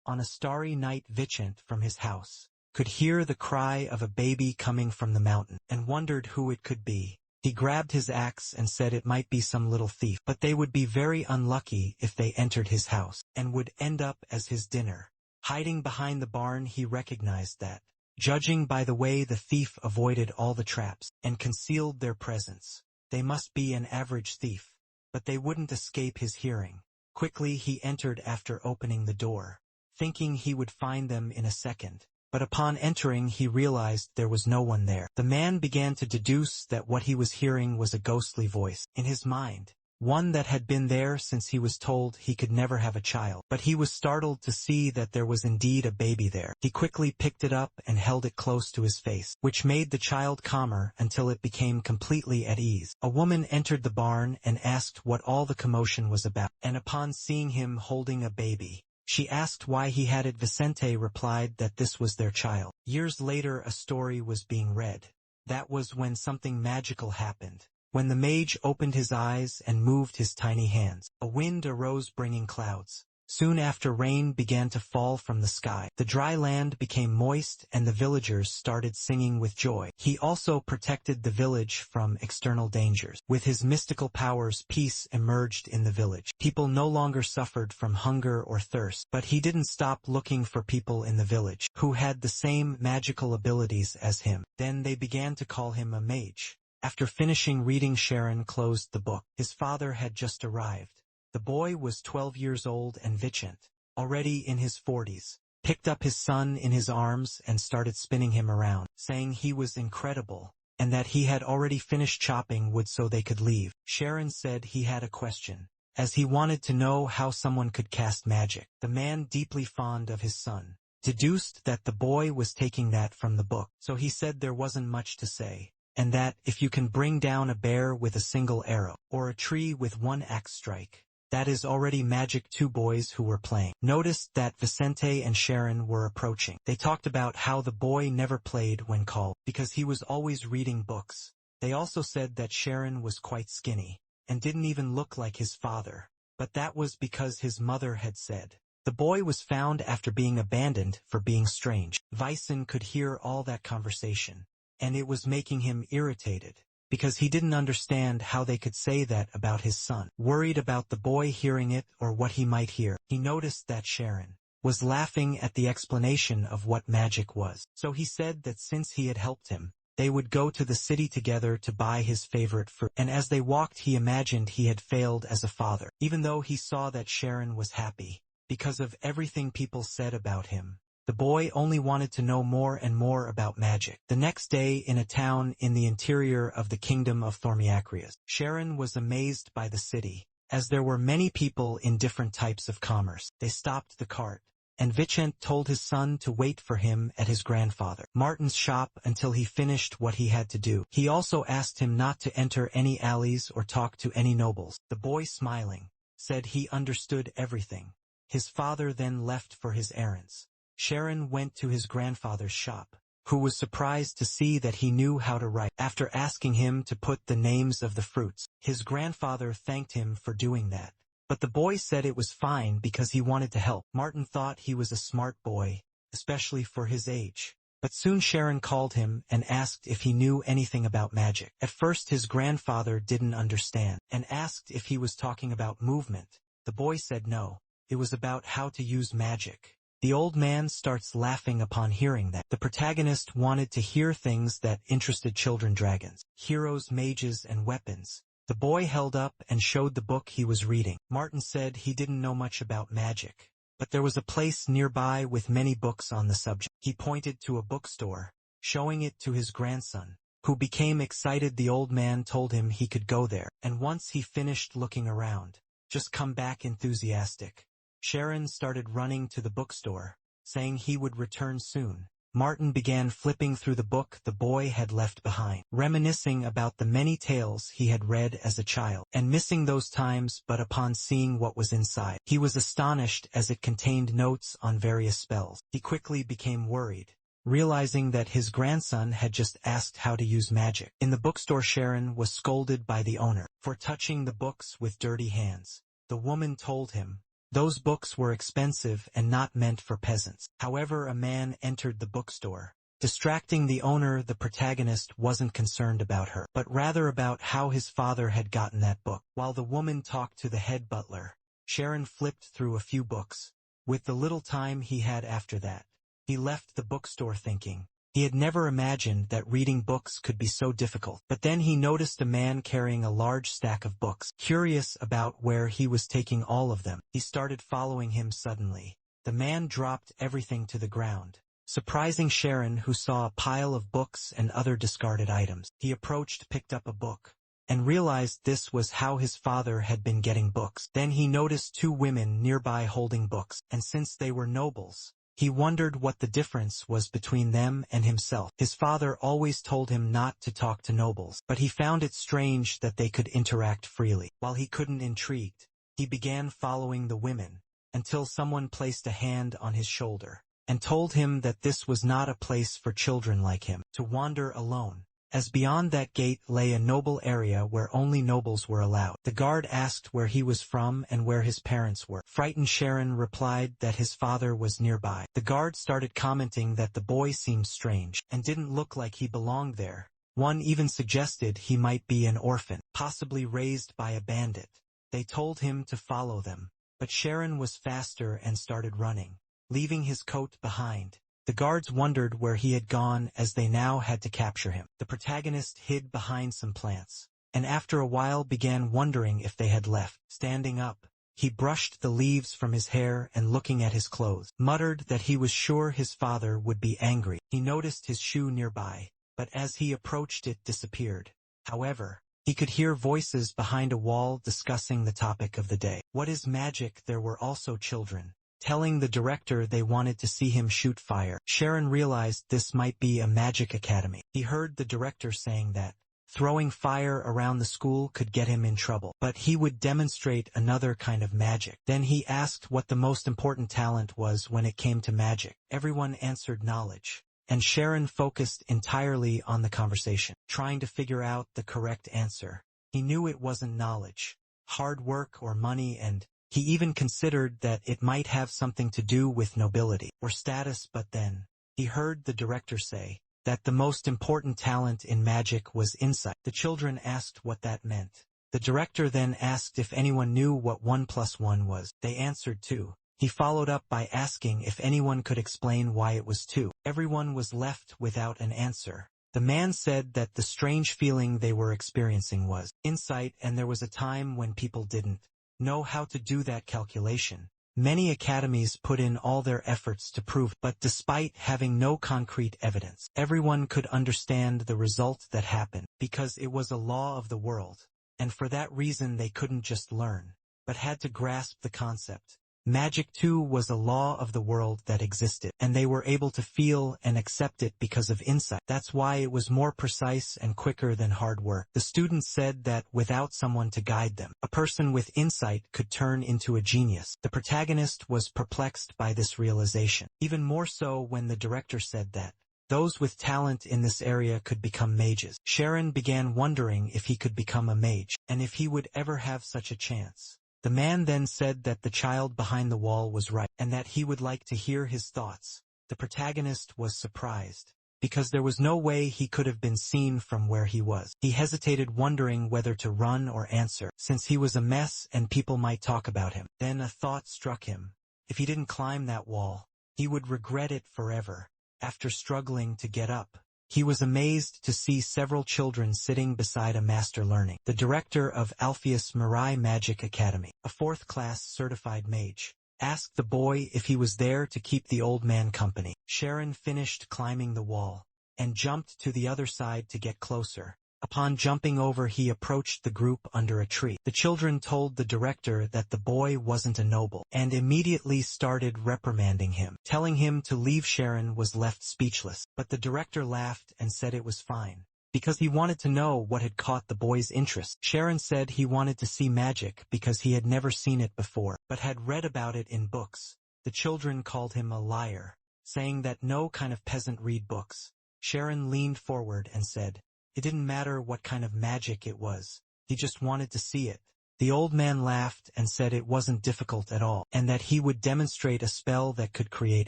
On a starry night, Vichant, from his house, could hear the cry of a baby coming from the mountain, and wondered who it could be. He grabbed his axe and said it might be some little thief, but they would be very unlucky if they entered his house, and would end up as his dinner. Hiding behind the barn, he recognized that, judging by the way the thief avoided all the traps, and concealed their presence, they must be an average thief, but they wouldn't escape his hearing. Quickly he entered after opening the door, thinking he would find them in a second. But upon entering he realized there was no one there. The man began to deduce that what he was hearing was a ghostly voice in his mind, one that had been there since he was told he could never have a child. But he was startled to see that there was indeed a baby there. He quickly picked it up and held it close to his face, which made the child calmer until it became completely at ease. A woman entered the barn and asked what all the commotion was about, and upon seeing him holding a baby, she asked why he had it. Vicente replied that this was their child. Years later a story was being read. That was when something magical happened. When the mage opened his eyes and moved his tiny hands, a wind arose bringing clouds. Soon after, rain began to fall from the sky. The dry land became moist and the villagers started singing with joy. He also protected the village from external dangers. With his mystical powers, peace emerged in the village. People no longer suffered from hunger or thirst, but he didn't stop looking for people in the village who had the same magical abilities as him. Then they began to call him a mage. After finishing reading, Sharon closed the book. His father had just arrived. The boy was 12 years old and Vichant, already in his 40s, picked up his son in his arms and started spinning him around, saying he was incredible, and that he had already finished chopping wood so they could leave. Sharon said he had a question, as he wanted to know how someone could cast magic. The man, deeply fond of his son, deduced that the boy was taking that from the book, so he said there wasn't much to say, and that if you can bring down a bear with a single arrow, or a tree with one axe strike, that is already magic. Two boys who were playing noticed that Vicente and Sharon were approaching. They talked about how the boy never played when called, because he was always reading books. They also said that Sharon was quite skinny, and didn't even look like his father, but that was because his mother had said. The boy was found after being abandoned for being strange. Vicen could hear all that conversation, and it was making him irritated, because he didn't understand how they could say that about his son. Worried about the boy hearing it or what he might hear, he noticed that Sharon was laughing at the explanation of what magic was. So he said that since he had helped him, they would go to the city together to buy his favorite fruit. And as they walked, he imagined he had failed as a father, even though he saw that Sharon was happy because of everything people said about him. The boy only wanted to know more and more about magic. The next day, in a town in the interior of the kingdom of Thormiacrius, Sharon was amazed by the city, as there were many people in different types of commerce. They stopped the cart, and Vichant told his son to wait for him at his grandfather Martin's shop until he finished what he had to do. He also asked him not to enter any alleys or talk to any nobles. The boy, smiling, said he understood everything. His father then left for his errands. Sharon went to his grandfather's shop, who was surprised to see that he knew how to write. After asking him to put the names of the fruits, his grandfather thanked him for doing that. But the boy said it was fine because he wanted to help. Martin thought he was a smart boy, especially for his age. But soon Sharon called him and asked if he knew anything about magic. At first his grandfather didn't understand, and asked if he was talking about movement. The boy said no, it was about how to use magic. The old man starts laughing upon hearing that. The protagonist wanted to hear things that interested children: dragons, heroes, mages, and weapons. The boy held up and showed the book he was reading. Martin said he didn't know much about magic, but there was a place nearby with many books on the subject. He pointed to a bookstore, showing it to his grandson, who became excited. The old man told him he could go there, and once he finished looking around, just come back enthusiastic. Sharon started running to the bookstore, saying he would return soon. Martin began flipping through the book the boy had left behind, reminiscing about the many tales he had read as a child, and missing those times. But upon seeing what was inside, he was astonished, as it contained notes on various spells. He quickly became worried, realizing that his grandson had just asked how to use magic. In the bookstore, Sharon was scolded by the owner for touching the books with dirty hands. The woman told him Those books were expensive and not meant for peasants. However, a man entered the bookstore. Distracting the owner, the protagonist wasn't concerned about her, but rather about how his father had gotten that book. While the woman talked to the head butler, Sharon flipped through a few books. With the little time he had after that, he left the bookstore thinking. He had never imagined that reading books could be so difficult. But then he noticed a man carrying a large stack of books. Curious about where he was taking all of them, he started following him suddenly. The man dropped everything to the ground, surprising Sharon, who saw a pile of books and other discarded items. He approached, picked up a book, and realized this was how his father had been getting books. Then he noticed two women nearby holding books, and since they were nobles, he wondered what the difference was between them and himself. His father always told him not to talk to nobles, but he found it strange that they could interact freely. While he couldn't intrigued, he began following the women, until someone placed a hand on his shoulder, and told him that this was not a place for children like him to wander alone, as beyond that gate lay a noble area where only nobles were allowed. The guard asked where he was from and where his parents were. Frightened Sharon replied that his father was nearby. The guard started commenting that the boy seemed strange, and didn't look like he belonged there. One even suggested he might be an orphan, possibly raised by a bandit. They told him to follow them, but Sharon was faster and started running, leaving his coat behind. The guards wondered where he had gone, as they now had to capture him. The protagonist hid behind some plants, and after a while began wondering if they had left. Standing up, he brushed the leaves from his hair and, looking at his clothes, muttered that he was sure his father would be angry. He noticed his shoe nearby, but as he approached it disappeared. However, he could hear voices behind a wall discussing the topic of the day. What is magic? There were also children telling the director they wanted to see him shoot fire. Sharon realized this might be a magic academy. He heard the director saying that throwing fire around the school could get him in trouble, but he would demonstrate another kind of magic. Then he asked what the most important talent was when it came to magic. Everyone answered knowledge, and Sharon focused entirely on the conversation, trying to figure out the correct answer. He knew it wasn't knowledge, hard work, or money, and he even considered that it might have something to do with nobility or status. But then he heard the director say that the most important talent in magic was insight. The children asked what that meant. The director then asked if anyone knew what 1 + 1 was. They answered 2. He followed up by asking if anyone could explain why it was 2. Everyone was left without an answer. The man said that the strange feeling they were experiencing was insight, and there was a time when people didn't know how to do that calculation. Many academies put in all their efforts to prove, but despite having no concrete evidence, everyone could understand the result that happened, because it was a law of the world, and for that reason they couldn't just learn, but had to grasp the concept. Magic too was a law of the world that existed, and they were able to feel and accept it because of insight. That's why it was more precise and quicker than hard work. The students said that without someone to guide them, a person with insight could turn into a genius. The protagonist was perplexed by this realization, even more so when the director said that those with talent in this area could become mages. Sharon began wondering if he could become a mage, and if he would ever have such a chance. The man then said that the child behind the wall was right, and that he would like to hear his thoughts. The protagonist was surprised, because there was no way he could have been seen from where he was. He hesitated, wondering whether to run or answer, since he was a mess and people might talk about him. Then a thought struck him. If he didn't climb that wall, he would regret it forever. After struggling to get up, he was amazed to see several children sitting beside a master learning. The director of Alpheus Mirai Magic Academy, a 4th class certified mage, asked the boy if he was there to keep the old man company. Sharon finished climbing the wall, and jumped to the other side to get closer. Upon jumping over, he approached the group under a tree. The children told the director that the boy wasn't a noble, and immediately started reprimanding him. Telling him to leave, Sharon was left speechless, but the director laughed and said it was fine, because he wanted to know what had caught the boy's interest. Sharon said he wanted to see magic because he had never seen it before, but had read about it in books. The children called him a liar, saying that no kind of peasant read books. Sharon leaned forward and said it didn't matter what kind of magic it was, he just wanted to see it. The old man laughed and said it wasn't difficult at all, and that he would demonstrate a spell that could create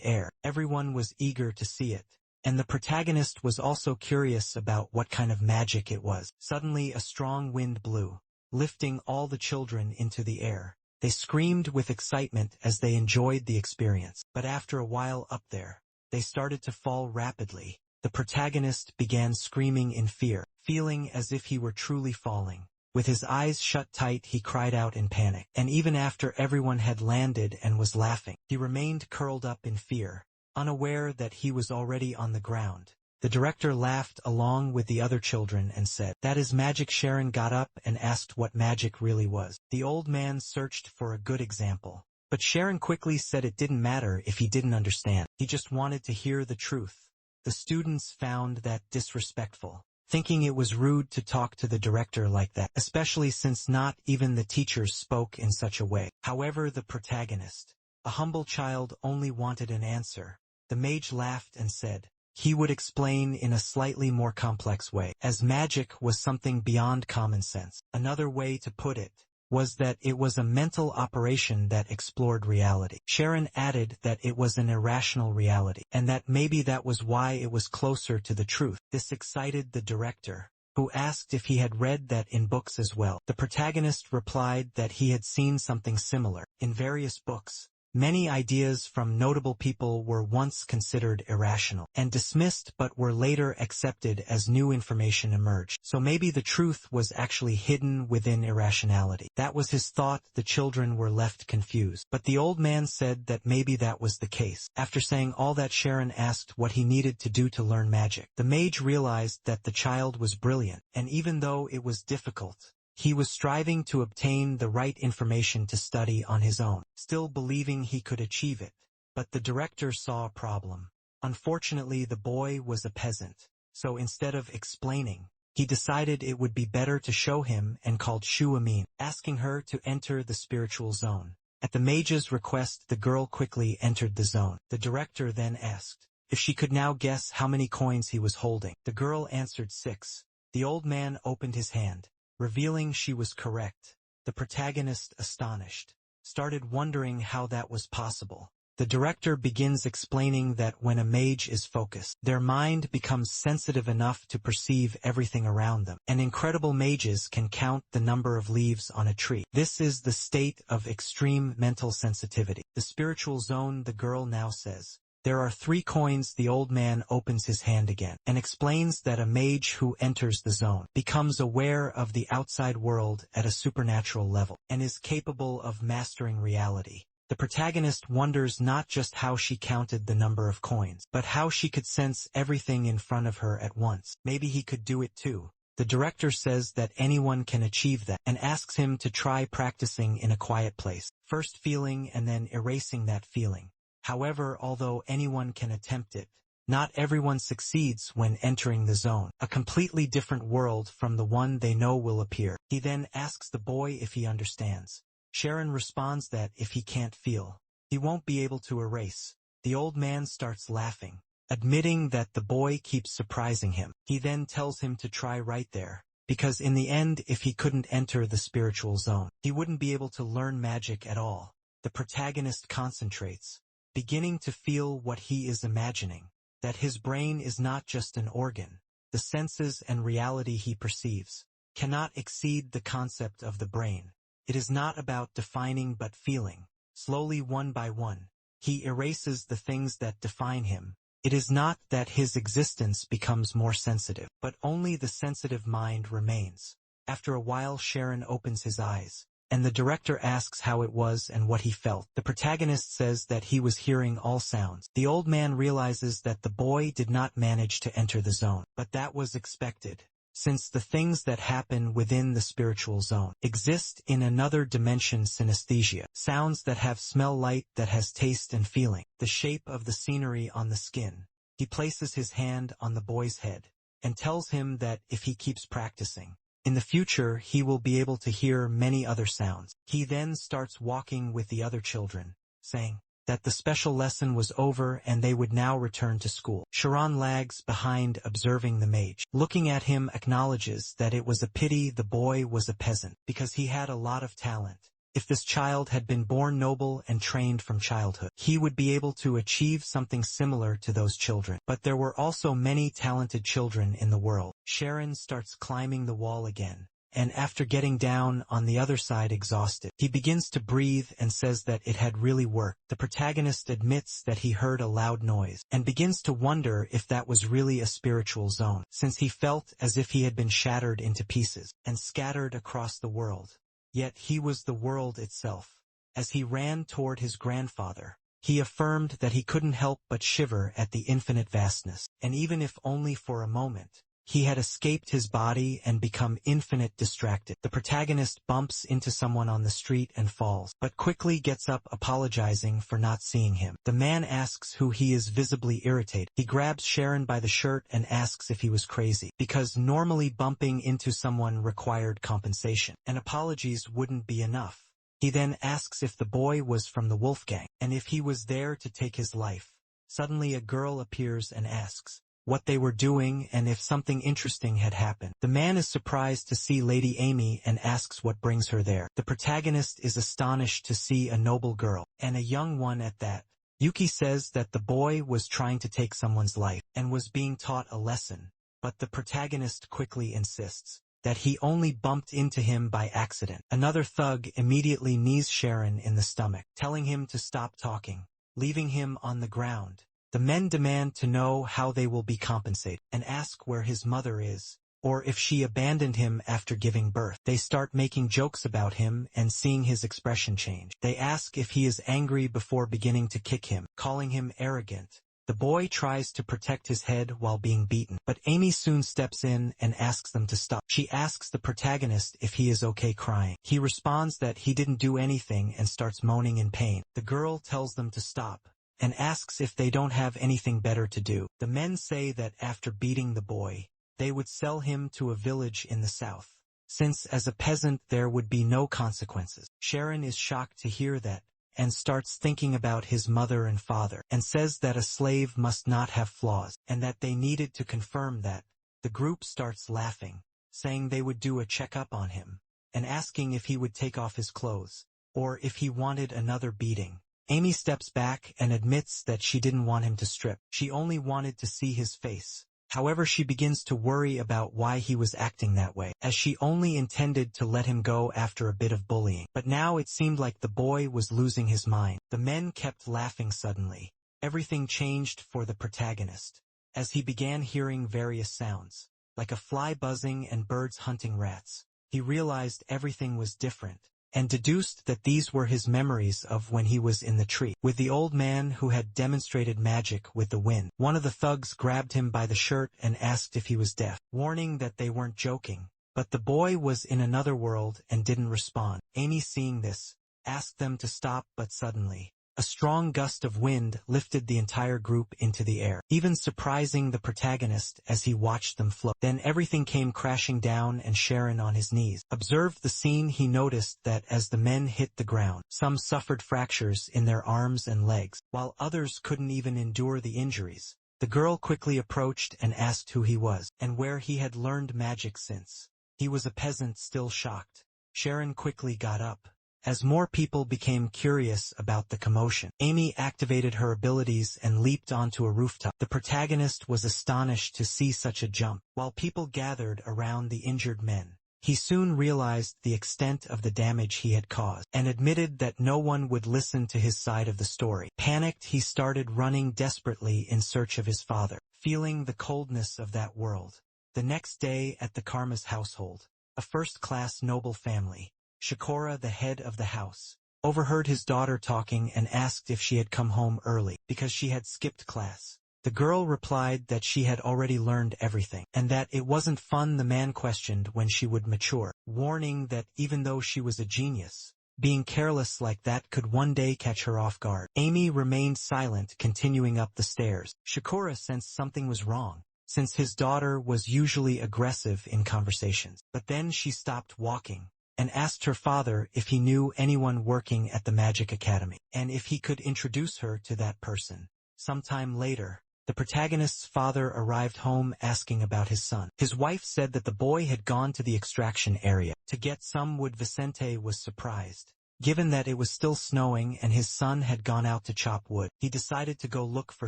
air. Everyone was eager to see it, and the protagonist was also curious about what kind of magic it was. Suddenly a strong wind blew, lifting all the children into the air. They screamed with excitement as they enjoyed the experience. But after a while up there, they started to fall rapidly. The protagonist began screaming in fear, feeling as if he were truly falling. With his eyes shut tight, he cried out in panic. And even after everyone had landed and was laughing, he remained curled up in fear, unaware that he was already on the ground. The director laughed along with the other children and said, "That is magic." Sharon got up and asked what magic really was. The old man searched for a good example, but Sharon quickly said it didn't matter if he didn't understand. He just wanted to hear the truth. The students found that disrespectful, thinking it was rude to talk to the director like that, especially since not even the teachers spoke in such a way. However, the protagonist, a humble child, only wanted an answer. The mage laughed and said he would explain in a slightly more complex way, as magic was something beyond common sense. Another way to put it was that it was a mental operation that explored reality. Sharon added that it was an irrational reality, and that maybe that was why it was closer to the truth. This excited the director, who asked if he had read that in books as well. The protagonist replied that he had seen something similar in various books. Many ideas from notable people were once considered irrational and dismissed, but were later accepted as new information emerged. So maybe the truth was actually hidden within irrationality. That was his thought. The children were left confused, but the old man said that maybe that was the case. After saying all that, Sharon asked what he needed to do to learn magic. The mage realized that the child was brilliant, and even though it was difficult, he was striving to obtain the right information to study on his own, still believing he could achieve it. But the director saw a problem. Unfortunately, the boy was a peasant, so instead of explaining, he decided it would be better to show him and called Shu Amin, asking her to enter the spiritual zone. At the mage's request, the girl quickly entered the zone. The director then asked if she could now guess how many coins he was holding. The girl answered 6. The old man opened his hand, revealing she was correct. The protagonist, astonished, started wondering how that was possible. The director begins explaining that when a mage is focused, their mind becomes sensitive enough to perceive everything around them, and incredible mages can count the number of leaves on a tree. This is the state of extreme mental sensitivity. The spiritual zone, the girl now says. There are 3 coins. The old man opens his hand again and explains that a mage who enters the zone becomes aware of the outside world at a supernatural level and is capable of mastering reality. The protagonist wonders not just how she counted the number of coins, but how she could sense everything in front of her at once. Maybe he could do it too. The director says that anyone can achieve that and asks him to try practicing in a quiet place, first feeling and then erasing that feeling. However, although anyone can attempt it, not everyone succeeds when entering the zone. A completely different world from the one they know will appear. He then asks the boy if he understands. Sharon responds that if he can't feel, he won't be able to erase. The old man starts laughing, admitting that the boy keeps surprising him. He then tells him to try right there, because in the end, if he couldn't enter the spiritual zone, he wouldn't be able to learn magic at all. The protagonist concentrates, beginning to feel what he is imagining, that his brain is not just an organ. The senses and reality he perceives cannot exceed the concept of the brain. It is not about defining but feeling. Slowly, one by one, he erases the things that define him. It is not that his existence becomes more sensitive, but only the sensitive mind remains. After a while, Sharon opens his eyes, and the director asks how it was and what he felt. The protagonist says that he was hearing all sounds. The old man realizes that the boy did not manage to enter the zone, but that was expected, since the things that happen within the spiritual zone exist in another dimension. Synesthesia, sounds that have smell, light that has taste and feeling, the shape of the scenery on the skin. He places his hand on the boy's head and tells him that if he keeps practicing, in the future he will be able to hear many other sounds. He then starts walking with the other children, saying, that the special lesson was over and they would now return to school. Sharon lags behind observing the mage. Looking at him acknowledges that it was a pity the boy was a peasant, because he had a lot of talent. If this child had been born noble and trained from childhood, he would be able to achieve something similar to those children. But there were also many talented children in the world. Sharon starts climbing the wall again, and after getting down on the other side exhausted, he begins to breathe and says that it had really worked. The protagonist admits that he heard a loud noise, and begins to wonder if that was really a spiritual zone, since he felt as if he had been shattered into pieces and scattered across the world. Yet he was the world itself. As he ran toward his grandfather, he affirmed that he couldn't help but shiver at the infinite vastness, and even if only for a moment, he had escaped his body and become infinite distracted. The protagonist bumps into someone on the street and falls, but quickly gets up apologizing for not seeing him. The man asks who he is, visibly irritated. He grabs Sharon by the shirt and asks if he was crazy, because normally bumping into someone required compensation, and apologies wouldn't be enough. He then asks if the boy was from the Wolfgang, and if he was there to take his life. Suddenly a girl appears and asks what they were doing and if something interesting had happened. The man is surprised to see Lady Amy and asks what brings her there. The protagonist is astonished to see a noble girl, and a young one at that. Yuki says that the boy was trying to take someone's life and was being taught a lesson, but the protagonist quickly insists that he only bumped into him by accident. Another thug immediately knees Sharon in the stomach, telling him to stop talking, leaving him on the ground. The men demand to know how they will be compensated, and ask where his mother is, or if she abandoned him after giving birth. They start making jokes about him and seeing his expression change. They ask if he is angry before beginning to kick him, calling him arrogant. The boy tries to protect his head while being beaten, but Amy soon steps in and asks them to stop. She asks the protagonist if he is okay crying. He responds that he didn't do anything and starts moaning in pain. The girl tells them to stop, and asks if they don't have anything better to do. The men say that after beating the boy, they would sell him to a village in the south, since as a peasant there would be no consequences. Sharon is shocked to hear that, and starts thinking about his mother and father, and says that a slave must not have flaws, and that they needed to confirm that. The group starts laughing, saying they would do a checkup on him, and asking if he would take off his clothes, or if he wanted another beating. Amy steps back and admits that she didn't want him to strip. She only wanted to see his face. However, she begins to worry about why he was acting that way, as she only intended to let him go after a bit of bullying. But now it seemed like the boy was losing his mind. The men kept laughing suddenly. Everything changed for the protagonist, as he began hearing various sounds, like a fly buzzing and birds hunting rats. He realized everything was different, and deduced that these were his memories of when he was in the tree with the old man who had demonstrated magic with the wind. One of the thugs grabbed him by the shirt and asked if he was deaf, warning that they weren't joking. But the boy was in another world and didn't respond. Amy, seeing this, asked them to stop, but suddenly a strong gust of wind lifted the entire group into the air, even surprising the protagonist as he watched them float. Then everything came crashing down, and Sharon, on his knees, observed the scene. He noticed that as the men hit the ground, some suffered fractures in their arms and legs, while others couldn't even endure the injuries. The girl quickly approached and asked who he was, and where he had learned magic since he was a peasant. Still shocked, Sharon quickly got up. As more people became curious about the commotion, Amy activated her abilities and leaped onto a rooftop. The protagonist was astonished to see such a jump. While people gathered around the injured men, he soon realized the extent of the damage he had caused, and admitted that no one would listen to his side of the story. Panicked, he started running desperately in search of his father, feeling the coldness of that world. The next day at the Karma's household, a first-class noble family, Shikora, the head of the house, overheard his daughter talking and asked if she had come home early because she had skipped class. The girl replied that she had already learned everything, and that it wasn't fun. The man questioned when she would mature, warning that even though she was a genius, being careless like that could one day catch her off guard. Amy remained silent, continuing up the stairs. Shikora sensed something was wrong, since his daughter was usually aggressive in conversations. But then she stopped walking, and asked her father if he knew anyone working at the Magic Academy, and if he could introduce her to that person. Sometime later, the protagonist's father arrived home asking about his son. His wife said that the boy had gone to the extraction area to get some wood. Vicente was surprised. Given that it was still snowing and his son had gone out to chop wood, he decided to go look for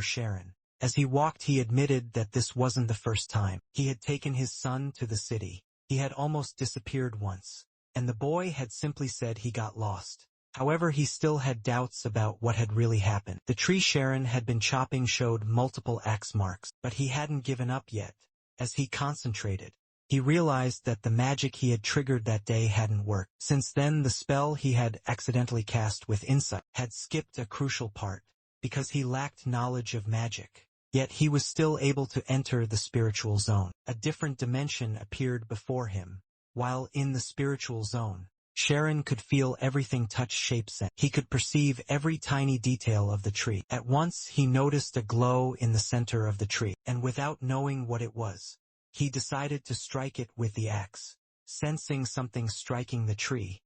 Sharon. As he walked, he admitted that this wasn't the first time he had taken his son to the city. He had almost disappeared once, and the boy had simply said he got lost. However, he still had doubts about what had really happened. The tree Sharon had been chopping showed multiple axe marks, but he hadn't given up yet. As he concentrated, he realized that the magic he had triggered that day hadn't worked. Since then, the spell he had accidentally cast with insight had skipped a crucial part, because he lacked knowledge of magic. Yet he was still able to enter the spiritual zone. A different dimension appeared before him. While in the spiritual zone, Sharon could feel everything touch, shape, scent. He could perceive every tiny detail of the tree. At once he noticed a glow in the center of the tree, and without knowing what it was, he decided to strike it with the axe. Sensing something striking the tree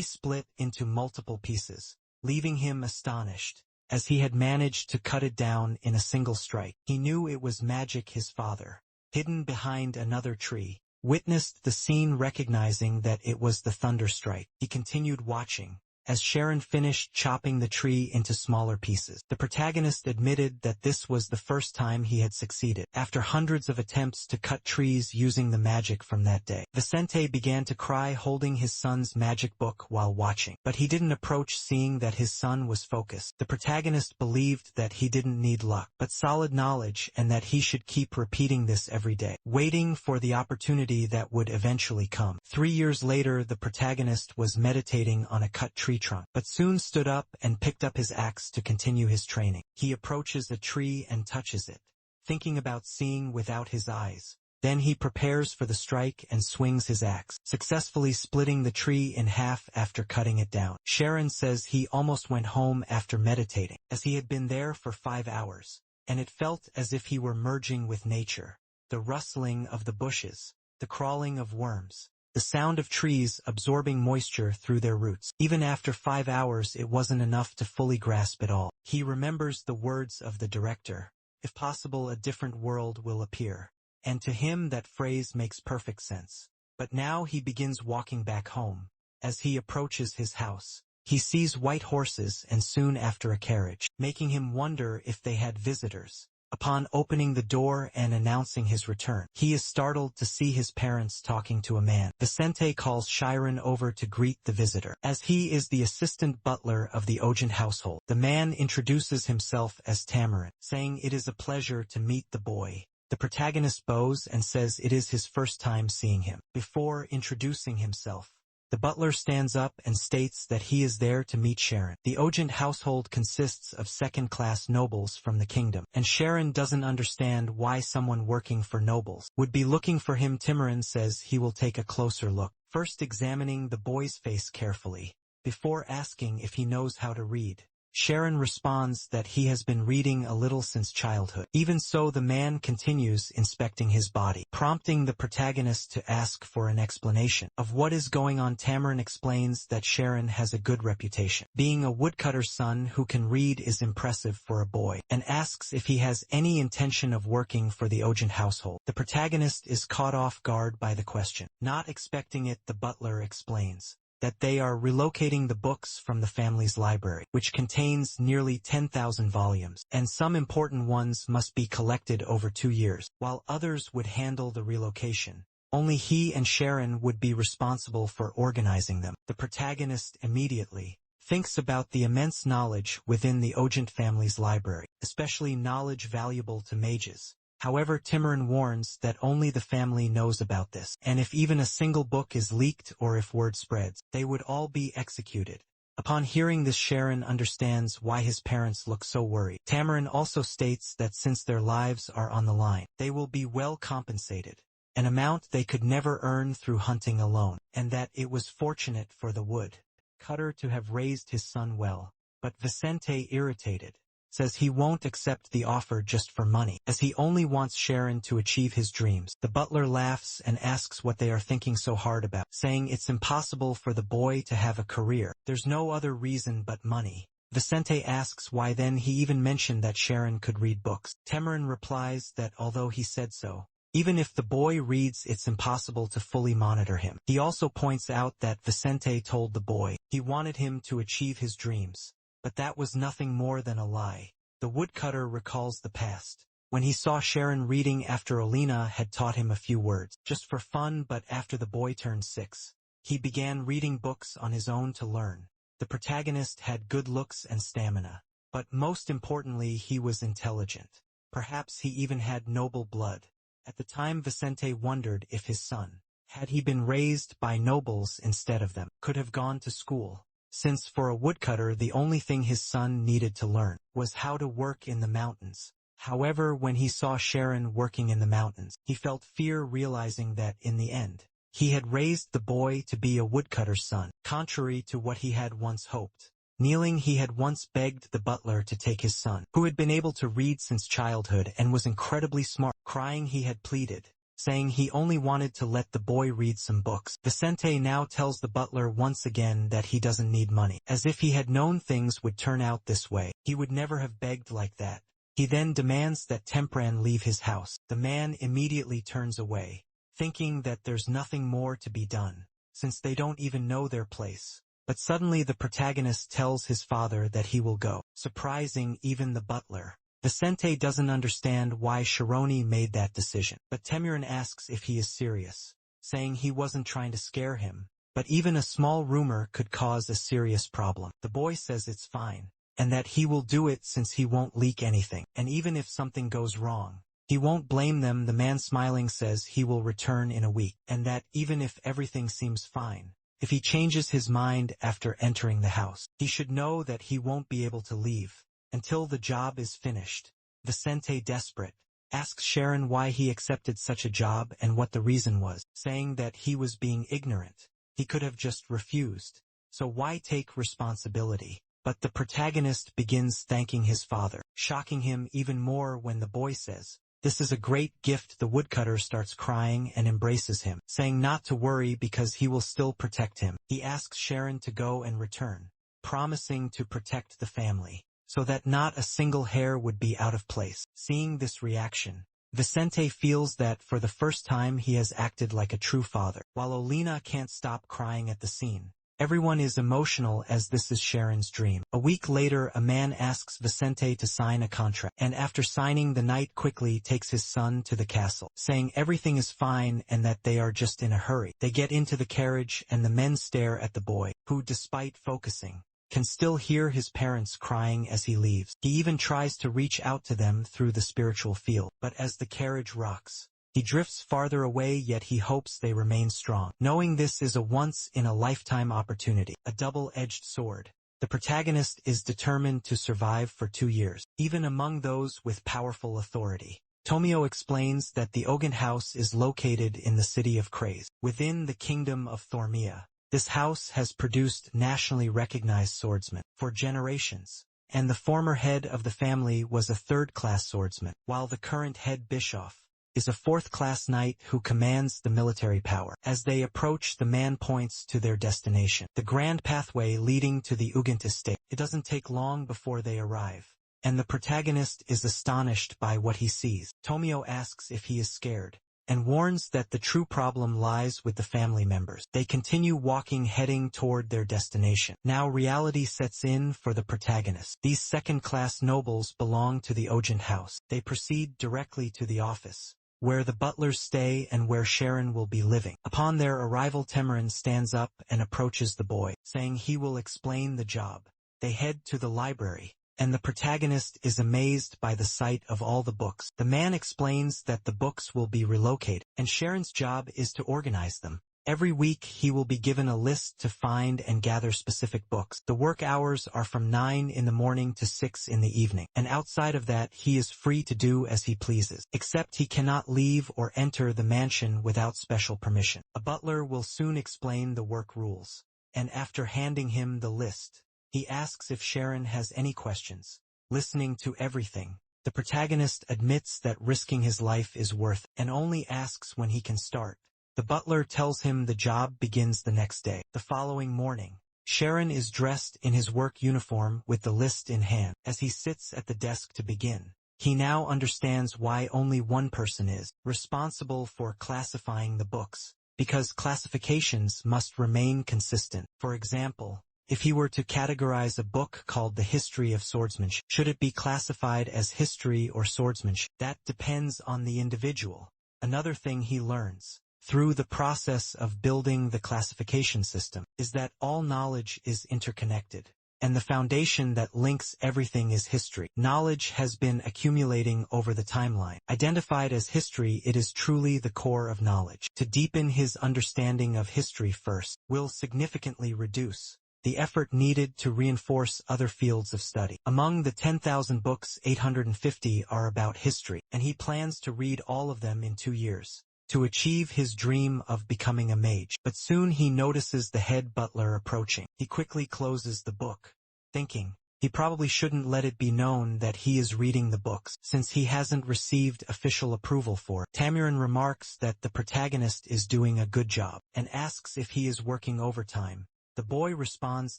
split into multiple pieces, leaving him astonished. As he had managed to cut it down in a single strike, he knew it was magic. His father, hidden behind another tree, witnessed the scene. Recognizing that it was the thunder strike, he continued watching as Sharon finished chopping the tree into smaller pieces. The protagonist admitted that this was the first time he had succeeded. After hundreds of attempts to cut trees using the magic from that day, Vicente began to cry, holding his son's magic book while watching. But he didn't approach, seeing that his son was focused. The protagonist believed that he didn't need luck, but solid knowledge, and that he should keep repeating this every day, waiting for the opportunity that would eventually come. 3 years later, the protagonist was meditating on a cut tree trunk, but soon stood up and picked up his axe to continue his training. He approaches a tree and touches it, thinking about seeing without his eyes. Then he prepares for the strike and swings his axe, successfully splitting the tree in half after cutting it down. Sharon says he almost went home after meditating, as he had been there for 5 hours, and it felt as if he were merging with nature. The rustling of the bushes, the crawling of worms, the sound of trees absorbing moisture through their roots. Even after 5 hours, it wasn't enough to fully grasp it all. He remembers the words of the director, "If possible, a different world will appear." And to him that phrase makes perfect sense. But now he begins walking back home. As he approaches his house, he sees white horses and soon after a carriage, making him wonder if they had visitors. Upon opening the door and announcing his return, he is startled to see his parents talking to a man. Vicente calls Sharon over to greet the visitor, as he is the assistant butler of the Ogent household. The man introduces himself as Tamarin, saying it is a pleasure to meet the boy. The protagonist bows and says it is his first time seeing him. Before introducing himself, the butler stands up and states that he is there to meet Sharon. The Ogent household consists of second-class nobles from the kingdom, and Sharon doesn't understand why someone working for nobles would be looking for him. Tamarin says he will take a closer look, first examining the boy's face carefully, before asking if he knows how to read. Sharon responds that he has been reading a little since childhood. Even so, the man continues inspecting his body, prompting the protagonist to ask for an explanation of what is going on. Tamarin explains that Sharon has a good reputation. Being a woodcutter's son who can read is impressive for a boy, and asks if he has any intention of working for the Ogent household. The protagonist is caught off guard by the question. Not expecting it, the butler explains that they are relocating the books from the family's library, which contains nearly 10,000 volumes, and some important ones must be collected over 2 years. While others would handle the relocation, only he and Sharon would be responsible for organizing them. The protagonist immediately thinks about the immense knowledge within the Ogent family's library, especially knowledge valuable to mages. However, Tamarin warns that only the family knows about this, and if even a single book is leaked or if word spreads, they would all be executed. Upon hearing this, Sharon understands why his parents look so worried. Tamarin also states that since their lives are on the line, they will be well compensated, an amount they could never earn through hunting alone, and that it was fortunate for the wood cutter to have raised his son well. But Vicente, irritated, says he won't accept the offer just for money, as he only wants Sharon to achieve his dreams. The butler laughs and asks what they are thinking so hard about, saying it's impossible for the boy to have a career. There's no other reason but money. Vicente asks why then he even mentioned that Sharon could read books. Tamarin replies that although he said so, even if the boy reads, it's impossible to fully monitor him. He also points out that Vicente told the boy he wanted him to achieve his dreams, but that was nothing more than a lie. The woodcutter recalls the past, when he saw Sharon reading after Olina had taught him a few words, just for fun, but after the boy turned 6, he began reading books on his own to learn. The protagonist had good looks and stamina, but most importantly he was intelligent. Perhaps he even had noble blood. At the time Vicente wondered if his son, had he been raised by nobles instead of them, could have gone to school, since for a woodcutter the only thing his son needed to learn was how to work in the mountains. However, when he saw Sharon working in the mountains, he felt fear, realizing that, in the end, he had raised the boy to be a woodcutter's son, contrary to what he had once hoped. Kneeling, he had once begged the butler to take his son, who had been able to read since childhood and was incredibly smart. Crying, he had pleaded, saying he only wanted to let the boy read some books. Vicente now tells the butler once again that he doesn't need money, as if he had known things would turn out this way. He would never have begged like that. He then demands that Tempran leave his house. The man immediately turns away, thinking that there's nothing more to be done, since they don't even know their place. But suddenly the protagonist tells his father that he will go, surprising even the butler. Vicente doesn't understand why Sharoni made that decision, but Temirin asks if he is serious, saying he wasn't trying to scare him, but even a small rumor could cause a serious problem. The boy says it's fine, and that he will do it since he won't leak anything, and even if something goes wrong, he won't blame them. The man, smiling, says he will return in a week, and that even if everything seems fine, if he changes his mind after entering the house, he should know that he won't be able to leave until the job is finished. Vicente, desperate, asks Sharon why he accepted such a job and what the reason was, saying that he was being ignorant. He could have just refused, so why take responsibility? But the protagonist begins thanking his father, shocking him even more when the boy says, "This is a great gift." The woodcutter starts crying and embraces him, saying not to worry because he will still protect him. He asks Sharon to go and return, promising to protect the family, so that not a single hair would be out of place. Seeing this reaction, Vicente feels that for the first time he has acted like a true father. While Olina can't stop crying at the scene, everyone is emotional as this is Sharon's dream. A week later, a man asks Vicente to sign a contract, and after signing, the knight quickly takes his son to the castle, saying everything is fine and that they are just in a hurry. They get into the carriage and the men stare at the boy, who, despite focusing, can still hear his parents crying as he leaves. He even tries to reach out to them through the spiritual field, but as the carriage rocks, he drifts farther away, yet he hopes they remain strong. Knowing this is a once-in-a-lifetime opportunity, a double-edged sword, the protagonist is determined to survive for 2 years, even among those with powerful authority. Tomio explains that the Ogun house is located in the city of Craze, within the kingdom of Thormia. This house has produced nationally recognized swordsmen for generations, and the former head of the family was a third-class swordsman, while the current head Bischoff is a fourth-class knight who commands the military power. As they approach, the man points to their destination, the grand pathway leading to the Ugent estate. It doesn't take long before they arrive, and the protagonist is astonished by what he sees. Tomio asks if he is scared, and warns that the true problem lies with the family members. They continue walking, heading toward their destination. Now reality sets in for the protagonist. These second-class nobles belong to the Ojent house. They proceed directly to the office, where the butlers stay and where Sharon will be living. Upon their arrival, Temirin stands up and approaches the boy, saying he will explain the job. They head to the library, and the protagonist is amazed by the sight of all the books. The man explains that the books will be relocated, and Sharon's job is to organize them. Every week he will be given a list to find and gather specific books. The work hours are from 9 in the morning to 6 in the evening, and outside of that he is free to do as he pleases, except he cannot leave or enter the mansion without special permission. A butler will soon explain the work rules, and after handing him the list, he asks if Sharon has any questions. listening to everything. The protagonist admits that risking his life is worth it and only asks when he can start. The butler tells him the job begins the next day. The following morning, Sharon is dressed in his work uniform with the list in hand. As he sits at the desk to begin, he now understands why only one person is responsible for classifying the books, because classifications must remain consistent. For example, if he were to categorize a book called The History of Swordsmanship, should it be classified as history or swordsmanship? That depends on the individual. Another thing he learns through the process of building the classification system is that all knowledge is interconnected, and the foundation that links everything is history. Knowledge has been accumulating over the timeline. Identified as history, it is truly the core of knowledge. To deepen his understanding of history first will significantly reduce the effort needed to reinforce other fields of study. Among the 10,000 books, 850 are about history, and he plans to read all of them in 2 years to achieve his dream of becoming a mage. But soon he notices the head butler approaching. He quickly closes the book, thinking he probably shouldn't let it be known that he is reading the books, since he hasn't received official approval for it. Tamurin remarks that the protagonist is doing a good job, and asks if he is working overtime. The boy responds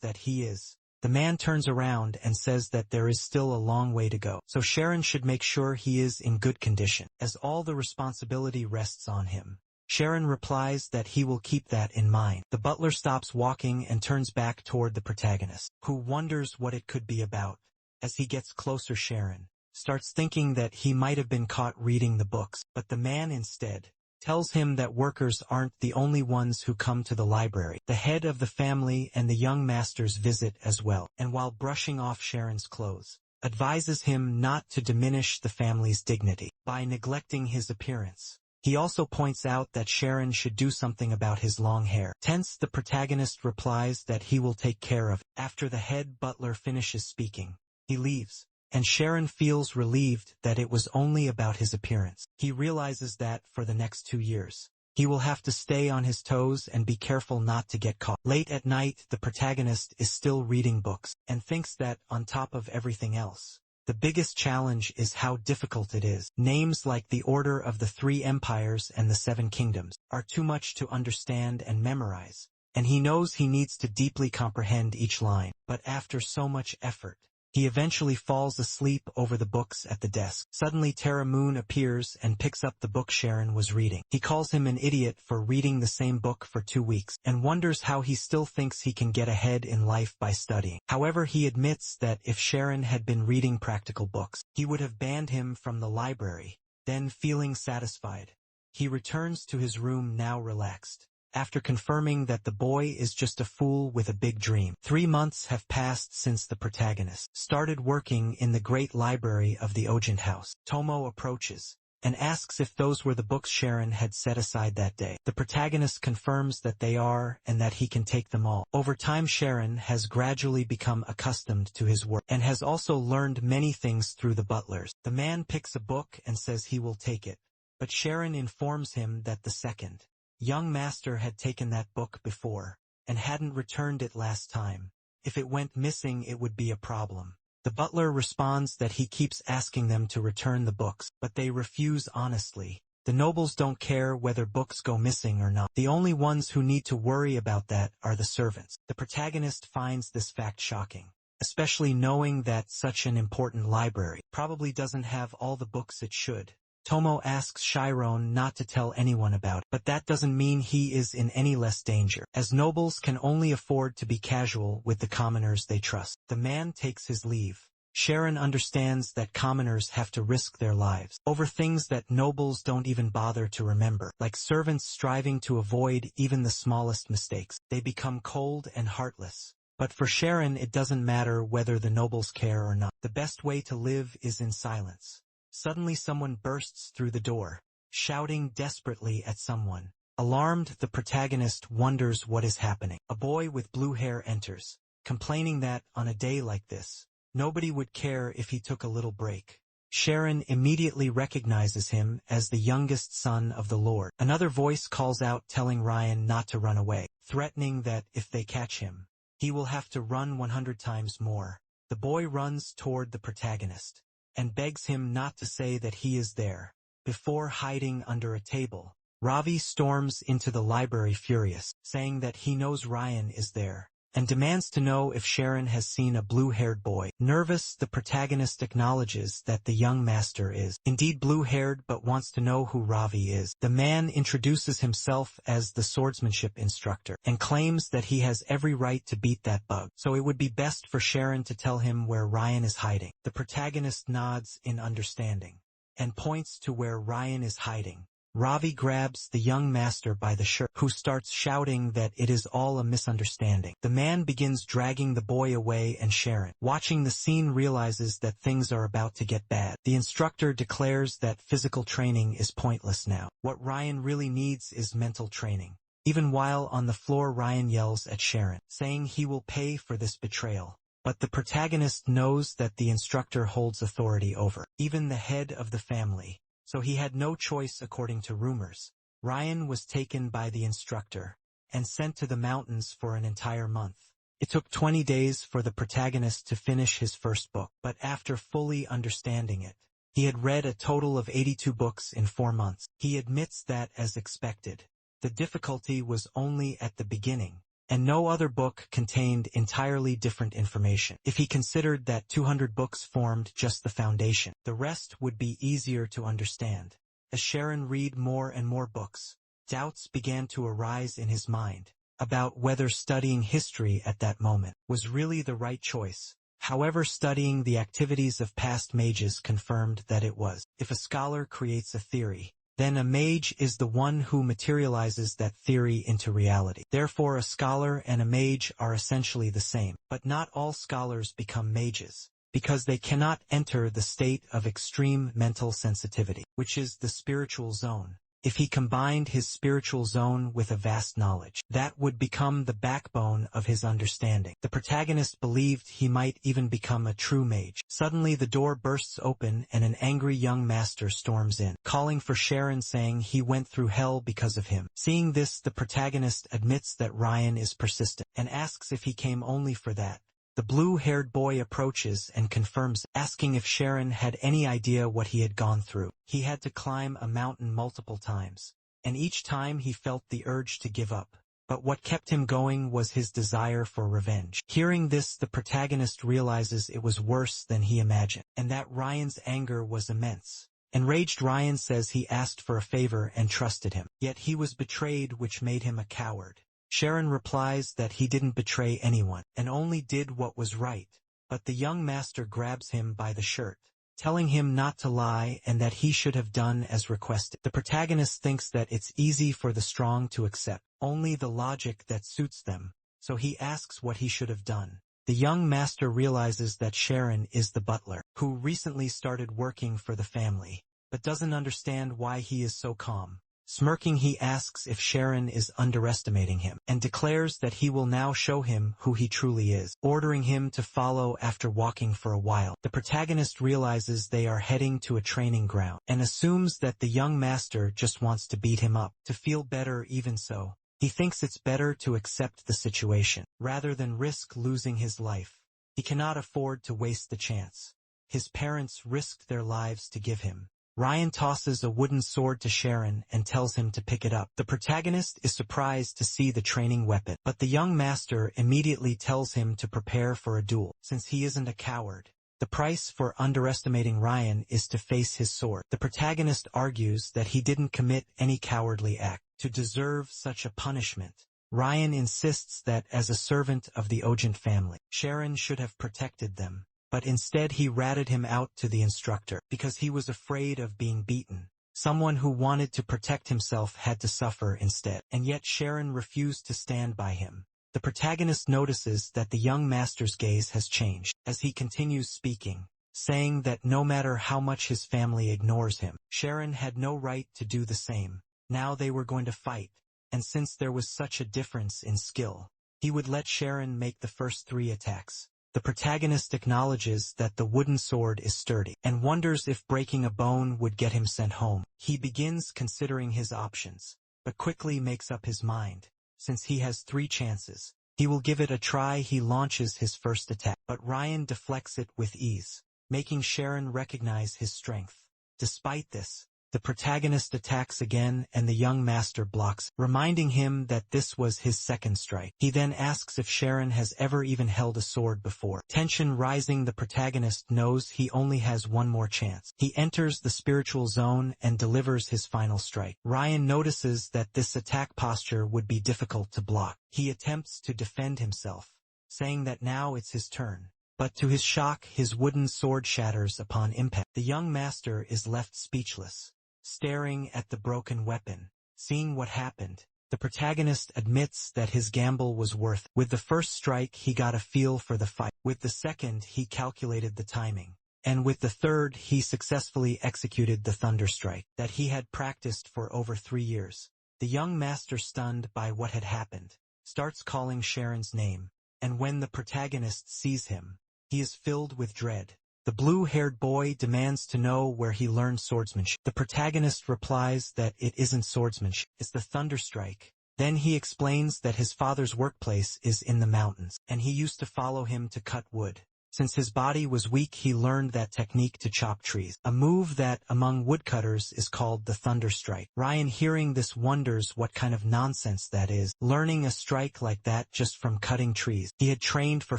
that he is. The man turns around and says that there is still a long way to go, so Sharon should make sure he is in good condition, as all the responsibility rests on him. Sharon replies that he will keep that in mind. The butler stops walking and turns back toward the protagonist, who wonders what it could be about. As he gets closer, Sharon starts thinking that he might have been caught reading the books, but the man instead tells him that workers aren't the only ones who come to the library. The head of the family and the young masters visit as well, and while brushing off Sharon's clothes, advises him not to diminish the family's dignity by neglecting his appearance. He also points out that Sharon should do something about his long hair. Tense, the protagonist replies that he will take care of it. After the head butler finishes speaking, he leaves, and Sharon feels relieved that it was only about his appearance. He realizes that, for the next 2 years, he will have to stay on his toes and be careful not to get caught. Late at night, the protagonist is still reading books, and thinks that, on top of everything else, the biggest challenge is how difficult it is. Names like the Order of the Three Empires and the Seven Kingdoms are too much to understand and memorize, and he knows he needs to deeply comprehend each line. But after so much effort, he eventually falls asleep over the books at the desk. Suddenly Terra Moon appears and picks up the book Sharon was reading. He calls him an idiot for reading the same book for 2 weeks, and wonders how he still thinks he can get ahead in life by studying. However, he admits that if Sharon had been reading practical books, he would have banned him from the library. Then, feeling satisfied, he returns to his room, now relaxed, after confirming that the boy is just a fool with a big dream. 3 months have passed since the protagonist started working in the great library of the Ogent house. Tomo approaches and asks if those were the books Sharon had set aside that day. The protagonist confirms that they are, and that he can take them all. Over time, Sharon has gradually become accustomed to his work, and has also learned many things through the butlers. The man picks a book and says he will take it, but Sharon informs him that the second young master had taken that book before, and hadn't returned it last time. If it went missing, it would be a problem. The butler responds that he keeps asking them to return the books, but they refuse honestly. The nobles don't care whether books go missing or not. The only ones who need to worry about that are the servants. The protagonist finds this fact shocking, especially knowing that such an important library probably doesn't have all the books it should. Tomo asks Chiron not to tell anyone about it, but that doesn't mean he is in any less danger, as nobles can only afford to be casual with the commoners they trust. The man takes his leave. Sharon understands that commoners have to risk their lives over things that nobles don't even bother to remember, like servants striving to avoid even the smallest mistakes. They become cold and heartless. But for Sharon, it doesn't matter whether the nobles care or not. The best way to live is in silence. Suddenly someone bursts through the door, shouting desperately at someone. Alarmed, the protagonist wonders what is happening. A boy with blue hair enters, complaining that, on a day like this, nobody would care if he took a little break. Sharon immediately recognizes him as the youngest son of the Lord. Another voice calls out, telling Ryan not to run away, threatening that if they catch him, he will have to run 100 times more. The boy runs toward the protagonist and begs him not to say that he is there. Before hiding under a table, Ravi storms into the library furious, saying that he knows Ryan is there, and demands to know if Sharon has seen a blue-haired boy. Nervous, the protagonist acknowledges that the young master is indeed blue-haired but wants to know who Ravi is. The man introduces himself as the swordsmanship instructor and claims that he has every right to beat that bug, so it would be best for Sharon to tell him where Ryan is hiding. The protagonist nods in understanding and points to where Ryan is hiding. Ravi grabs the young master by the shirt, who starts shouting that it is all a misunderstanding. The man begins dragging the boy away, and Sharon, watching the scene, realizes that things are about to get bad. The instructor declares that physical training is pointless now. What Ryan really needs is mental training. Even while on the floor, Ryan yells at Sharon, saying he will pay for this betrayal. But the protagonist knows that the instructor holds authority over even the head of the family, so he had no choice according to rumors. Ryan was taken by the instructor and sent to the mountains for an entire month. It took 20 days for the protagonist to finish his first book, but after fully understanding it, he had read a total of 82 books in 4 months. He admits that, as expected, the difficulty was only at the beginning, and no other book contained entirely different information. If he considered that 200 books formed just the foundation, the rest would be easier to understand. As Sharon read more and more books, doubts began to arise in his mind about whether studying history at that moment was really the right choice. However, studying the activities of past mages confirmed that it was. If a scholar creates a theory, then a mage is the one who materializes that theory into reality. Therefore, a scholar and a mage are essentially the same. But not all scholars become mages, because they cannot enter the state of extreme mental sensitivity, which is the spiritual zone. If he combined his spiritual zone with a vast knowledge, that would become the backbone of his understanding. The protagonist believed he might even become a true mage. Suddenly the door bursts open and an angry young master storms in, calling for Sharon, saying he went through hell because of him. Seeing this, the protagonist admits that Ryan is persistent and asks if he came only for that. The blue-haired boy approaches and confirms, asking if Sharon had any idea what he had gone through. He had to climb a mountain multiple times, and each time he felt the urge to give up. But what kept him going was his desire for revenge. Hearing this, the protagonist realizes it was worse than he imagined, and that Ryan's anger was immense. Enraged, Ryan says he asked for a favor and trusted him, yet he was betrayed, which made him a coward. Sharon replies that he didn't betray anyone, and only did what was right. But the young master grabs him by the shirt, telling him not to lie and that he should have done as requested. The protagonist thinks that it's easy for the strong to accept only the logic that suits them, so he asks what he should have done. The young master realizes that Sharon is the butler, who recently started working for the family, but doesn't understand why he is so calm. Smirking, he asks if Sharon is underestimating him, and declares that he will now show him who he truly is, ordering him to follow. After walking for a while, the protagonist realizes they are heading to a training ground, and assumes that the young master just wants to beat him up, to feel better. Even so, he thinks it's better to accept the situation, rather than risk losing his life. He cannot afford to waste the chance. His parents risked their lives to give him. Ryan tosses a wooden sword to Sharon and tells him to pick it up. The protagonist is surprised to see the training weapon, but the young master immediately tells him to prepare for a duel, since he isn't a coward. The price for underestimating Ryan is to face his sword. The protagonist argues that he didn't commit any cowardly act to deserve such a punishment. Ryan insists that as a servant of the Ogent family, Sharon should have protected them. But instead he ratted him out to the instructor, because he was afraid of being beaten. Someone who wanted to protect himself had to suffer instead, and yet Sharon refused to stand by him. The protagonist notices that the young master's gaze has changed as he continues speaking, saying that no matter how much his family ignores him, Sharon had no right to do the same. Now they were going to fight, and since there was such a difference in skill, he would let Sharon make the first 3 attacks. The protagonist acknowledges that the wooden sword is sturdy, and wonders if breaking a bone would get him sent home. He begins considering his options, but quickly makes up his mind. Since he has 3 chances, He will give it a try. He launches his first attack, but Ryan deflects it with ease, making Sharon recognize his strength. Despite this, the protagonist attacks again and the young master blocks, reminding him that this was his second strike. He then asks if Sharon has ever even held a sword before. Tension rising, the protagonist knows he only has one more chance. He enters the spiritual zone and delivers his final strike. Ryan notices that this attack posture would be difficult to block. He attempts to defend himself, saying that now it's his turn. But to his shock, his wooden sword shatters upon impact. The young master is left speechless, staring at the broken weapon. Seeing what happened, the protagonist admits that his gamble was worth it. With the first strike, he got a feel for the fight. With the second, he calculated the timing. And with the third, he successfully executed the thunder strike that he had practiced for over 3 years. The young master, stunned by what had happened, starts calling Sharon's name, and when the protagonist sees him, he is filled with dread. The blue-haired boy demands to know where he learned swordsmanship. The protagonist replies that it isn't swordsmanship, it's the thunder strike. Then he explains that his father's workplace is in the mountains, and he used to follow him to cut wood. Since his body was weak, he learned that technique to chop trees, a move that among woodcutters is called the thunder strike. Ryan, hearing this, wonders what kind of nonsense that is, learning a strike like that just from cutting trees. He had trained for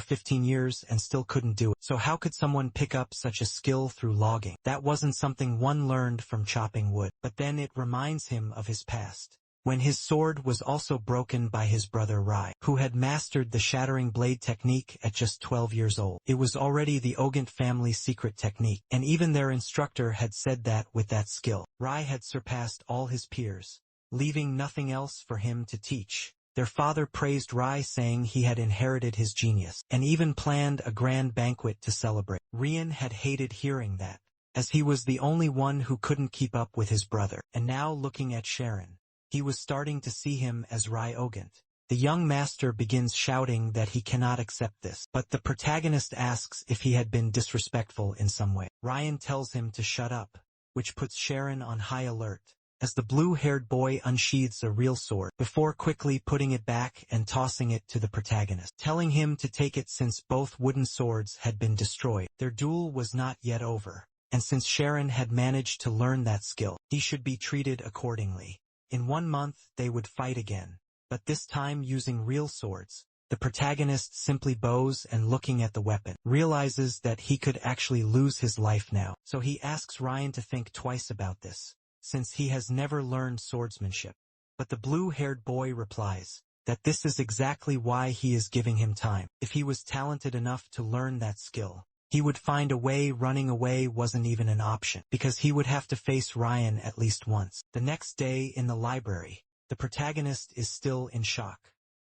15 years and still couldn't do it. So how could someone pick up such a skill through logging? That wasn't something one learned from chopping wood. But then it reminds him of his past, when his sword was also broken by his brother Rai, who had mastered the shattering blade technique at just 12 years old. It was already the Ogant family's secret technique, and even their instructor had said that with that skill, Rai had surpassed all his peers, leaving nothing else for him to teach. Their father praised Rai, saying he had inherited his genius, and even planned a grand banquet to celebrate. Rian had hated hearing that, as he was the only one who couldn't keep up with his brother. And now, looking at Sharon, he was starting to see him as Rai Ogant. The young master begins shouting that he cannot accept this, but the protagonist asks if he had been disrespectful in some way. Ryan tells him to shut up, which puts Sharon on high alert, as the blue-haired boy unsheathes a real sword, before quickly putting it back and tossing it to the protagonist, telling him to take it since both wooden swords had been destroyed. Their duel was not yet over, and since Sharon had managed to learn that skill, he should be treated accordingly. In 1 month, they would fight again, but this time using real swords. The protagonist simply bows and, looking at the weapon, realizes that he could actually lose his life now. So he asks Ryan to think twice about this, since he has never learned swordsmanship. But the blue-haired boy replies that this is exactly why he is giving him time. If he was talented enough to learn that skill, he would find a way. Running away wasn't even an option, because he would have to face Ryan at least once. The next day in the library, the protagonist is still in shock,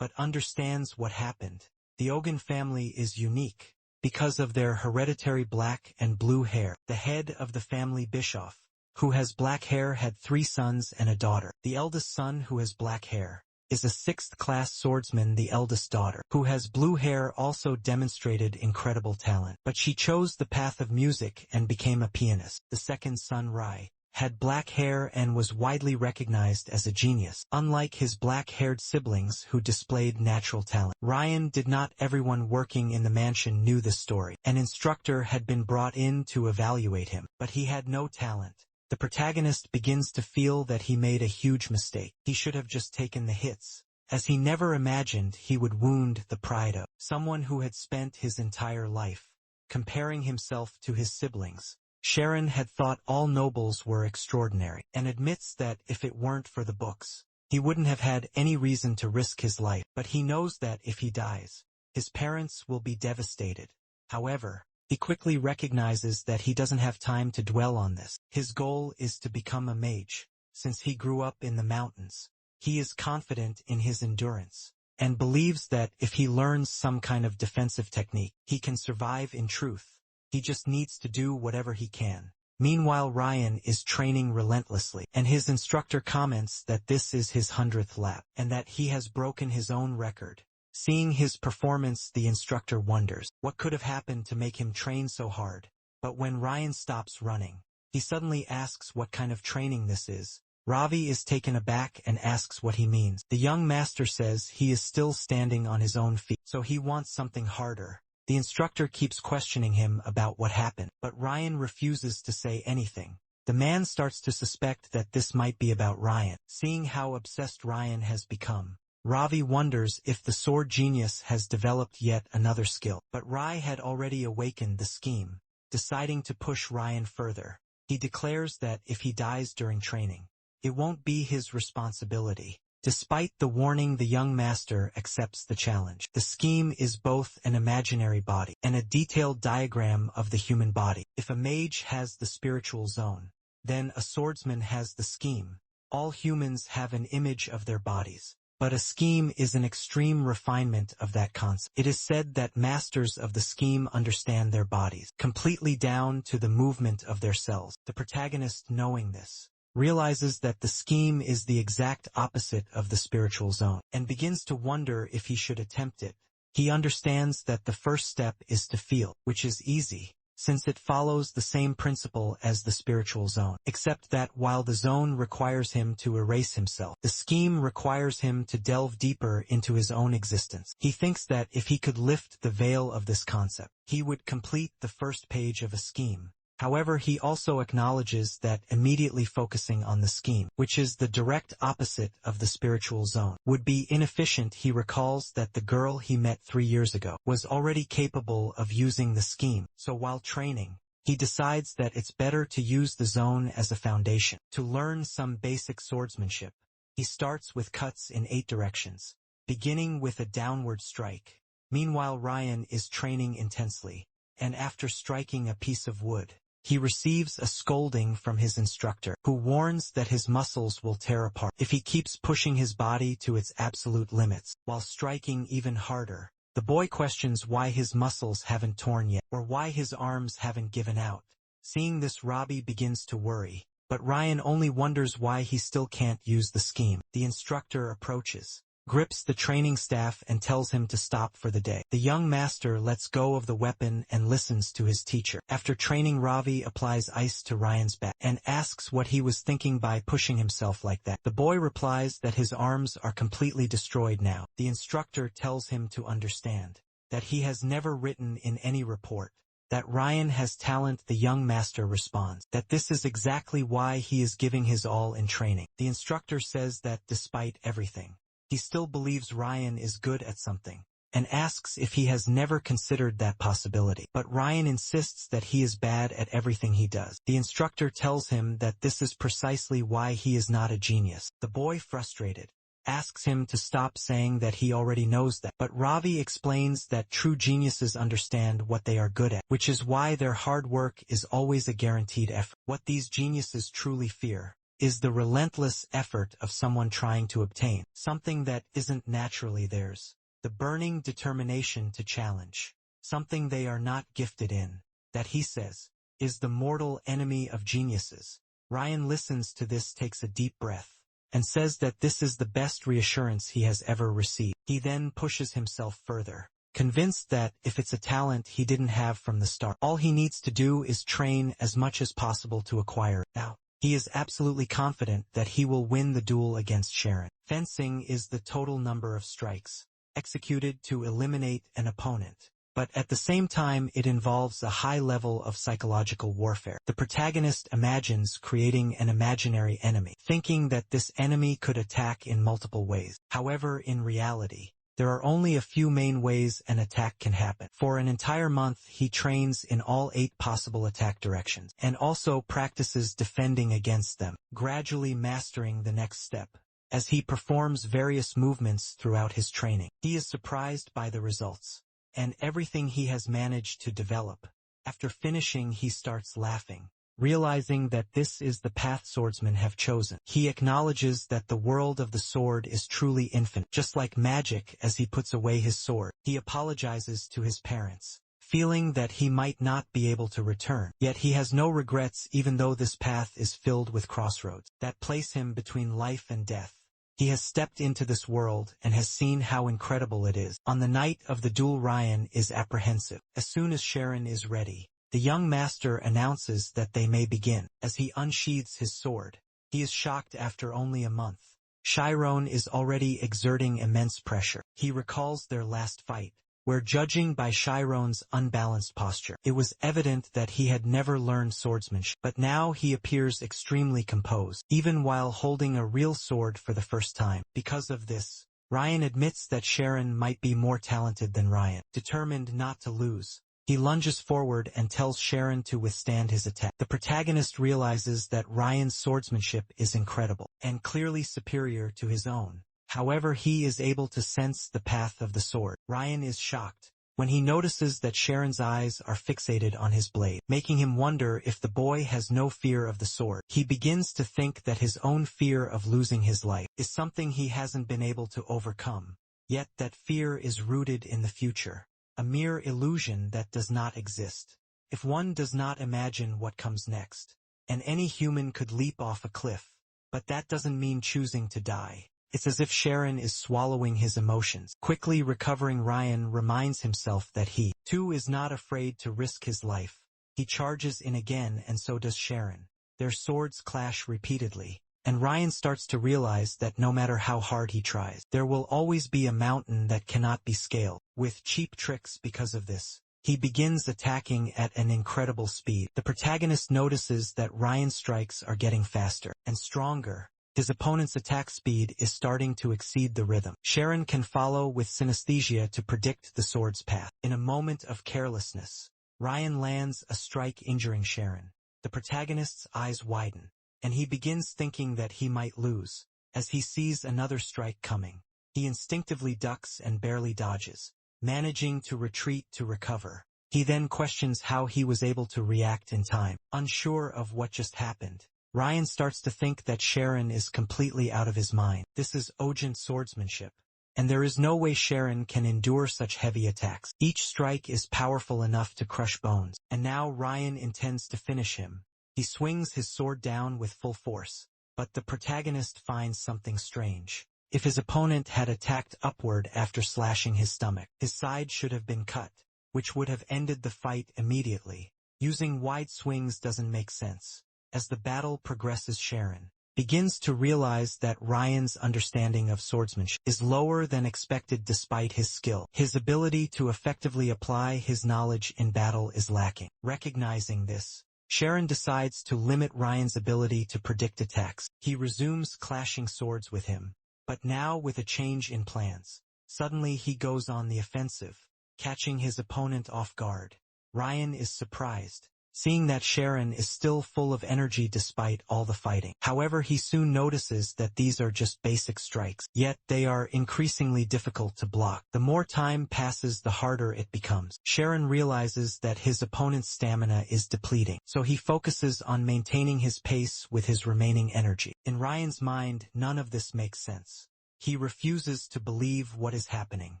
but understands what happened. The Ogant family is unique because of their hereditary black and blue hair. The head of the family, Bischoff, who has black hair, had 3 sons and a daughter. The eldest son, who has black hair, is a 6th-class swordsman. The eldest daughter, who has blue hair, also demonstrated incredible talent, but she chose the path of music and became a pianist. The second son, Rai, had black hair and was widely recognized as a genius, unlike his black-haired siblings who displayed natural talent. Ryan did not. Everyone working in the mansion knew this story. An instructor had been brought in to evaluate him, but he had no talent. The protagonist begins to feel that he made a huge mistake. He should have just taken the hits, as he never imagined he would wound the pride of someone who had spent his entire life comparing himself to his siblings. Sharon had thought all nobles were extraordinary, and admits that if it weren't for the books, he wouldn't have had any reason to risk his life. But he knows that if he dies, his parents will be devastated. However, he quickly recognizes that he doesn't have time to dwell on this. His goal is to become a mage. Since he grew up in the mountains, he is confident in his endurance, and believes that if he learns some kind of defensive technique, he can survive. In truth, he just needs to do whatever he can. Meanwhile, Ryan is training relentlessly, and his instructor comments that this is his 100th lap, and that he has broken his own record. Seeing his performance, the instructor wonders what could have happened to make him train so hard. But when Ryan stops running, he suddenly asks what kind of training this is, Ravi is taken aback and asks what he means. The young master says he is still standing on his own feet, so he wants something harder. The instructor keeps questioning him about what happened, but Ryan refuses to say anything. The man starts to suspect that this might be about Ryan. Seeing how obsessed Ryan has become, Ravi wonders if the sword genius has developed yet another skill. But Rai had already awakened the scheme, deciding to push Ryan further. He declares that if he dies during training, it won't be his responsibility. Despite the warning, the young master accepts the challenge. The scheme is both an imaginary body and a detailed diagram of the human body. If a mage has the spiritual zone, then a swordsman has the scheme. All humans have an image of their bodies, but a scheme is an extreme refinement of that concept. It is said that masters of the scheme understand their bodies, completely down to the movement of their cells. The protagonist, knowing this, realizes that the scheme is the exact opposite of the spiritual zone, and begins to wonder if he should attempt it. He understands that the first step is to feel, which is easy, since it follows the same principle as the spiritual zone, except that while the zone requires him to erase himself, the scheme requires him to delve deeper into his own existence. He thinks that if he could lift the veil of this concept, he would complete the first page of a scheme. However, he also acknowledges that immediately focusing on the scheme, which is the direct opposite of the spiritual zone, would be inefficient. He recalls that the girl he met 3 years ago was already capable of using the scheme, so while training, he decides that it's better to use the zone as a foundation. To learn some basic swordsmanship, he starts with cuts in 8 directions, beginning with a downward strike. Meanwhile, Ryan is training intensely, and after striking a piece of wood, he receives a scolding from his instructor, who warns that his muscles will tear apart if he keeps pushing his body to its absolute limits. While striking even harder, the boy questions why his muscles haven't torn yet, or why his arms haven't given out. Seeing this, Robbie begins to worry, but Ryan only wonders why he still can't use the scheme. The instructor approaches, grips the training staff and tells him to stop for the day. The young master lets go of the weapon and listens to his teacher. After training, Ravi applies ice to Ryan's back and asks what he was thinking by pushing himself like that. The boy replies that his arms are completely destroyed now. The instructor tells him to understand that he has never written in any report that Ryan has talent. The young master responds that this is exactly why he is giving his all in training. The instructor says that despite everything, he still believes Ryan is good at something, and asks if he has never considered that possibility. But Ryan insists that he is bad at everything he does. The instructor tells him that this is precisely why he is not a genius. The boy, frustrated, asks him to stop saying that he already knows that. But Ravi explains that true geniuses understand what they are good at, which is why their hard work is always a guaranteed effort. What these geniuses truly fear is the relentless effort of someone trying to obtain something that isn't naturally theirs. The burning determination to challenge something they are not gifted in, that he says, is the mortal enemy of geniuses. Ryan listens to this, takes a deep breath, and says that this is the best reassurance he has ever received. He then pushes himself further, convinced that if it's a talent he didn't have from the start, all he needs to do is train as much as possible to acquire it. Now, he is absolutely confident that he will win the duel against Sharon. Fencing is the total number of strikes executed to eliminate an opponent, but at the same time it involves a high level of psychological warfare. The protagonist imagines creating an imaginary enemy, thinking that this enemy could attack in multiple ways. However, in reality, there are only a few main ways an attack can happen. For an entire month, he trains in all 8 possible attack directions, and also practices defending against them, gradually mastering the next step. As he performs various movements throughout his training, he is surprised by the results, and everything he has managed to develop. After finishing, he starts laughing, realizing that this is the path swordsmen have chosen. He acknowledges that the world of the sword is truly infinite, just like magic. As he puts away his sword, he apologizes to his parents, feeling that he might not be able to return. Yet he has no regrets, even though this path is filled with crossroads that place him between life and death. He has stepped into this world and has seen how incredible it is. On the night of the duel, Ryan is apprehensive. As soon as Sharon is ready, the young master announces that they may begin. As he unsheathes his sword, He is shocked after only a month. Chiron is already exerting immense pressure. He recalls their last fight, where judging by Chiron's unbalanced posture, it was evident that he had never learned swordsmanship. But now he appears extremely composed, even while holding a real sword for the first time. Because of this, Ryan admits that Sharon might be more talented than Ryan. Determined not to lose, he lunges forward and tells Sharon to withstand his attack. The protagonist realizes that Ryan's swordsmanship is incredible, and clearly superior to his own. However, he is able to sense the path of the sword. Ryan is shocked when he notices that Sharon's eyes are fixated on his blade, making him wonder if the boy has no fear of the sword. He begins to think that his own fear of losing his life is something he hasn't been able to overcome, yet that fear is rooted in the future, a mere illusion that does not exist. If one does not imagine what comes next, and any human could leap off a cliff, but that doesn't mean choosing to die. It's as if Sharon is swallowing his emotions. Quickly recovering, Ryan reminds himself that he, too, is not afraid to risk his life. He charges in again, and so does Sharon. Their swords clash repeatedly, and Ryan starts to realize that no matter how hard he tries, there will always be a mountain that cannot be scaled. With cheap tricks because of this, he begins attacking at an incredible speed. The protagonist notices that Ryan's strikes are getting faster and stronger. His opponent's attack speed is starting to exceed the rhythm. Sharon can follow with synesthesia to predict the sword's path. In a moment of carelessness, Ryan lands a strike injuring Sharon. The protagonist's eyes widen, and he begins thinking that he might lose. As he sees another strike coming, he instinctively ducks and barely dodges, managing to retreat to recover. He then questions how he was able to react in time. Unsure of what just happened, Ryan starts to think that Sharon is completely out of his mind. This is urgent swordsmanship, and there is no way Sharon can endure such heavy attacks. Each strike is powerful enough to crush bones, and now Ryan intends to finish him. He swings his sword down with full force, but the protagonist finds something strange. If his opponent had attacked upward after slashing his stomach, his side should have been cut, which would have ended the fight immediately. Using wide swings doesn't make sense. As the battle progresses, Sharon begins to realize that Ryan's understanding of swordsmanship is lower than expected despite his skill. His ability to effectively apply his knowledge in battle is lacking. Recognizing this, Sharon decides to limit Ryan's ability to predict attacks. He resumes clashing swords with him, but now with a change in plans. Suddenly he goes on the offensive, catching his opponent off guard. Ryan is surprised, seeing that Sharon is still full of energy despite all the fighting. However, he soon notices that these are just basic strikes, yet they are increasingly difficult to block. The more time passes, the harder it becomes. Sharon realizes that his opponent's stamina is depleting, so he focuses on maintaining his pace with his remaining energy. In Ryan's mind, none of this makes sense. He refuses to believe what is happening.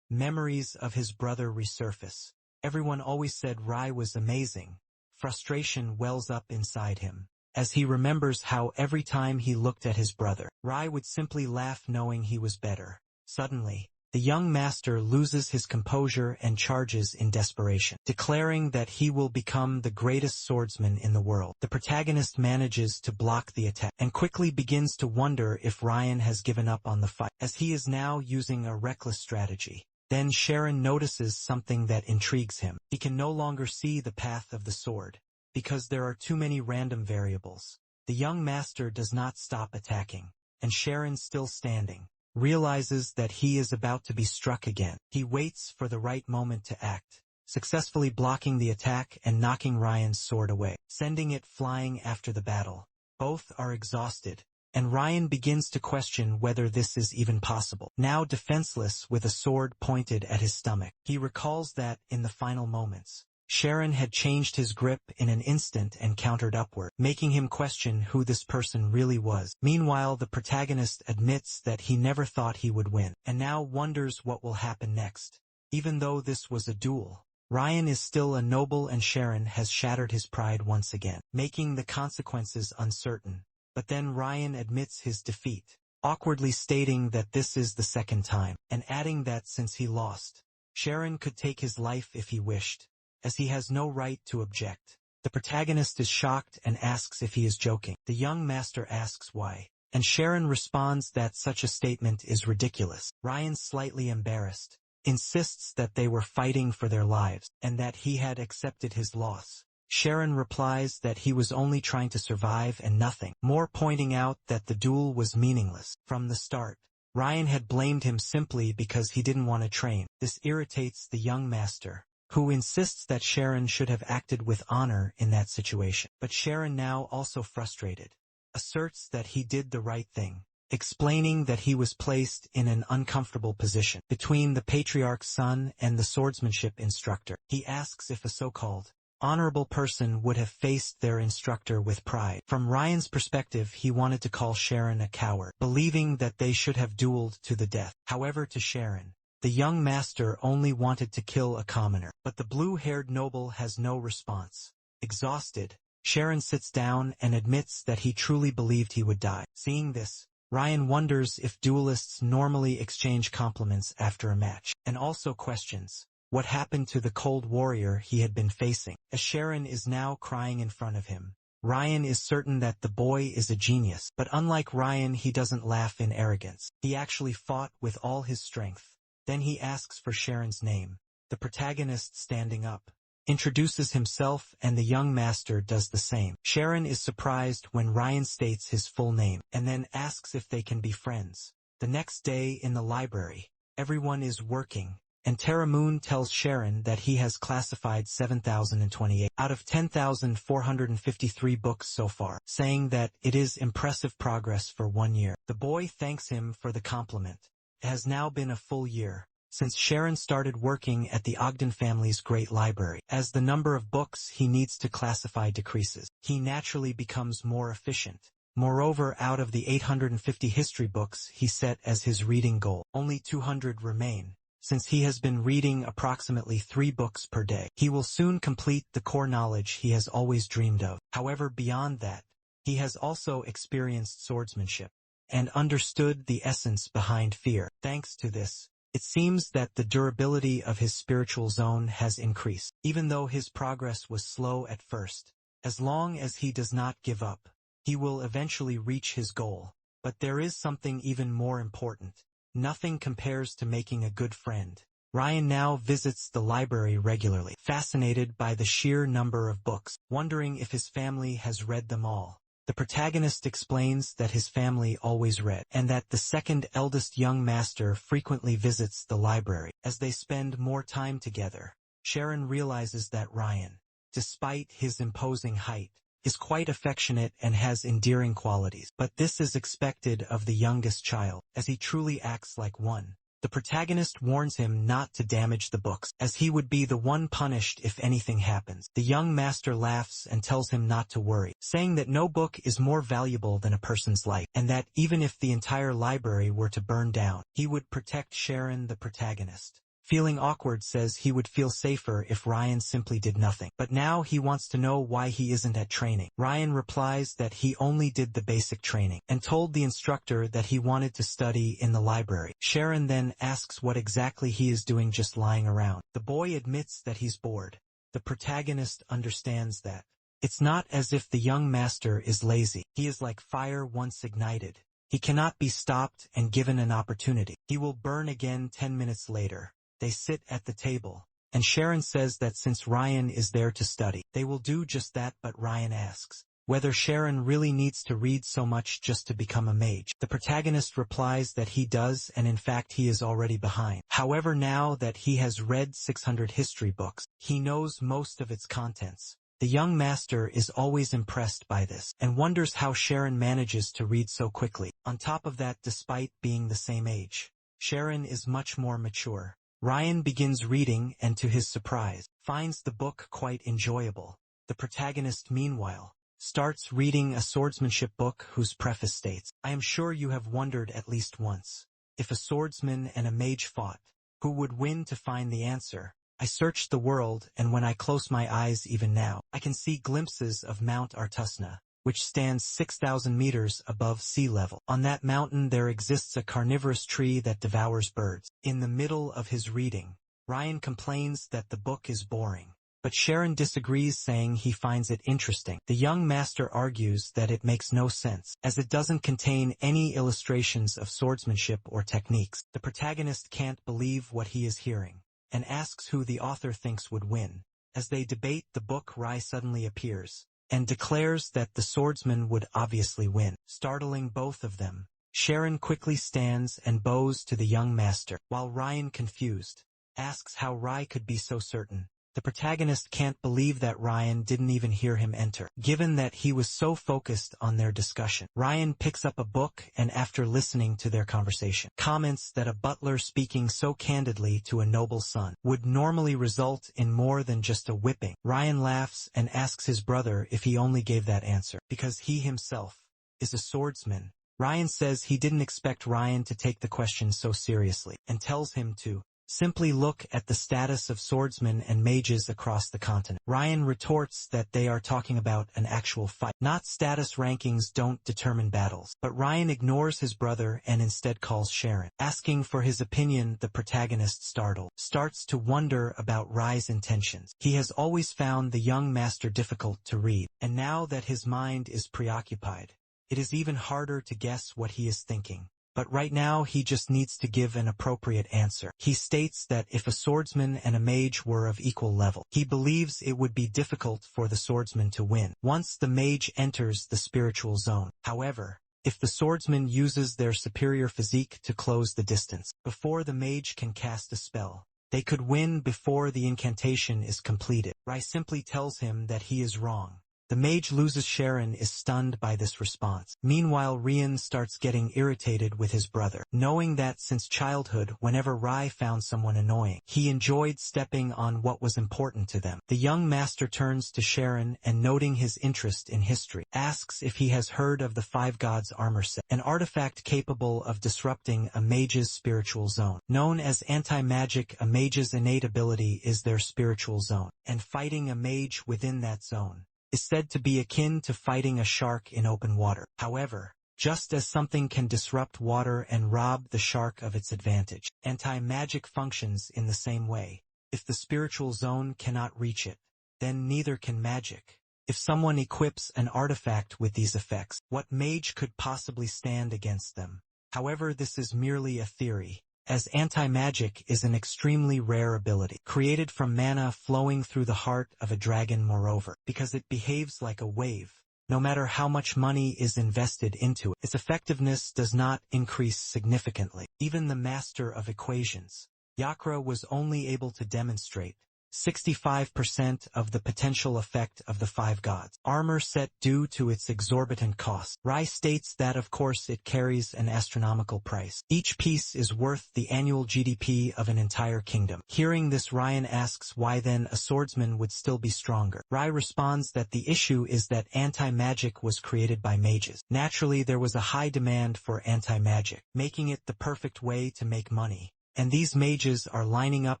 Memories of his brother resurface. Everyone always said Rai was amazing. Frustration wells up inside him, as he remembers how every time he looked at his brother, Rai would simply laugh knowing he was better. Suddenly, the young master loses his composure and charges in desperation, declaring that he will become the greatest swordsman in the world. The protagonist manages to block the attack, and quickly begins to wonder if Ryan has given up on the fight, as he is now using a reckless strategy. Then Sharon notices something that intrigues him. He can no longer see the path of the sword, because there are too many random variables. The young master does not stop attacking, and Sharon, still standing, realizes that he is about to be struck again. He waits for the right moment to act, successfully blocking the attack and knocking Ryan's sword away, sending it flying after the battle. Both are exhausted, and Ryan begins to question whether this is even possible. Now defenseless with a sword pointed at his stomach, he recalls that, in the final moments, Sharon had changed his grip in an instant and countered upward, making him question who this person really was. Meanwhile, the protagonist admits that he never thought he would win, and now wonders what will happen next. Even though this was a duel, Ryan is still a noble, and Sharon has shattered his pride once again, making the consequences uncertain. But then Ryan admits his defeat, awkwardly stating that this is the second time, and adding that since he lost, Sharon could take his life if he wished, as he has no right to object. The protagonist is shocked and asks if he is joking. The young master asks why, and Sharon responds that such a statement is ridiculous. Ryan, slightly embarrassed, insists that they were fighting for their lives, and that he had accepted his loss. Sharon replies that he was only trying to survive and nothing more, pointing out that the duel was meaningless. From the start, Ryan had blamed him simply because he didn't want to train. This irritates the young master, who insists that Sharon should have acted with honor in that situation. But Sharon, now also frustrated, asserts that he did the right thing, explaining that he was placed in an uncomfortable position between the patriarch's son and the swordsmanship instructor. He asks if a so-called honorable person would have faced their instructor with pride. From Ryan's perspective, he wanted to call Sharon a coward, believing that they should have dueled to the death. However, to Sharon, the young master only wanted to kill a commoner. But the blue-haired noble has no response. Exhausted, Sharon sits down and admits that he truly believed he would die. Seeing this, Ryan wonders if duelists normally exchange compliments after a match, and also questions what happened to the cold warrior he had been facing. As Sharon is now crying in front of him, Ryan is certain that the boy is a genius. But unlike Ryan, he doesn't laugh in arrogance. He actually fought with all his strength. Then he asks for Sharon's name. The protagonist, standing up, introduces himself, and the young master does the same. Sharon is surprised when Ryan states his full name, and then asks if they can be friends. The next day in the library, everyone is working, and Terra Moon tells Sharon that he has classified 7,028 out of 10,453 books so far, saying that it is impressive progress for 1 year. The boy thanks him for the compliment. It has now been a full year since Sharon started working at the Ogden family's great library. As the number of books he needs to classify decreases, he naturally becomes more efficient. Moreover, out of the 850 history books he set as his reading goal, only 200 remain. Since he has been reading approximately 3 books per day, he will soon complete the core knowledge he has always dreamed of. However, beyond that, he has also experienced swordsmanship and understood the essence behind fear. Thanks to this, it seems that the durability of his spiritual zone has increased, even though his progress was slow at first. As long as he does not give up, he will eventually reach his goal. But there is something even more important. Nothing compares to making a good friend. Ryan now visits the library regularly, fascinated by the sheer number of books, wondering if his family has read them all. The protagonist explains that his family always read, and that the second eldest young master frequently visits the library. As they spend more time together, Sharon realizes that Ryan, despite his imposing height, is quite affectionate and has endearing qualities. But this is expected of the youngest child, as he truly acts like one. The protagonist warns him not to damage the books, as he would be the one punished if anything happens. The young master laughs and tells him not to worry, saying that no book is more valuable than a person's life, and that even if the entire library were to burn down, he would protect Sharon. The protagonist, feeling awkward, says he would feel safer if Ryan simply did nothing. But now he wants to know why he isn't at training. Ryan replies that he only did the basic training, and told the instructor that he wanted to study in the library. Sharon then asks what exactly he is doing just lying around. The boy admits that he's bored. The protagonist understands that it's not as if the young master is lazy. He is like fire once ignited. He cannot be stopped and given an opportunity. He will burn again 10 minutes later. They sit at the table, and Sharon says that since Ryan is there to study, they will do just that. But Ryan asks whether Sharon really needs to read so much just to become a mage. The protagonist replies that he does, and in fact he is already behind. However, now that he has read 600 history books, he knows most of its contents. The young master is always impressed by this, and wonders how Sharon manages to read so quickly. On top of that, despite being the same age, Sharon is much more mature. Ryan begins reading and, to his surprise, finds the book quite enjoyable. The protagonist, meanwhile, starts reading a swordsmanship book whose preface states, "I am sure you have wondered at least once, if a swordsman and a mage fought, who would win? To find the answer, I searched the world, and when I close my eyes even now, I can see glimpses of Mount Artusna, which stands 6,000 meters above sea level. On that mountain there exists a carnivorous tree that devours birds." In the middle of his reading, Ryan complains that the book is boring, but Sharon disagrees, saying he finds it interesting. The young master argues that it makes no sense, as it doesn't contain any illustrations of swordsmanship or techniques. The protagonist can't believe what he is hearing, and asks who the author thinks would win. As they debate the book, Rai suddenly appears, and declares that the swordsman would obviously win, startling both of them. Sharon quickly stands and bows to the young master, while Ryan, confused, asks how Rai could be so certain. The protagonist can't believe that Ryan didn't even hear him enter, given that he was so focused on their discussion. Ryan picks up a book and, after listening to their conversation, comments that a butler speaking so candidly to a noble son would normally result in more than just a whipping. Ryan laughs and asks his brother if he only gave that answer because he himself is a swordsman. Ryan says he didn't expect Ryan to take the question so seriously, and tells him to simply look at the status of swordsmen and mages across the continent. Ryan retorts that they are talking about an actual fight, not status. Rankings don't determine battles. But Ryan ignores his brother and instead calls Sharon, asking for his opinion. The protagonist, startled, starts to wonder about Rai's intentions. He has always found the young master difficult to read, and now that his mind is preoccupied, it is even harder to guess what he is thinking. But right now he just needs to give an appropriate answer. He states that if a swordsman and a mage were of equal level, he believes it would be difficult for the swordsman to win once the mage enters the spiritual zone. However, if the swordsman uses their superior physique to close the distance before the mage can cast a spell, they could win before the incantation is completed. Rai simply tells him that he is wrong. The mage loses. Sharon is stunned by this response. Meanwhile, Rian starts getting irritated with his brother, knowing that since childhood, whenever Rai found someone annoying, he enjoyed stepping on what was important to them. The young master turns to Sharon and, noting his interest in history, asks if he has heard of the Five Gods armor set, an artifact capable of disrupting a mage's spiritual zone. Known as anti-magic, a mage's innate ability is their spiritual zone, and fighting a mage within that zone is said to be akin to fighting a shark in open water. However, just as something can disrupt water and rob the shark of its advantage, anti-magic functions in the same way. If the spiritual zone cannot reach it, then neither can magic. If someone equips an artifact with these effects, what mage could possibly stand against them? However, this is merely a theory, as anti-magic is an extremely rare ability, created from mana flowing through the heart of a dragon. Moreover, because it behaves like a wave, no matter how much money is invested into it, its effectiveness does not increase significantly. Even the master of equations, Yakra, was only able to demonstrate 65% of the potential effect of the Five Gods armor set due to its exorbitant cost. Rai states that of course it carries an astronomical price. Each piece is worth the annual GDP of an entire kingdom. Hearing this, Ryan asks why then a swordsman would still be stronger. Rai responds that the issue is that anti-magic was created by mages. Naturally, there was a high demand for anti-magic, making it the perfect way to make money. And these mages are lining up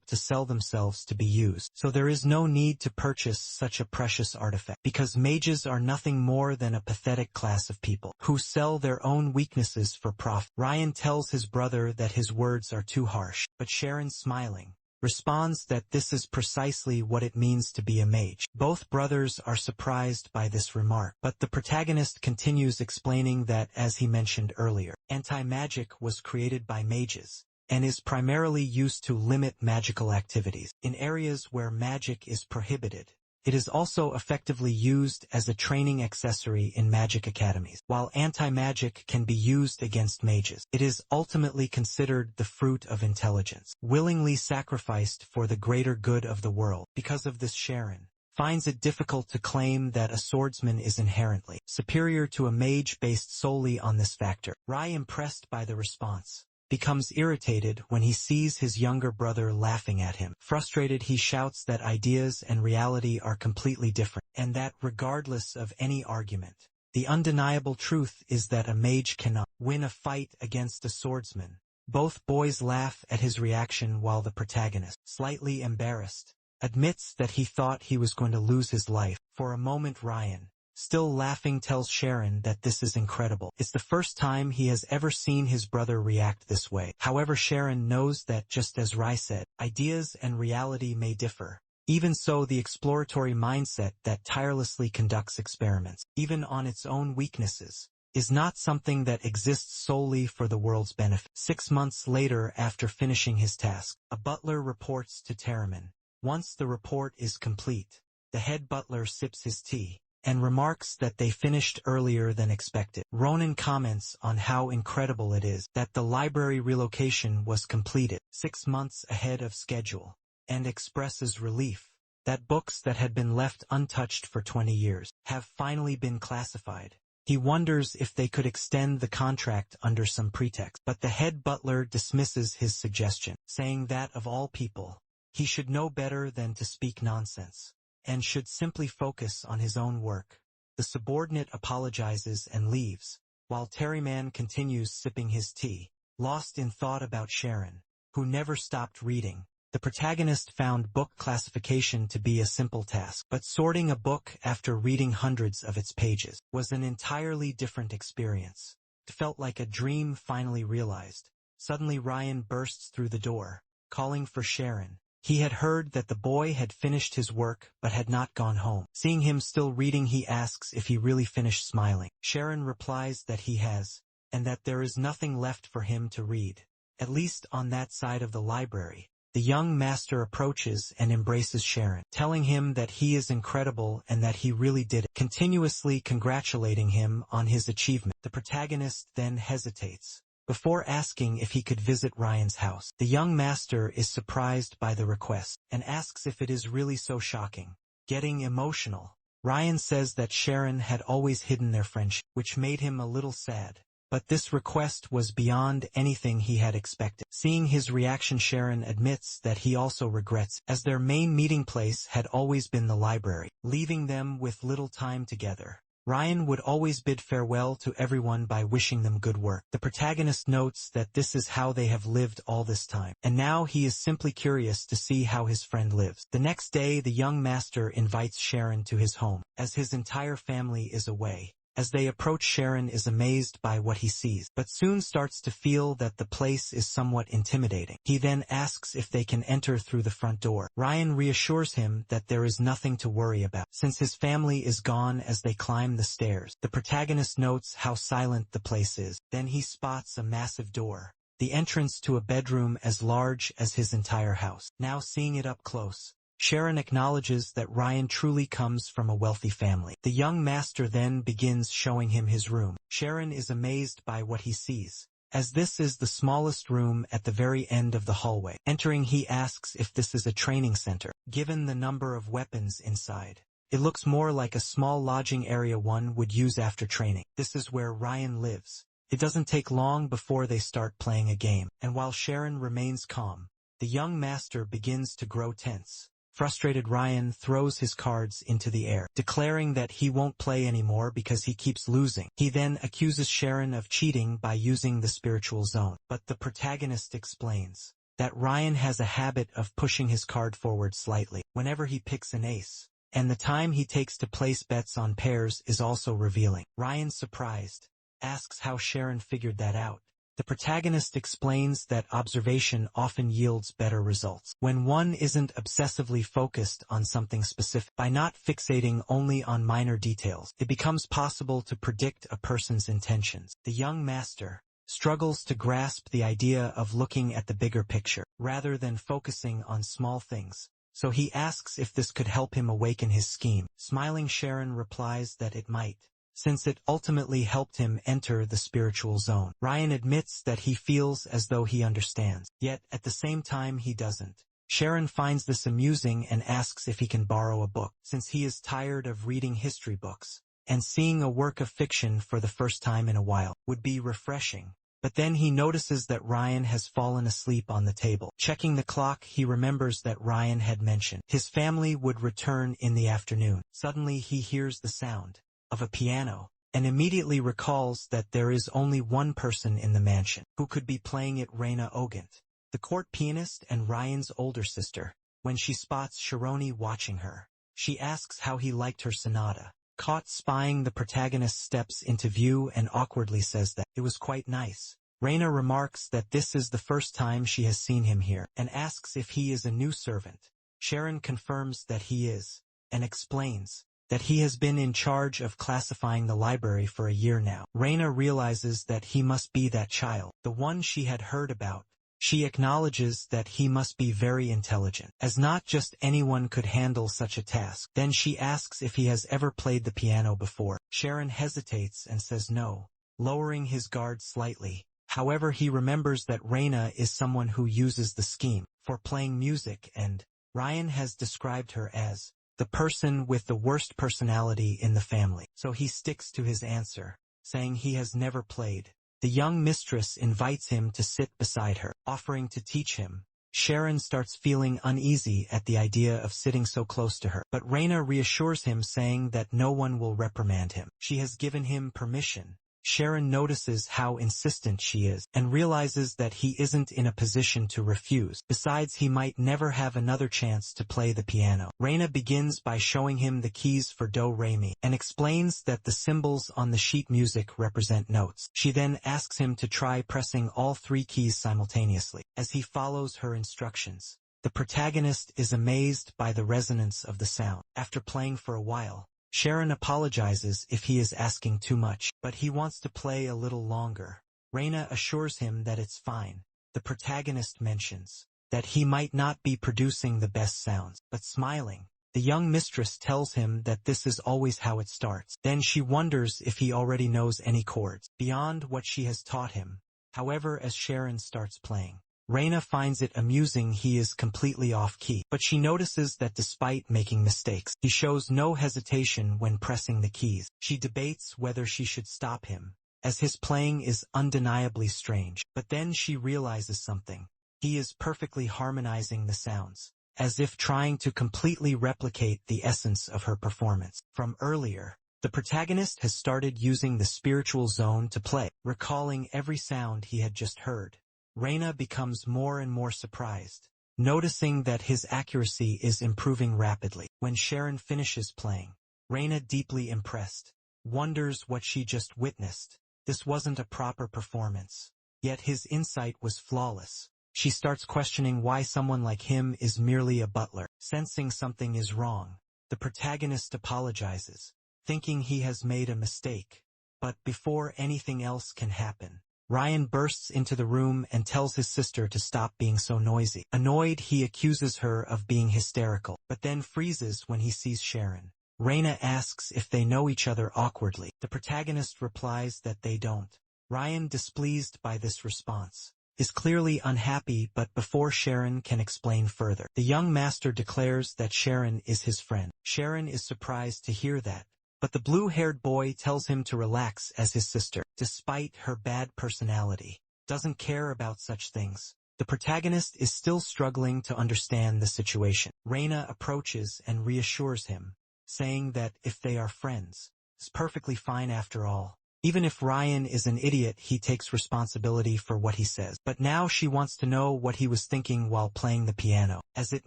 to sell themselves to be used. So there is no need to purchase such a precious artifact, because mages are nothing more than a pathetic class of people who sell their own weaknesses for profit. Ryan tells his brother that his words are too harsh, but Sharon, smiling, responds that this is precisely what it means to be a mage. Both brothers are surprised by this remark, but the protagonist continues explaining that, as he mentioned earlier, anti-magic was created by mages and is primarily used to limit magical activities in areas where magic is prohibited. It is also effectively used as a training accessory in magic academies. While anti-magic can be used against mages, it is ultimately considered the fruit of intelligence, willingly sacrificed for the greater good of the world. Because of this, Sharon finds it difficult to claim that a swordsman is inherently superior to a mage based solely on this factor. Rai, impressed by the response, becomes irritated when he sees his younger brother laughing at him. Frustrated, he shouts that ideas and reality are completely different, and that regardless of any argument, the undeniable truth is that a mage cannot win a fight against a swordsman. Both boys laugh at his reaction, while the protagonist, slightly embarrassed, admits that he thought he was going to lose his life. For a moment, Ryan, still laughing, tells Sharon that this is incredible. It's the first time he has ever seen his brother react this way. However, Sharon knows that, just as Rai said, ideas and reality may differ, Even so, the exploratory mindset that tirelessly conducts experiments, even on its own weaknesses, is not something that exists solely for the world's benefit. 6 months later, after finishing his task, a butler reports to Terriman. Once the report is complete, the head butler sips his tea and remarks that they finished earlier than expected. Ronan comments on how incredible it is that the library relocation was completed 6 months ahead of schedule, and expresses relief that books that had been left untouched for 20 years have finally been classified. He wonders if they could extend the contract under some pretext, but the head butler dismisses his suggestion, saying that of all people, he should know better than to speak nonsense, and should simply focus on his own work. The subordinate apologizes and leaves, while Terriman continues sipping his tea, lost in thought about Sharon, who never stopped reading. The protagonist found book classification to be a simple task, but sorting a book after reading hundreds of its pages was an entirely different experience. It felt like a dream finally realized. Suddenly Ryan bursts through the door, calling for Sharon. He had heard that the boy had finished his work but had not gone home. Seeing him still reading, he asks if he really finished smiling. Sharon replies that he has, and that there is nothing left for him to read, at least on that side of the library. The young master approaches and embraces Sharon, telling him that he is incredible and that he really did it, continuously congratulating him on his achievement. The protagonist then hesitates before asking if he could visit Ryan's house. The young master is surprised by the request and asks if it is really so shocking. Getting emotional, Ryan says that Sharon had always hidden their friendship, which made him a little sad. But this request was beyond anything he had expected. Seeing his reaction, Sharon admits that he also regrets, as their main meeting place had always been the library, leaving them with little time together. Ryan would always bid farewell to everyone by wishing them good work. The protagonist notes that this is how they have lived all this time, and now he is simply curious to see how his friend lives. The next day, the young master invites Sharon to his home, as his entire family is away. As they approach, Sharon is amazed by what he sees, but soon starts to feel that the place is somewhat intimidating. He then asks if they can enter through the front door. Ryan reassures him that there is nothing to worry about, since his family is gone. As they climb the stairs, the protagonist notes how silent the place is. Then he spots a massive door, the entrance to a bedroom as large as his entire house. Now seeing it up close, Sharon acknowledges that Ryan truly comes from a wealthy family. The young master then begins showing him his room. Sharon is amazed by what he sees, as this is the smallest room at the very end of the hallway. Entering, he asks if this is a training center. Given the number of weapons inside, it looks more like a small lodging area one would use after training. This is where Ryan lives. It doesn't take long before they start playing a game, and while Sharon remains calm, the young master begins to grow tense. Frustrated, Ryan throws his cards into the air, declaring that he won't play anymore because he keeps losing. He then accuses Sharon of cheating by using the spiritual zone, but the protagonist explains that Ryan has a habit of pushing his card forward slightly whenever he picks an ace, and the time he takes to place bets on pairs is also revealing. Ryan, surprised, asks how Sharon figured that out. The protagonist explains that observation often yields better results when one isn't obsessively focused on something specific. By not fixating only on minor details, it becomes possible to predict a person's intentions. The young master struggles to grasp the idea of looking at the bigger picture, rather than focusing on small things, so he asks if this could help him awaken his scheme. Smiling, Sharon replies that it might, since it ultimately helped him enter the spiritual zone. Ryan admits that he feels as though he understands, yet at the same time he doesn't. Sharon finds this amusing and asks if he can borrow a book, since he is tired of reading history books, and seeing a work of fiction for the first time in a while would be refreshing. But then he notices that Ryan has fallen asleep on the table. Checking the clock, he remembers that Ryan had mentioned his family would return in the afternoon. Suddenly he hears the sound of a piano, and immediately recalls that there is only one person in the mansion who could be playing it: Raina Ogant, the court pianist and Ryan's older sister. When she spots Shironi watching her, she asks how he liked her sonata. Caught spying, the protagonist steps into view and awkwardly says that it was quite nice. Raina remarks that this is the first time she has seen him here, and asks if he is a new servant. Sharon confirms that he is, and explains that he has been in charge of classifying the library for a year now. Reina realizes that he must be that child, the one she had heard about. She acknowledges that he must be very intelligent, as not just anyone could handle such a task. Then she asks if he has ever played the piano before. Sharon hesitates and says no, lowering his guard slightly. However, he remembers that Reina is someone who uses the scheme for playing music, and Ryan has described her as the person with the worst personality in the family. So he sticks to his answer, saying he has never played. The young mistress invites him to sit beside her, offering to teach him. Sharon starts feeling uneasy at the idea of sitting so close to her, but Reina reassures him, saying that no one will reprimand him. She has given him permission. Sharon notices how insistent she is, and realizes that he isn't in a position to refuse. Besides, he might never have another chance to play the piano. Reina begins by showing him the keys for do, re, mi, and explains that the symbols on the sheet music represent notes. She then asks him to try pressing all 3 keys simultaneously. As he follows her instructions, the protagonist is amazed by the resonance of the sound. After playing for a while, Sharon apologizes if he is asking too much, but he wants to play a little longer. Reina assures him that it's fine. The protagonist mentions that he might not be producing the best sounds, but smiling, the young mistress tells him that this is always how it starts. Then she wonders if he already knows any chords beyond what she has taught him. However, as Sharon starts playing, Reina finds it amusing he is completely off-key, but she notices that despite making mistakes, he shows no hesitation when pressing the keys. She debates whether she should stop him, as his playing is undeniably strange, but then she realizes something. He is perfectly harmonizing the sounds, as if trying to completely replicate the essence of her performance. From earlier, the protagonist has started using the spiritual zone to play, recalling every sound he had just heard. Reina becomes more and more surprised, noticing that his accuracy is improving rapidly. When Sharon finishes playing, Reina, deeply impressed, wonders what she just witnessed. This wasn't a proper performance, yet his insight was flawless. She starts questioning why someone like him is merely a butler. Sensing something is wrong, the protagonist apologizes, thinking he has made a mistake. But before anything else can happen, Ryan bursts into the room and tells his sister to stop being so noisy. Annoyed, he accuses her of being hysterical, but then freezes when he sees Sharon. Reina asks if they know each other awkwardly. The protagonist replies that they don't. Ryan, displeased by this response, is clearly unhappy, but before Sharon can explain further, the young master declares that Sharon is his friend. Sharon is surprised to hear that, but the blue-haired boy tells him to relax, as his sister, despite her bad personality, doesn't care about such things. The protagonist is still struggling to understand the situation. Reina approaches and reassures him, saying that if they are friends, it's perfectly fine after all. Even if Ryan is an idiot, he takes responsibility for what he says. But now she wants to know what he was thinking while playing the piano, as it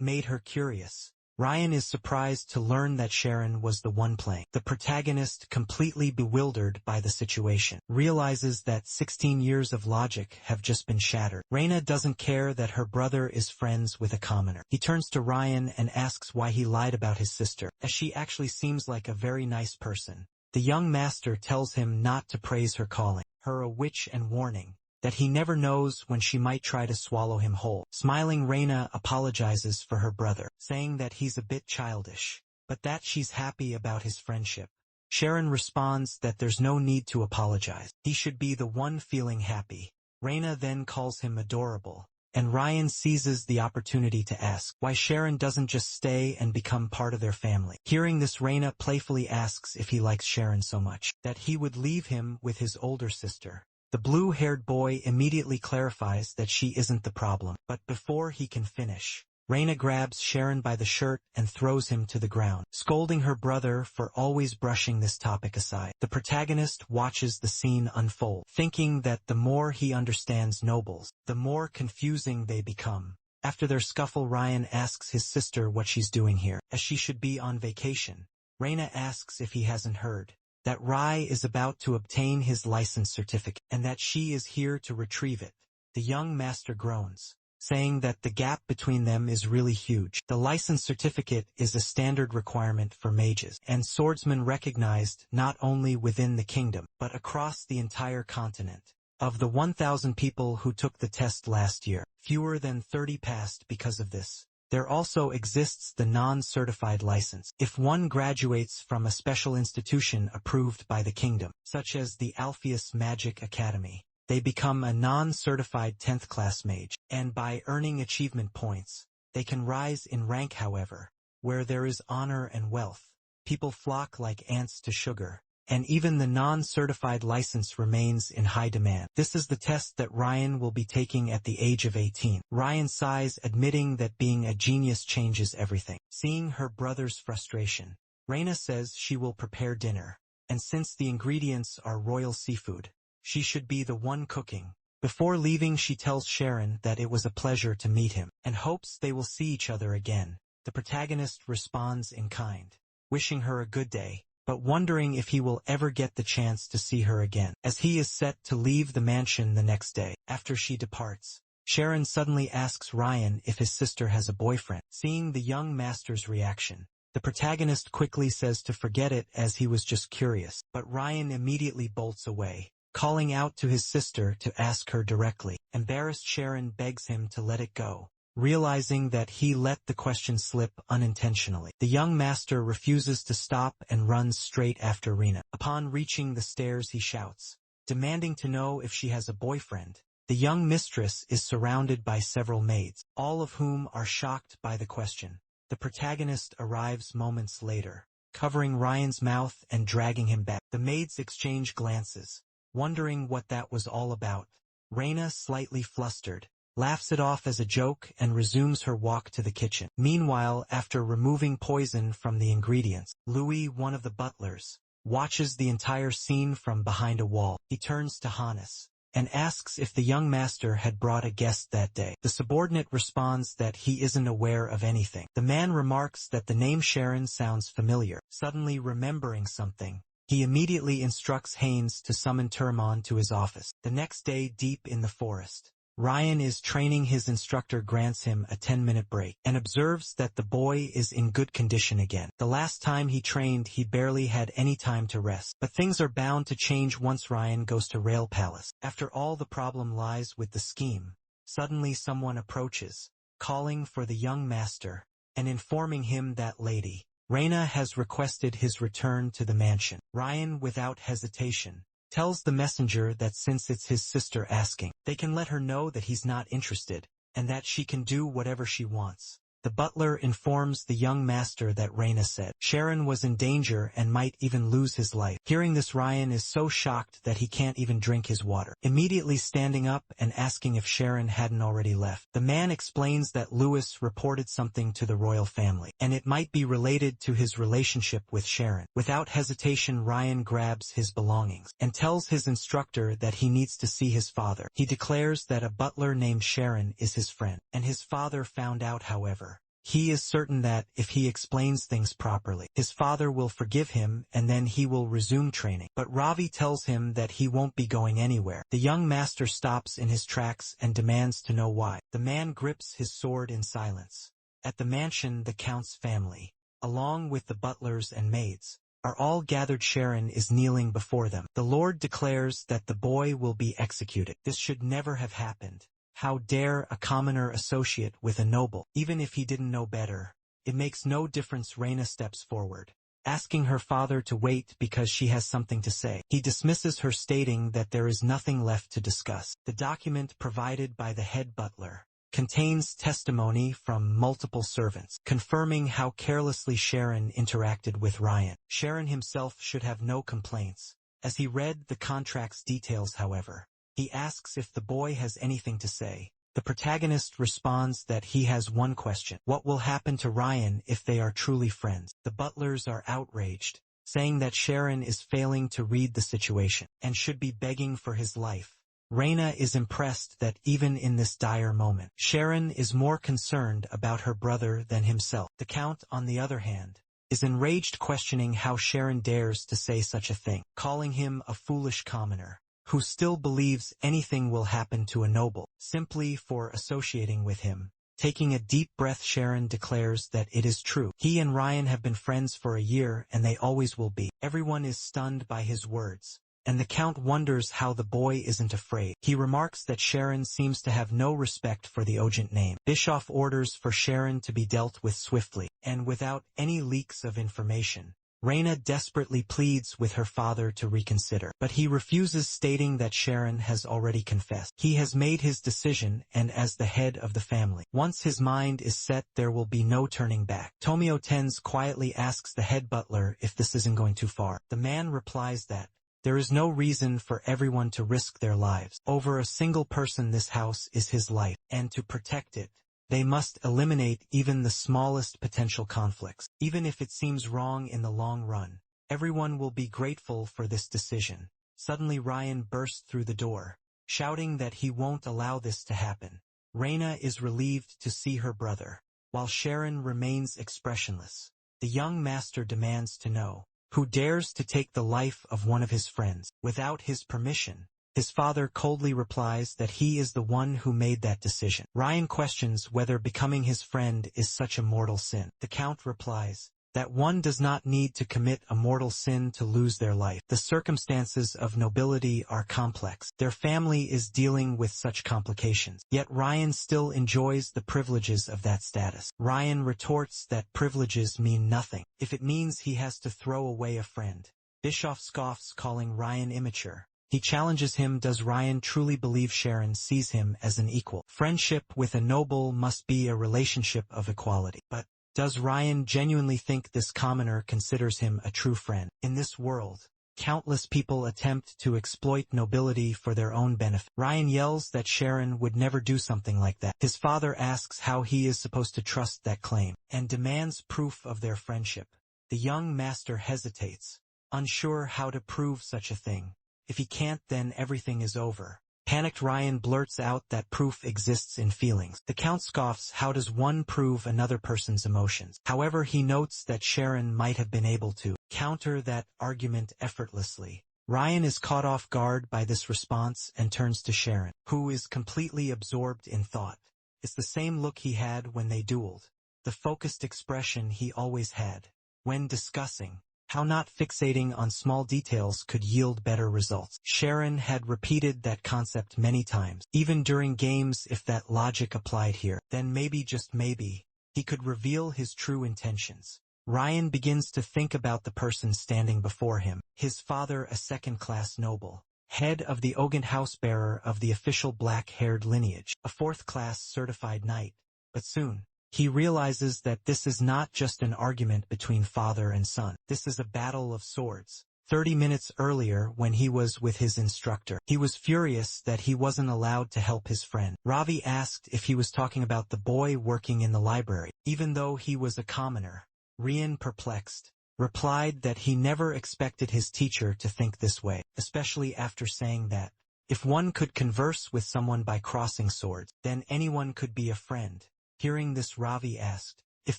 made her curious. Ryan is surprised to learn that Sharon was the one playing. The protagonist, completely bewildered by the situation, realizes that 16 years of logic have just been shattered. Reina doesn't care that her brother is friends with a commoner. He turns to Ryan and asks why he lied about his sister, as she actually seems like a very nice person. The young master tells him not to praise her, calling her a witch and warning that he never knows when she might try to swallow him whole. Smiling, Reina apologizes for her brother, saying that he's a bit childish, but that she's happy about his friendship. Sharon responds that there's no need to apologize. He should be the one feeling happy. Reina then calls him adorable, and Ryan seizes the opportunity to ask why Sharon doesn't just stay and become part of their family. Hearing this, Reina playfully asks if he likes Sharon so much that he would leave him with his older sister. The blue-haired boy immediately clarifies that she isn't the problem, but before he can finish, Reina grabs Sharon by the shirt and throws him to the ground, scolding her brother for always brushing this topic aside. The protagonist watches the scene unfold, thinking that the more he understands nobles, the more confusing they become. After their scuffle, Ryan asks his sister what she's doing here, as she should be on vacation. Reina asks if he hasn't heard that Rai is about to obtain his license certificate, and that she is here to retrieve it. The young master groans, saying that the gap between them is really huge. The license certificate is a standard requirement for mages and swordsmen recognized not only within the kingdom, but across the entire continent. Of the 1,000 people who took the test last year, fewer than 30 passed because of this. There also exists the non-certified license. If one graduates from a special institution approved by the kingdom, such as the Alpheus Magic Academy, they become a non-certified 10th class mage, and by earning achievement points, they can rise in rank. However, where there is honor and wealth, people flock like ants to sugar, and even the non-certified license remains in high demand. This is the test that Ryan will be taking at the age of 18. Ryan sighs, admitting that being a genius changes everything. Seeing her brother's frustration, Reina says she will prepare dinner, and since the ingredients are royal seafood, she should be the one cooking. Before leaving, she tells Sharon that it was a pleasure to meet him, and hopes they will see each other again. The protagonist responds in kind, wishing her a good day, but wondering if he will ever get the chance to see her again, as he is set to leave the mansion the next day. After she departs, Sharon suddenly asks Ryan if his sister has a boyfriend. Seeing the young master's reaction, the protagonist quickly says to forget it as he was just curious, but Ryan immediately bolts away, calling out to his sister to ask her directly. Embarrassed, Sharon begs him to let it go, realizing that he let the question slip unintentionally. The young master refuses to stop and runs straight after Rena. Upon reaching the stairs, he shouts, demanding to know if she has a boyfriend. The young mistress is surrounded by several maids, all of whom are shocked by the question. The protagonist arrives moments later, covering Ryan's mouth and dragging him back. The maids exchange glances, wondering what that was all about. Rena, slightly flustered, laughs it off as a joke and resumes her walk to the kitchen. Meanwhile, after removing poison from the ingredients, Louis, one of the butlers, watches the entire scene from behind a wall. He turns to Hannes and asks if the young master had brought a guest that day. The subordinate responds that he isn't aware of anything. The man remarks that the name Sharon sounds familiar. Suddenly remembering something, he immediately instructs Haynes to summon Turmon to his office. The next day, deep in the forest, Ryan is training. His instructor grants him a 10-minute break and observes that the boy is in good condition again. The last time he trained, he barely had any time to rest. But things are bound to change once Ryan goes to Rail Palace. After all, the problem lies with the scheme. Suddenly someone approaches, calling for the young master, and informing him that Lady Reina has requested his return to the mansion. Ryan, without hesitation, tells the messenger that since it's his sister asking, they can let her know that he's not interested, and that she can do whatever she wants. The butler informs the young master that Reina said Sharon was in danger and might even lose his life. Hearing this, Ryan is so shocked that he can't even drink his water, immediately standing up and asking if Sharon hadn't already left. The man explains that Louis reported something to the royal family, and it might be related to his relationship with Sharon. Without hesitation, Ryan grabs his belongings and tells his instructor that he needs to see his father. He declares that a butler named Sharon is his friend, and his father found out. However, he is certain that, if he explains things properly, his father will forgive him and then he will resume training. But Ravi tells him that he won't be going anywhere. The young master stops in his tracks and demands to know why. The man grips his sword in silence. At the mansion, the count's family, along with the butlers and maids, are all gathered. Sharon is kneeling before them. The Lord declares that the boy will be executed. This should never have happened. How dare a commoner associate with a noble? Even if he didn't know better, it makes no difference. Reina steps forward, asking her father to wait because she has something to say. He dismisses her, stating that there is nothing left to discuss. The document provided by the head butler contains testimony from multiple servants, confirming how carelessly Sharon interacted with Ryan. Sharon himself should have no complaints. As he read the contract's details, however, he asks if the boy has anything to say. The protagonist responds that he has one question: what will happen to Ryan if they are truly friends? The butlers are outraged, saying that Sharon is failing to read the situation and should be begging for his life. Reina is impressed that even in this dire moment, Sharon is more concerned about her brother than himself. The Count, on the other hand, is enraged, questioning how Sharon dares to say such a thing, calling him a foolish commoner. who still believes anything will happen to a noble, simply for associating with him. Taking a deep breath, Sharon declares that it is true. He and Ryan have been friends for a year and they always will be. Everyone is stunned by his words, and the Count wonders how the boy isn't afraid. He remarks that Sharon seems to have no respect for the Ogent name. Bischoff orders for Sharon to be dealt with swiftly, and without any leaks of information. Reyna desperately pleads with her father to reconsider, but he refuses, stating that Sharon has already confessed. He has made his decision, and as the head of the family, once his mind is set, there will be no turning back. Tomio Tens quietly asks the head butler if this isn't going too far. The man replies that there is no reason for everyone to risk their lives over a single person. This house is his life, and to protect it, they must eliminate even the smallest potential conflicts. Even if it seems wrong in the long run, everyone will be grateful for this decision. Suddenly Ryan bursts through the door, shouting that he won't allow this to happen. Reyna is relieved to see her brother, while Sharon remains expressionless. The young master demands to know who dares to take the life of one of his friends without his permission. His father coldly replies that he is the one who made that decision. Ryan questions whether becoming his friend is such a mortal sin. The Count replies that one does not need to commit a mortal sin to lose their life. The circumstances of nobility are complex. Their family is dealing with such complications. Yet Ryan still enjoys the privileges of that status. Ryan retorts that privileges mean nothing if it means he has to throw away a friend. Bischoff scoffs, calling Ryan immature. He challenges him. Does Ryan truly believe Sharon sees him as an equal? Friendship with a noble must be a relationship of equality. But does Ryan genuinely think this commoner considers him a true friend? In this world, countless people attempt to exploit nobility for their own benefit. Ryan yells that Sharon would never do something like that. His father asks how he is supposed to trust that claim, and demands proof of their friendship. The young master hesitates, unsure how to prove such a thing. If he can't, then everything is over. Panicked, Ryan blurts out that proof exists in feelings. The Count scoffs. How does one prove another person's emotions? However, he notes that Sharon might have been able to counter that argument effortlessly. Ryan is caught off guard by this response and turns to Sharon, who is completely absorbed in thought. It's the same look he had when they dueled, the focused expression he always had when discussing how not fixating on small details could yield better results. Sharon had repeated that concept many times, even during games. If that logic applied here, then maybe, just maybe, he could reveal his true intentions. Ryan begins to think about the person standing before him. His father, a second-class noble, head of the Ogent house-bearer of the official black-haired lineage, a fourth-class certified knight. But soon, he realizes that this is not just an argument between father and son. This is a battle of swords. 30 minutes earlier, when he was with his instructor, he was furious that he wasn't allowed to help his friend. Ravi asked if he was talking about the boy working in the library, even though he was a commoner. Ryan, perplexed, replied that he never expected his teacher to think this way, especially after saying that if one could converse with someone by crossing swords, then anyone could be a friend. Hearing this, Ravi asked if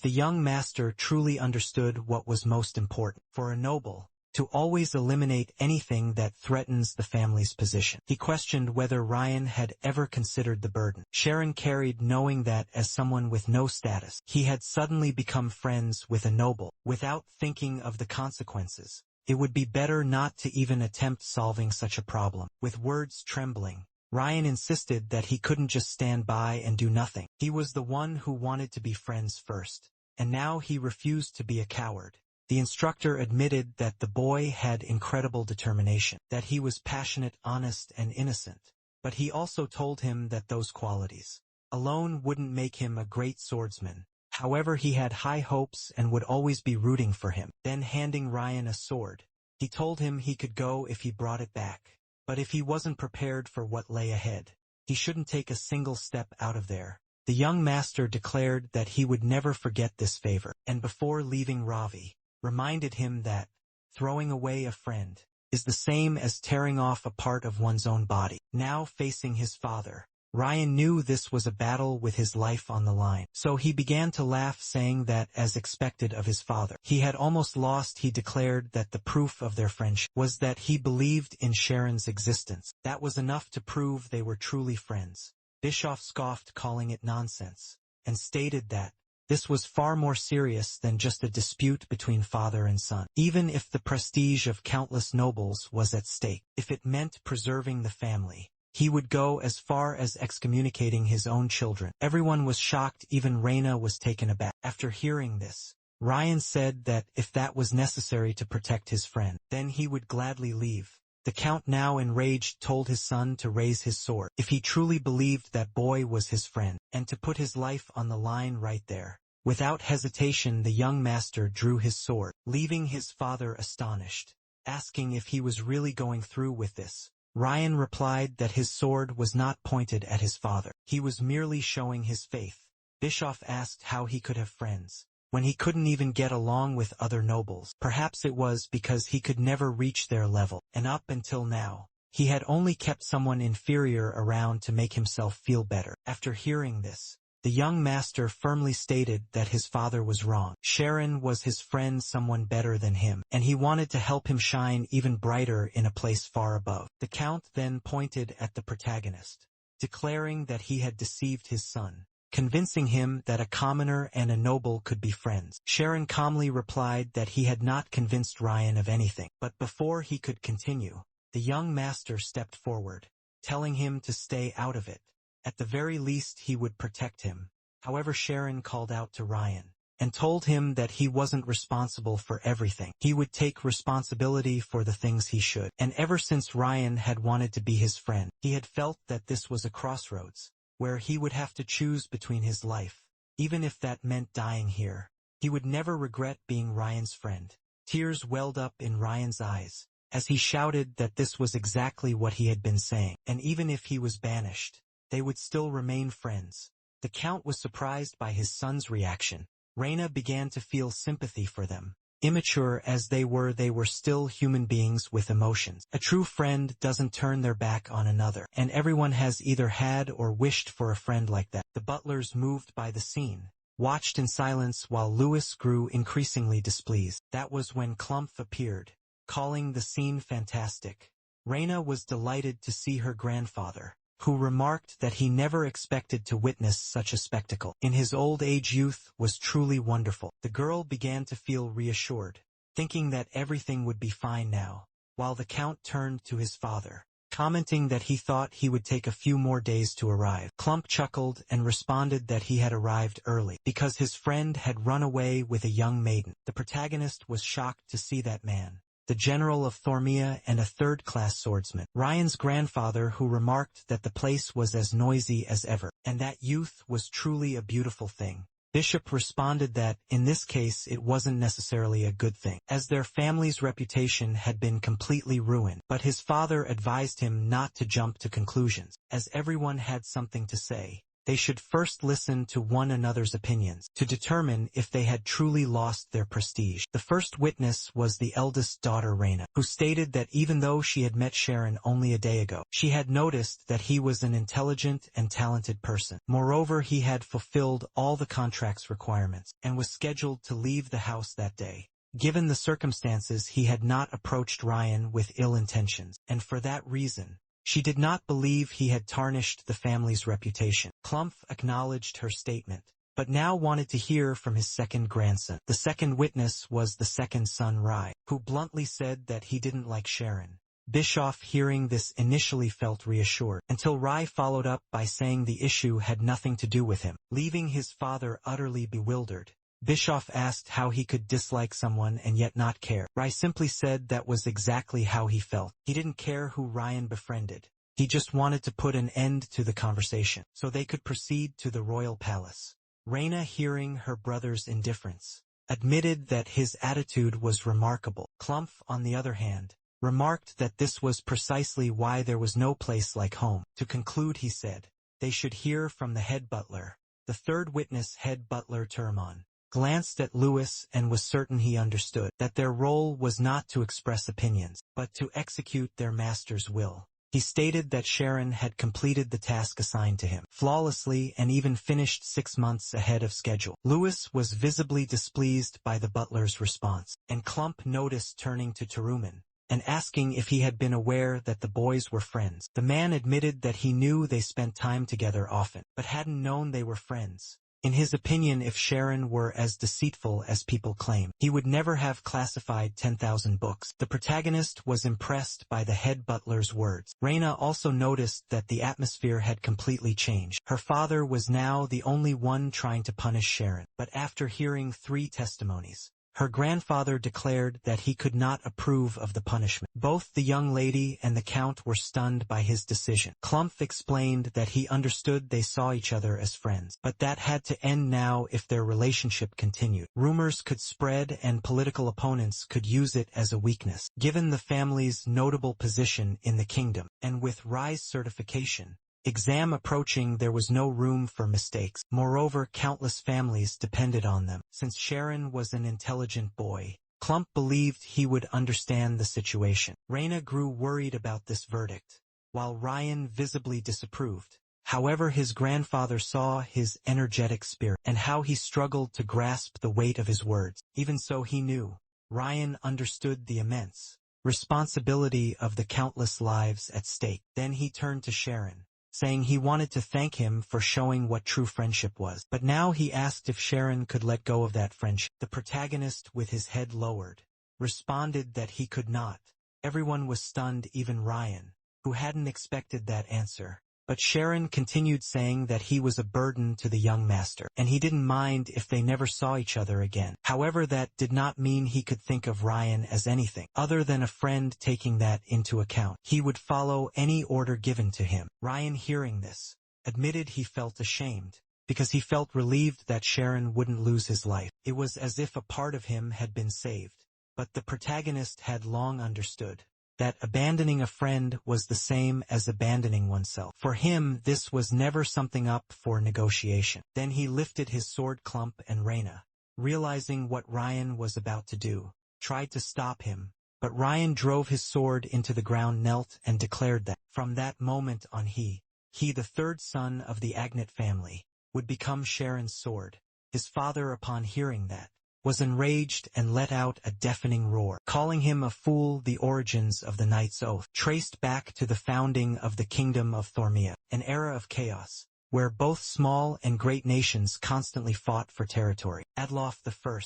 the young master truly understood what was most important for a noble: to always eliminate anything that threatens the family's position. He questioned whether Ryan had ever considered the burden Sharon carried, knowing that as someone with no status, he had suddenly become friends with a noble without thinking of the consequences. It would be better not to even attempt solving such a problem. With words trembling, Ryan insisted that he couldn't just stand by and do nothing. He was the one who wanted to be friends first, and now he refused to be a coward. The instructor admitted that the boy had incredible determination, that he was passionate, honest, and innocent, but he also told him that those qualities alone wouldn't make him a great swordsman. However, he had high hopes and would always be rooting for him. Then, handing Ryan a sword, he told him he could go if he brought it back. But if he wasn't prepared for what lay ahead, he shouldn't take a single step out of there. The young master declared that he would never forget this favor, and before leaving, Ravi reminded him that throwing away a friend is the same as tearing off a part of one's own body. Now, facing his father, Ryan knew this was a battle with his life on the line, so he began to laugh, saying that, as expected of his father, he had almost lost. He declared that the proof of their friendship was that he believed in Sharon's existence. That was enough to prove they were truly friends. Bischoff scoffed, calling it nonsense, and stated that this was far more serious than just a dispute between father and son. Even if the prestige of countless nobles was at stake, if it meant preserving the family, he would go as far as excommunicating his own children. Everyone was shocked, even Reina was taken aback. After hearing this, Ryan said that if that was necessary to protect his friend, then he would gladly leave. The Count, now enraged, told his son to raise his sword, if he truly believed that boy was his friend, and to put his life on the line right there. Without hesitation, the young master drew his sword, leaving his father astonished, asking if he was really going through with this. Ryan replied that his sword was not pointed at his father. He was merely showing his faith. Bischoff asked how he could have friends when he couldn't even get along with other nobles. Perhaps it was because he could never reach their level, and up until now, he had only kept someone inferior around to make himself feel better. After hearing this, the young master firmly stated that his father was wrong. Sharon was his friend, someone better than him, and he wanted to help him shine even brighter in a place far above. The Count then pointed at the protagonist, declaring that he had deceived his son, convincing him that a commoner and a noble could be friends. Sharon calmly replied that he had not convinced Ryan of anything, but before he could continue, the young master stepped forward, telling him to stay out of it. At the very least, he would protect him. However, Sharon called out to Ryan and told him that he wasn't responsible for everything. He would take responsibility for the things he should. And ever since Ryan had wanted to be his friend, he had felt that this was a crossroads, where he would have to choose between his life, even if that meant dying here. He would never regret being Ryan's friend. Tears welled up in Ryan's eyes as he shouted that this was exactly what he had been saying, and even if he was banished, they would still remain friends. The Count was surprised by his son's reaction. Reina began to feel sympathy for them. Immature as they were still human beings with emotions. A true friend doesn't turn their back on another, and everyone has either had or wished for a friend like that. The butlers, moved by the scene, watched in silence while Louis grew increasingly displeased. That was when Clumph appeared, calling the scene fantastic. Reina was delighted to see her grandfather, who remarked that he never expected to witness such a spectacle. In his old age, youth was truly wonderful. The girl began to feel reassured, thinking that everything would be fine now, while the Count turned to his father, commenting that he thought he would take a few more days to arrive. Clump chuckled and responded that he had arrived early because his friend had run away with a young maiden. The protagonist was shocked to see that man, the general of Thormia and a third-class swordsman, Ryan's grandfather, who remarked that the place was as noisy as ever, and that youth was truly a beautiful thing. Bishop responded that, in this case, it wasn't necessarily a good thing, as their family's reputation had been completely ruined, but his father advised him not to jump to conclusions, as everyone had something to say. They should first listen to one another's opinions to determine if they had truly lost their prestige. The first witness was the eldest daughter, Reina, who stated that even though she had met Sharon only a day ago, she had noticed that he was an intelligent and talented person. Moreover, he had fulfilled all the contract's requirements and was scheduled to leave the house that day. Given the circumstances, he had not approached Ryan with ill intentions, and for that reason, she did not believe he had tarnished the family's reputation. Clumph acknowledged her statement, but now wanted to hear from his second grandson. The second witness was the second son, Rai, who bluntly said that he didn't like Sharon. Bischoff, hearing this, initially felt reassured, until Rai followed up by saying the issue had nothing to do with him, leaving his father utterly bewildered. Bischoff asked how he could dislike someone and yet not care. Rai simply said that was exactly how he felt. He didn't care who Ryan befriended. He just wanted to put an end to the conversation, so they could proceed to the royal palace. Reina, hearing her brother's indifference, admitted that his attitude was remarkable. Clumph, on the other hand, remarked that this was precisely why there was no place like home. To conclude, he said, they should hear from the head butler. The third witness, head butler Turmon, glanced at Louis and was certain he understood that their role was not to express opinions, but to execute their master's will. He stated that Sharon had completed the task assigned to him flawlessly and even finished 6 months ahead of schedule. Lewis was visibly displeased by the butler's response, and Clump noticed turning to Teruman and asking if he had been aware that the boys were friends. The man admitted that he knew they spent time together often, but hadn't known they were friends. In his opinion, if Sharon were as deceitful as people claim, he would never have classified 10,000 books. The protagonist was impressed by the head butler's words. Reina also noticed that the atmosphere had completely changed. Her father was now the only one trying to punish Sharon, but after hearing 3 testimonies, her grandfather declared that he could not approve of the punishment. Both the young lady and the count were stunned by his decision. Clump explained that he understood they saw each other as friends, but that had to end now if their relationship continued. Rumors could spread and political opponents could use it as a weakness. Given the family's notable position in the kingdom, and with Rai's certification exam approaching, there was no room for mistakes. Moreover, countless families depended on them. Since Sharon was an intelligent boy, Clump believed he would understand the situation. Reina grew worried about this verdict, while Ryan visibly disapproved. However, his grandfather saw his energetic spirit and how he struggled to grasp the weight of his words. Even so, he knew Ryan understood the immense responsibility of the countless lives at stake. Then he turned to Sharon, saying he wanted to thank him for showing what true friendship was. But now he asked if Sharon could let go of that friendship. The protagonist, with his head lowered, responded that he could not. Everyone was stunned, even Ryan, who hadn't expected that answer. But Sharon continued, saying that he was a burden to the young master, and he didn't mind if they never saw each other again. However, that did not mean he could think of Ryan as anything other than a friend. Taking that into account, he would follow any order given to him. Ryan, hearing this, admitted he felt ashamed, because he felt relieved that Sharon wouldn't lose his life. It was as if a part of him had been saved. But the protagonist had long understood that abandoning a friend was the same as abandoning oneself. For him, this was never something up for negotiation. Then he lifted his sword. Clump and Reina, realizing what Ryan was about to do, tried to stop him, but Ryan drove his sword into the ground, knelt, and declared that from that moment on he, the 3rd son of the Agnet family, would become Sharon's sword. His father, upon hearing that, was enraged and let out a deafening roar, calling him a fool. The origins of the Knight's Oath traced back to the founding of the Kingdom of Thormia, an era of chaos, where both small and great nations constantly fought for territory. Adlof I,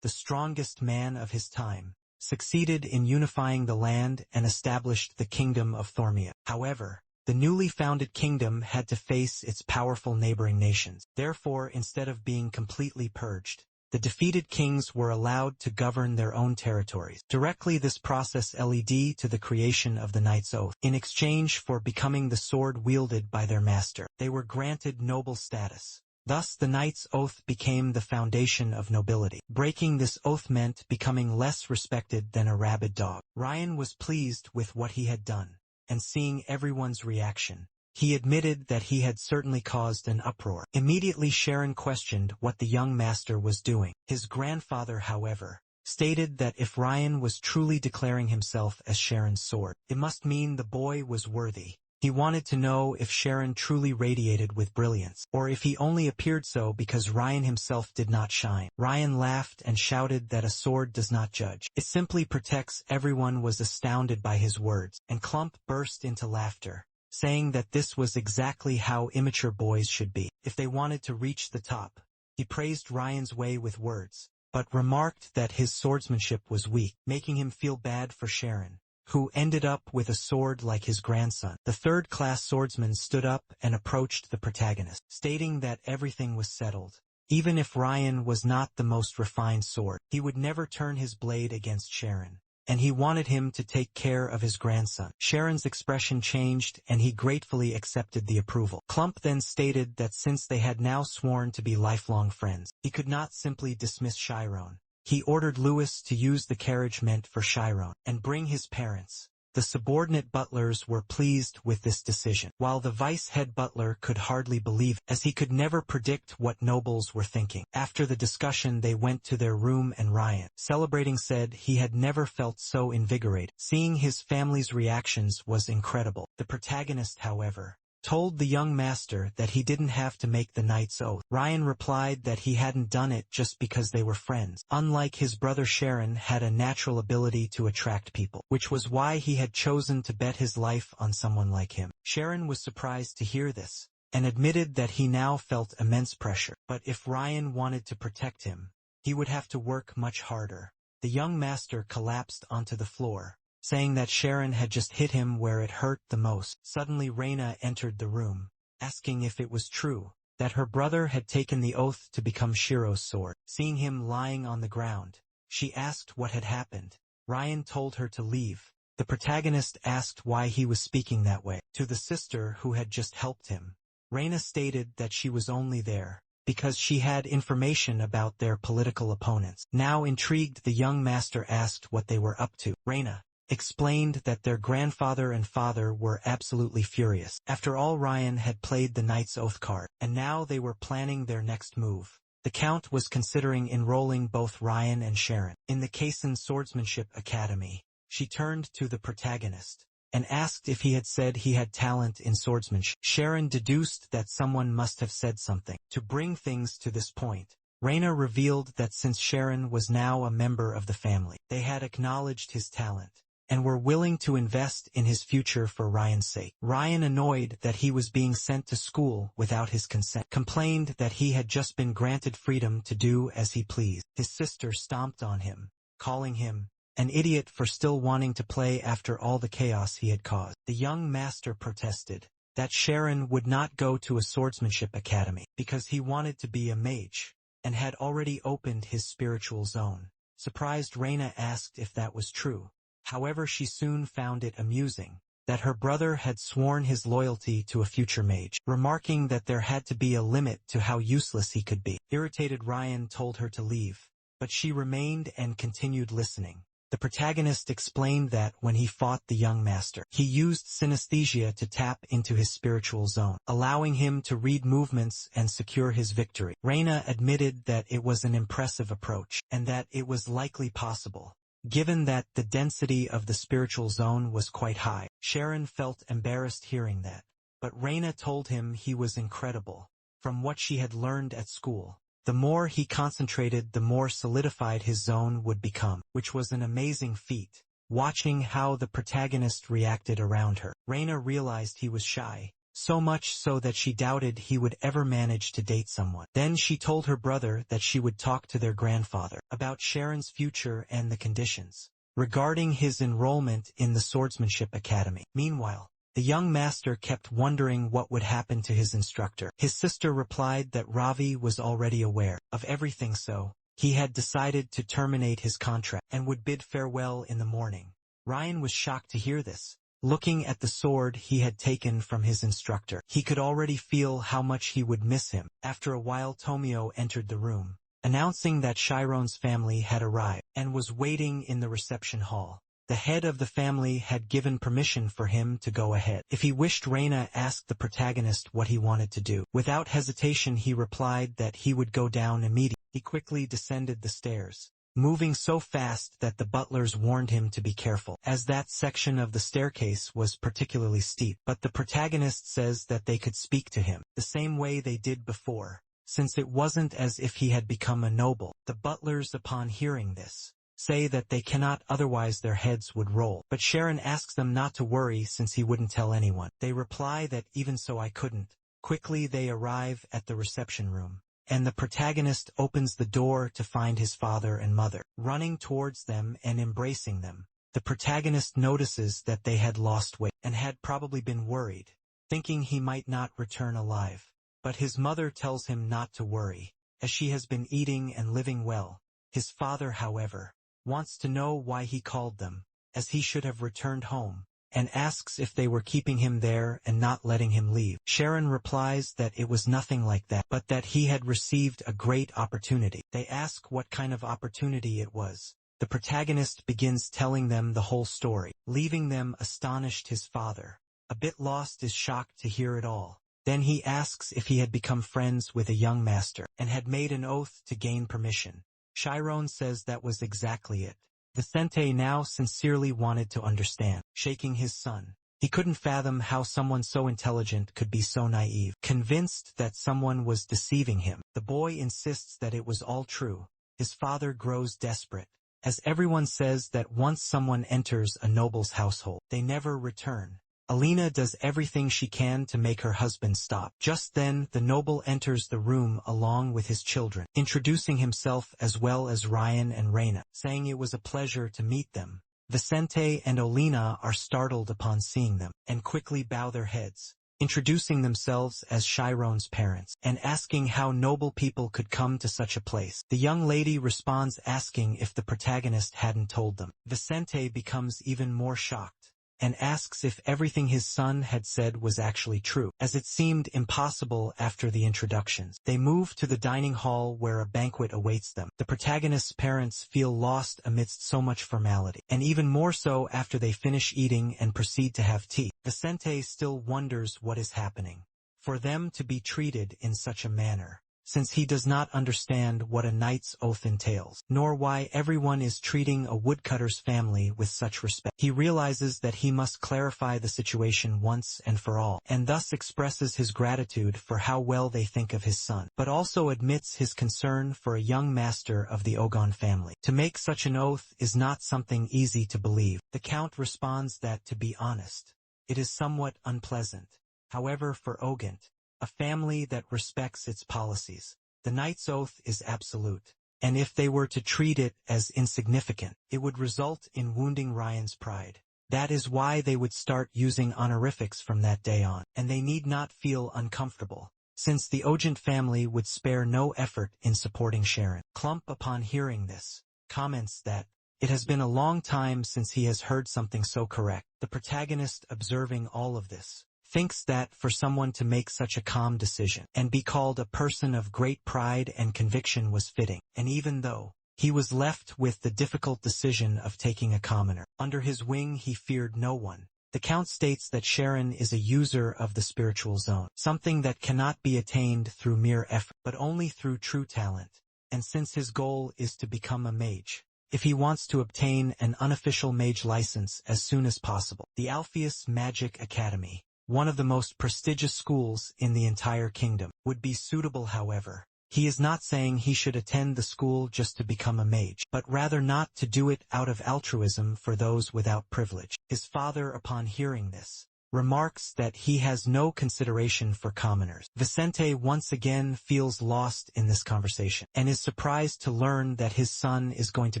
the strongest man of his time, succeeded in unifying the land and established the Kingdom of Thormia. However, the newly founded kingdom had to face its powerful neighboring nations. Therefore, instead of being completely purged, the defeated kings were allowed to govern their own territories. Directly, this process led to the creation of the Knight's Oath. In exchange for becoming the sword wielded by their master, they were granted noble status. Thus, the Knight's Oath became the foundation of nobility. Breaking this oath meant becoming less respected than a rabid dog. Ryan was pleased with what he had done, and seeing everyone's reaction, he admitted that he had certainly caused an uproar. Immediately, Sharon questioned what the young master was doing. His grandfather, however, stated that if Ryan was truly declaring himself as Sharon's sword, it must mean the boy was worthy. He wanted to know if Sharon truly radiated with brilliance, or if he only appeared so because Ryan himself did not shine. Ryan laughed and shouted that a sword does not judge. It simply protects. Everyone was astounded by his words, and Clump burst into laughter, saying that this was exactly how immature boys should be if they wanted to reach the top. He praised Ryan's way with words, but remarked that his swordsmanship was weak, making him feel bad for Sharon, who ended up with a sword like his grandson. The 3rd-class swordsman stood up and approached the protagonist, stating that everything was settled. Even if Ryan was not the most refined sword, he would never turn his blade against Sharon, and he wanted him to take care of his grandson. Sharon's expression changed, and he gratefully accepted the approval. Clump then stated that since they had now sworn to be lifelong friends, he could not simply dismiss Chiron. He ordered Lewis to use the carriage meant for Chiron and bring his parents, The subordinate butlers were pleased with this decision, while the vice-head butler could hardly believe it, as he could never predict what nobles were thinking. After the discussion they went to their room and Ryan, celebrating, said he had never felt so invigorated. Seeing his family's reactions was incredible. The protagonist, however, told the young master that he didn't have to make the knight's oath. Ryan replied that he hadn't done it just because they were friends. Unlike his brother, Sharon had a natural ability to attract people, which was why he had chosen to bet his life on someone like him. Sharon was surprised to hear this, and admitted that he now felt immense pressure. But if Ryan wanted to protect him, he would have to work much harder. The young master collapsed onto the floor, saying that Sharon had just hit him where it hurt the most. Suddenly Reina entered the room, asking if it was true that her brother had taken the oath to become Shiro's sword. Seeing him lying on the ground, she asked what had happened. Ryan told her to leave. The protagonist asked why he was speaking that way to the sister who had just helped him. Reina stated that she was only there because she had information about their political opponents. Now intrigued, the young master asked what they were up to. Reina explained that their grandfather and father were absolutely furious. After all, Ryan had played the Knight's Oath card, and now they were planning their next move. The Count was considering enrolling both Ryan and Sharon in the Kaizen Swordsmanship Academy. She turned to the protagonist and asked if he had said he had talent in swordsmanship. Sharon deduced that someone must have said something to bring things to this point. Reina revealed that since Sharon was now a member of the family, they had acknowledged his talent and were willing to invest in his future for Ryan's sake. Ryan, annoyed that he was being sent to school without his consent, complained that he had just been granted freedom to do as he pleased. His sister stomped on him, calling him an idiot for still wanting to play after all the chaos he had caused. The young master protested that Sharon would not go to a swordsmanship academy because he wanted to be a mage and had already opened his spiritual zone. Surprised, Reina asked if that was true. However, she soon found it amusing that her brother had sworn his loyalty to a future mage, remarking that there had to be a limit to how useless he could be. Irritated, Ryan told her to leave, but she remained and continued listening. The protagonist explained that when he fought the young master, he used synesthesia to tap into his spiritual zone, allowing him to read movements and secure his victory. Reina admitted that it was an impressive approach, and that it was likely possible, given that the density of the spiritual zone was quite high. Sharon felt embarrassed hearing that, but Reina told him he was incredible. From what she had learned at school, the more he concentrated, the more solidified his zone would become, which was an amazing feat. Watching how the protagonist reacted around her, Reina realized he was shy, so much so that she doubted he would ever manage to date someone. Then she told her brother that she would talk to their grandfather about Sharon's future and the conditions regarding his enrollment in the Swordsmanship Academy. Meanwhile, the young master kept wondering what would happen to his instructor. His sister replied that Ravi was already aware of everything, so he had decided to terminate his contract and would bid farewell in the morning. Ryan was shocked to hear this. Looking at the sword he had taken from his instructor, he could already feel how much he would miss him. After a while, Tomio entered the room, announcing that Chiron's family had arrived and was waiting in the reception hall. The head of the family had given permission for him to go ahead if he wished. Reina asked the protagonist what he wanted to do. Without hesitation, he replied that he would go down immediately. He quickly descended the stairs, moving so fast that the butlers warned him to be careful, as that section of the staircase was particularly steep. But the protagonist says that they could speak to him the same way they did before, since it wasn't as if he had become a noble. The butlers, upon hearing this, say that they cannot, otherwise their heads would roll. But Sharon asks them not to worry since he wouldn't tell anyone. They reply that even so I couldn't. Quickly they arrive at the reception room, and the protagonist opens the door to find his father and mother running towards them and embracing them. The protagonist notices that they had lost weight and had probably been worried, thinking he might not return alive. But his mother tells him not to worry, as she has been eating and living well. His father, however, wants to know why he called them, as he should have returned home, and asks if they were keeping him there and not letting him leave. Sharon replies that it was nothing like that, but that he had received a great opportunity. They ask what kind of opportunity it was. The protagonist begins telling them the whole story, leaving them astonished. His father, a bit lost, is shocked to hear it all. Then he asks if he had become friends with a young master, and had made an oath to gain permission. Chiron says that was exactly it. Vicente now sincerely wanted to understand, shaking his son. He couldn't fathom how someone so intelligent could be so naive. Convinced that someone was deceiving him, the boy insists that it was all true. His father grows desperate, as everyone says that once someone enters a noble's household, they never return. Alina does everything she can to make her husband stop. Just then, the noble enters the room along with his children, introducing himself as well as Ryan and Reina, saying it was a pleasure to meet them. Vicente and Olina are startled upon seeing them, and quickly bow their heads, introducing themselves as Chiron's parents, and asking how noble people could come to such a place. The young lady responds asking if the protagonist hadn't told them. Vicente becomes even more shocked, and asks if everything his son had said was actually true, as it seemed impossible after the introductions. They move to the dining hall where a banquet awaits them. The protagonist's parents feel lost amidst so much formality, and even more so after they finish eating and proceed to have tea. Vicente still wonders what is happening for them to be treated in such a manner, since he does not understand what a knight's oath entails, nor why everyone is treating a woodcutter's family with such respect. He realizes that he must clarify the situation once and for all, and thus expresses his gratitude for how well they think of his son, but also admits his concern for a young master of the Ogon family. To make such an oath is not something easy to believe. The count responds that, to be honest, it is somewhat unpleasant. However, for Ogant, a family that respects its policies, the knight's oath is absolute, and if they were to treat it as insignificant, it would result in wounding Ryan's pride. That is why they would start using honorifics from that day on, and they need not feel uncomfortable, since the Ogant family would spare no effort in supporting Sharon. Clump, upon hearing this, comments that it has been a long time since he has heard something so correct. The protagonist, observing all of this, thinks that for someone to make such a calm decision and be called a person of great pride and conviction was fitting, and even though he was left with the difficult decision of taking a commoner under his wing, he feared no one. The count states that Sharon is a user of the spiritual zone, something that cannot be attained through mere effort, but only through true talent, and since his goal is to become a mage, if he wants to obtain an unofficial mage license as soon as possible, the Alpheus Magic Academy, one of the most prestigious schools in the entire kingdom, would be suitable. However, he is not saying he should attend the school just to become a mage, but rather not to do it out of altruism for those without privilege. His father, upon hearing this, remarks that he has no consideration for commoners. Vicente once again feels lost in this conversation, and is surprised to learn that his son is going to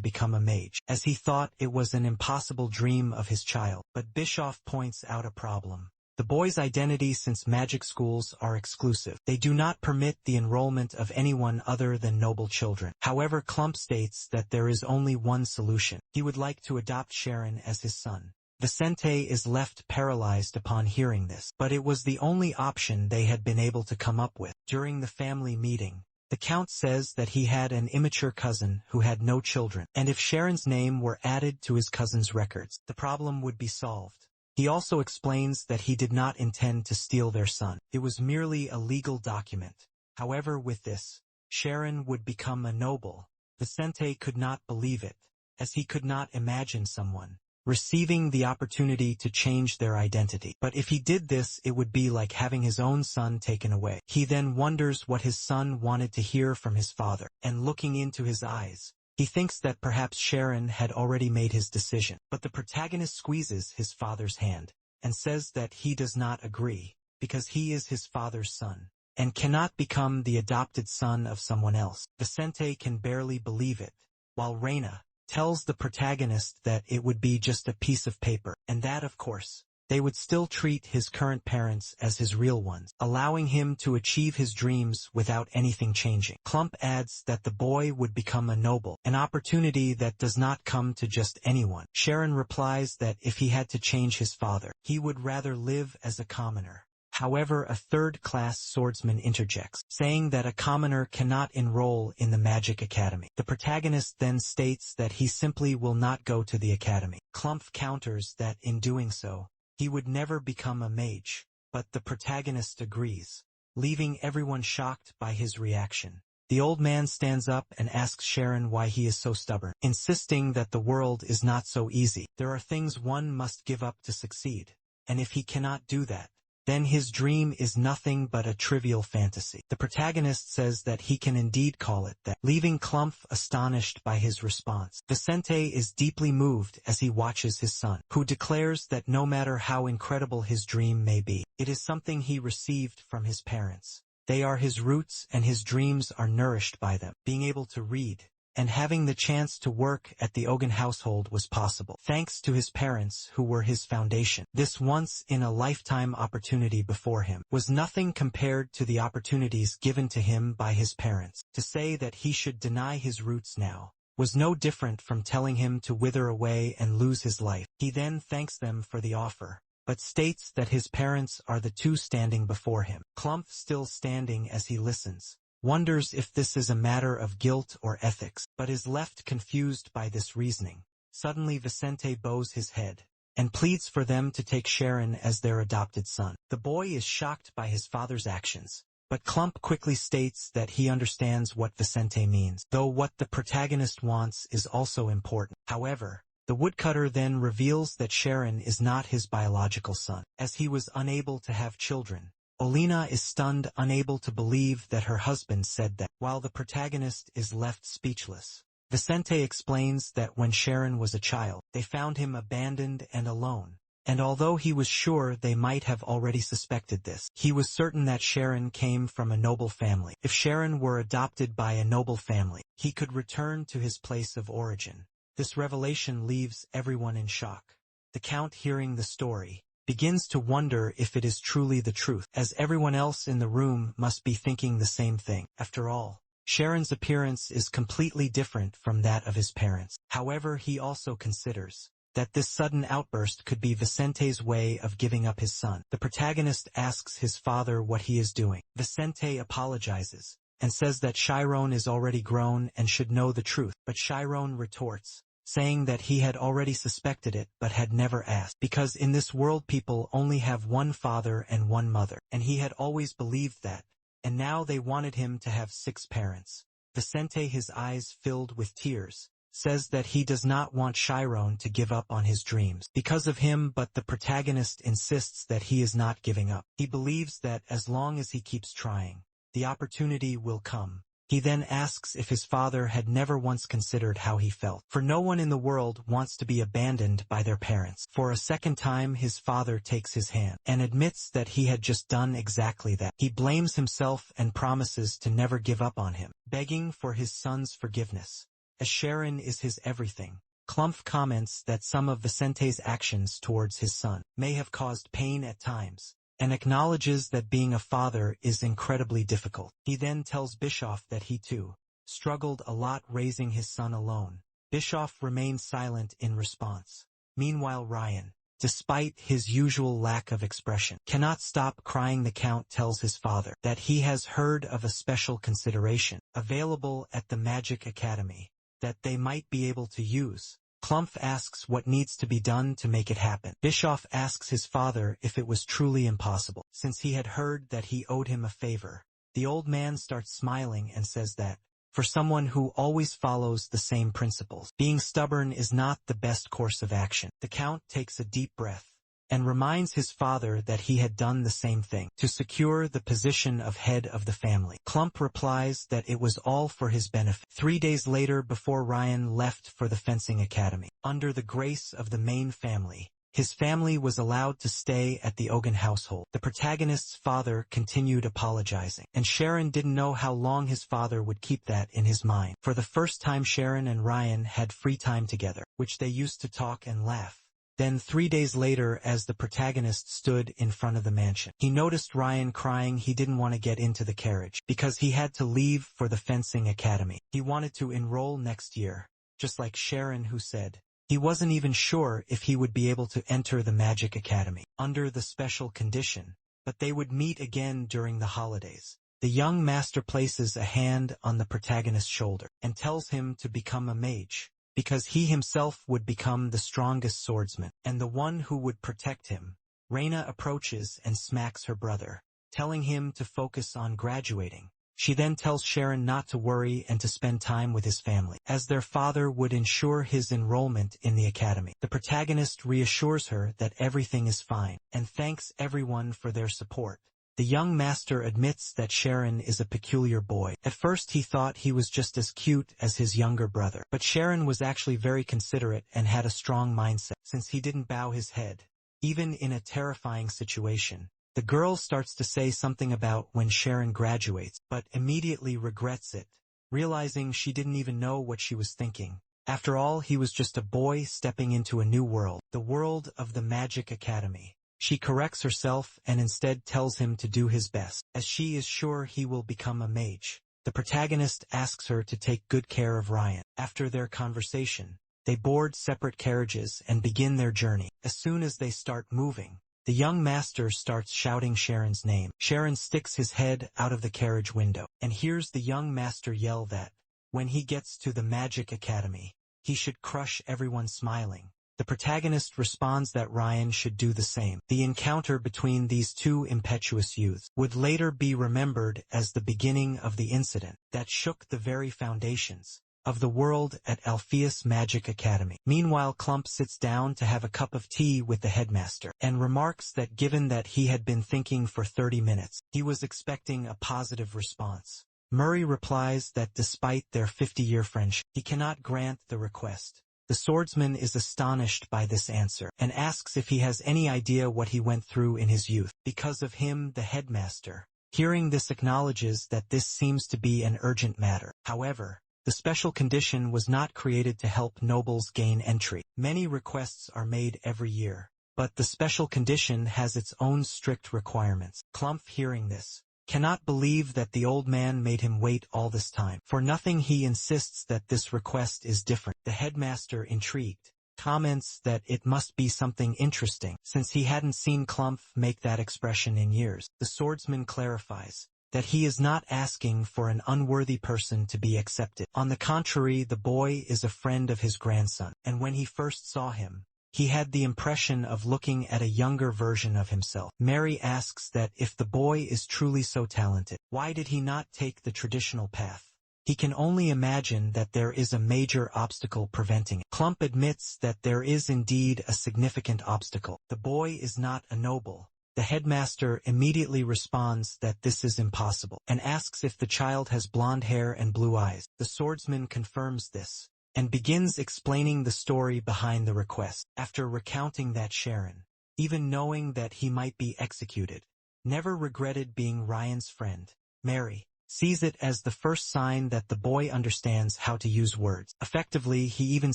become a mage, as he thought it was an impossible dream of his child. But Bischoff points out a problem. The boy's identity, since magic schools are exclusive, they do not permit the enrollment of anyone other than noble children. However, Clump states that there is only one solution. He would like to adopt Sharon as his son. Vicente is left paralyzed upon hearing this, but it was the only option they had been able to come up with. During the family meeting, the count says that he had an immature cousin who had no children, and if Sharon's name were added to his cousin's records, the problem would be solved. He also explains that he did not intend to steal their son. It was merely a legal document. However, with this, Sharon would become a noble. Vicente could not believe it, as he could not imagine someone receiving the opportunity to change their identity. But if he did this, it would be like having his own son taken away. He then wonders what his son wanted to hear from his father, and looking into his eyes, he thinks that perhaps Sharon had already made his decision. But the protagonist squeezes his father's hand, and says that he does not agree, because he is his father's son, and cannot become the adopted son of someone else. Vicente can barely believe it, while Reina tells the protagonist that it would be just a piece of paper, and that, of course, they would still treat his current parents as his real ones, allowing him to achieve his dreams without anything changing. Clump adds that the boy would become a noble, an opportunity that does not come to just anyone. Sharon replies that if he had to change his father, he would rather live as a commoner. However, a third-class swordsman interjects, saying that a commoner cannot enroll in the Magic Academy. The protagonist then states that he simply will not go to the academy. Clump counters that in doing so, he would never become a mage, but the protagonist agrees, leaving everyone shocked by his reaction. The old man stands up and asks Sharon why he is so stubborn, insisting that the world is not so easy. There are things one must give up to succeed, and if he cannot do that, then his dream is nothing but a trivial fantasy. The protagonist says that he can indeed call it that, leaving Clump astonished by his response. Vicente is deeply moved as he watches his son, who declares that no matter how incredible his dream may be, it is something he received from his parents. They are his roots and his dreams are nourished by them. Being able to read and having the chance to work at the Ogun household was possible, thanks to his parents who were his foundation. This once-in-a-lifetime opportunity before him was nothing compared to the opportunities given to him by his parents. To say that he should deny his roots now was no different from telling him to wither away and lose his life. He then thanks them for the offer, but states that his parents are the two standing before him. Clump, still standing as he listens, wonders if this is a matter of guilt or ethics, but is left confused by this reasoning. Suddenly Vicente bows his head and pleads for them to take Sharon as their adopted son. The boy is shocked by his father's actions, but Clump quickly states that he understands what Vicente means, though what the protagonist wants is also important. However, the woodcutter then reveals that Sharon is not his biological son, as he was unable to have children. Olina is stunned, unable to believe that her husband said that, while the protagonist is left speechless. Vicente explains that when Sharon was a child, they found him abandoned and alone, and although he was sure they might have already suspected this, he was certain that Sharon came from a noble family. If Sharon were adopted by a noble family, he could return to his place of origin. This revelation leaves everyone in shock. The Count, hearing the story, begins to wonder if it is truly the truth, as everyone else in the room must be thinking the same thing. After all, Sharon's appearance is completely different from that of his parents. However, he also considers that this sudden outburst could be Vicente's way of giving up his son. The protagonist asks his father what he is doing. Vicente apologizes and says that Chiron is already grown and should know the truth, but Chiron retorts, saying that he had already suspected it but had never asked, because in this world people only have one father and one mother, and he had always believed that, and now they wanted him to have 6 parents. Vicente, his eyes filled with tears, says that he does not want Chiron to give up on his dreams because of him, but the protagonist insists that he is not giving up. He believes that as long as he keeps trying, the opportunity will come. He then asks if his father had never once considered how he felt, for no one in the world wants to be abandoned by their parents. For a second time his father takes his hand and admits that he had just done exactly that. He blames himself and promises to never give up on him, begging for his son's forgiveness, as Sharon is his everything. Clump comments that some of Vicente's actions towards his son may have caused pain at times, and acknowledges that being a father is incredibly difficult. He then tells Bischoff that he too struggled a lot raising his son alone. Bischoff remains silent in response. Meanwhile, Ryan, despite his usual lack of expression, cannot stop crying. The Count tells his father that he has heard of a special consideration available at the Magic Academy that they might be able to use. Clump asks what needs to be done to make it happen. Bischoff asks his father if it was truly impossible, since he had heard that he owed him a favor. The old man starts smiling and says that, for someone who always follows the same principles, being stubborn is not the best course of action. The Count takes a deep breath and reminds his father that he had done the same thing to secure the position of head of the family. Clump replies that it was all for his benefit. 3 days later, before Ryan left for the fencing academy, under the grace of the main family, his family was allowed to stay at the Ogun household. The protagonist's father continued apologizing, and Sharon didn't know how long his father would keep that in his mind. For the first time, Sharon and Ryan had free time together, which they used to talk and laugh. Then 3 days later, as the protagonist stood in front of the mansion, he noticed Ryan crying. He didn't want to get into the carriage because he had to leave for the fencing academy. He wanted to enroll next year, just like Sharon, who said he wasn't even sure if he would be able to enter the Magic Academy. Under the special condition but they would meet again during the holidays. The young master places a hand on the protagonist's shoulder and tells him to become a mage, because he himself would become the strongest swordsman and the one who would protect him. Reina approaches and smacks her brother, telling him to focus on graduating. She then tells Sharon not to worry and to spend time with his family, as their father would ensure his enrollment in the academy. The protagonist reassures her that everything is fine, and thanks everyone for their support. The young master admits that Sharon is a peculiar boy. At first he thought he was just as cute as his younger brother, but Sharon was actually very considerate and had a strong mindset, since he didn't bow his head, even in a terrifying situation. The girl starts to say something about when Sharon graduates, but immediately regrets it, realizing she didn't even know what she was thinking. After all, he was just a boy stepping into a new world, the world of the Magic Academy. She corrects herself and instead tells him to do his best, as she is sure he will become a mage. The protagonist asks her to take good care of Ryan. After their conversation, they board separate carriages and begin their journey. As soon as they start moving, the young master starts shouting Sharon's name. Sharon sticks his head out of the carriage window and hears the young master yell that, when he gets to the Magic Academy, he should crush everyone smiling. The protagonist responds that Ryan should do the same. The encounter between these two impetuous youths would later be remembered as the beginning of the incident that shook the very foundations of the world at Alpheus Magic Academy. Meanwhile, Clump sits down to have a cup of tea with the headmaster and remarks that given that he had been thinking for 30 minutes, he was expecting a positive response. Murray replies that despite their 50-year friendship, he cannot grant the request. The swordsman is astonished by this answer and asks if he has any idea what he went through in his youth. Because of him, the headmaster, hearing this, acknowledges that this seems to be an urgent matter. However, the special condition was not created to help nobles gain entry. Many requests are made every year, but the special condition has its own strict requirements. Clump, hearing this, cannot believe that the old man made him wait all this time. For nothing, he insists that this request is different. The headmaster, intrigued, comments that it must be something interesting, since he hadn't seen Clump make that expression in years. The swordsman clarifies that he is not asking for an unworthy person to be accepted. On the contrary, the boy is a friend of his grandson, and when he first saw him, he had the impression of looking at a younger version of himself. Mary asks that if the boy is truly so talented, why did he not take the traditional path? He can only imagine that there is a major obstacle preventing it. Clump admits that there is indeed a significant obstacle. The boy is not a noble. The headmaster immediately responds that this is impossible, and asks if the child has blonde hair and blue eyes. The swordsman confirms this, and begins explaining the story behind the request. After recounting that Sharon, even knowing that he might be executed, never regretted being Ryan's friend, Mary sees it as the first sign that the boy understands how to use words. Effectively, he even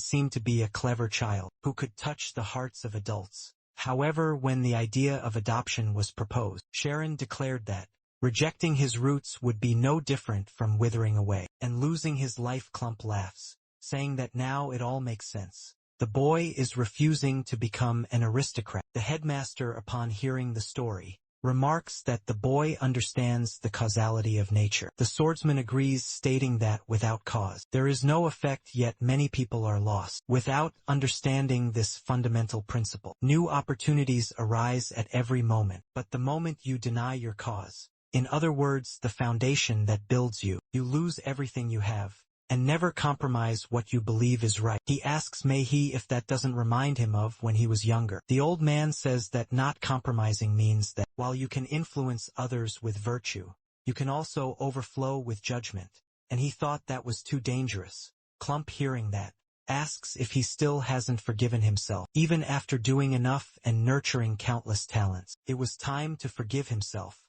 seemed to be a clever child, who could touch the hearts of adults. However, when the idea of adoption was proposed, Sharon declared that rejecting his roots would be no different from withering away and losing his life. Clump laughs, saying that now it all makes sense. The boy is refusing to become an aristocrat. The headmaster, upon hearing the story, remarks that the boy understands the causality of nature. The swordsman agrees, stating that without cause, there is no effect, yet many people are lost. Without understanding this fundamental principle, new opportunities arise at every moment, but the moment you deny your cause, in other words, the foundation that builds you, you lose everything you have, and never compromise what you believe is right. He asks Mehi if that doesn't remind him of when he was younger. The old man says that not compromising means that, while you can influence others with virtue, you can also overflow with judgment, and he thought that was too dangerous. Clump, hearing that, asks if he still hasn't forgiven himself, even after doing enough and nurturing countless talents. It was time to forgive himself.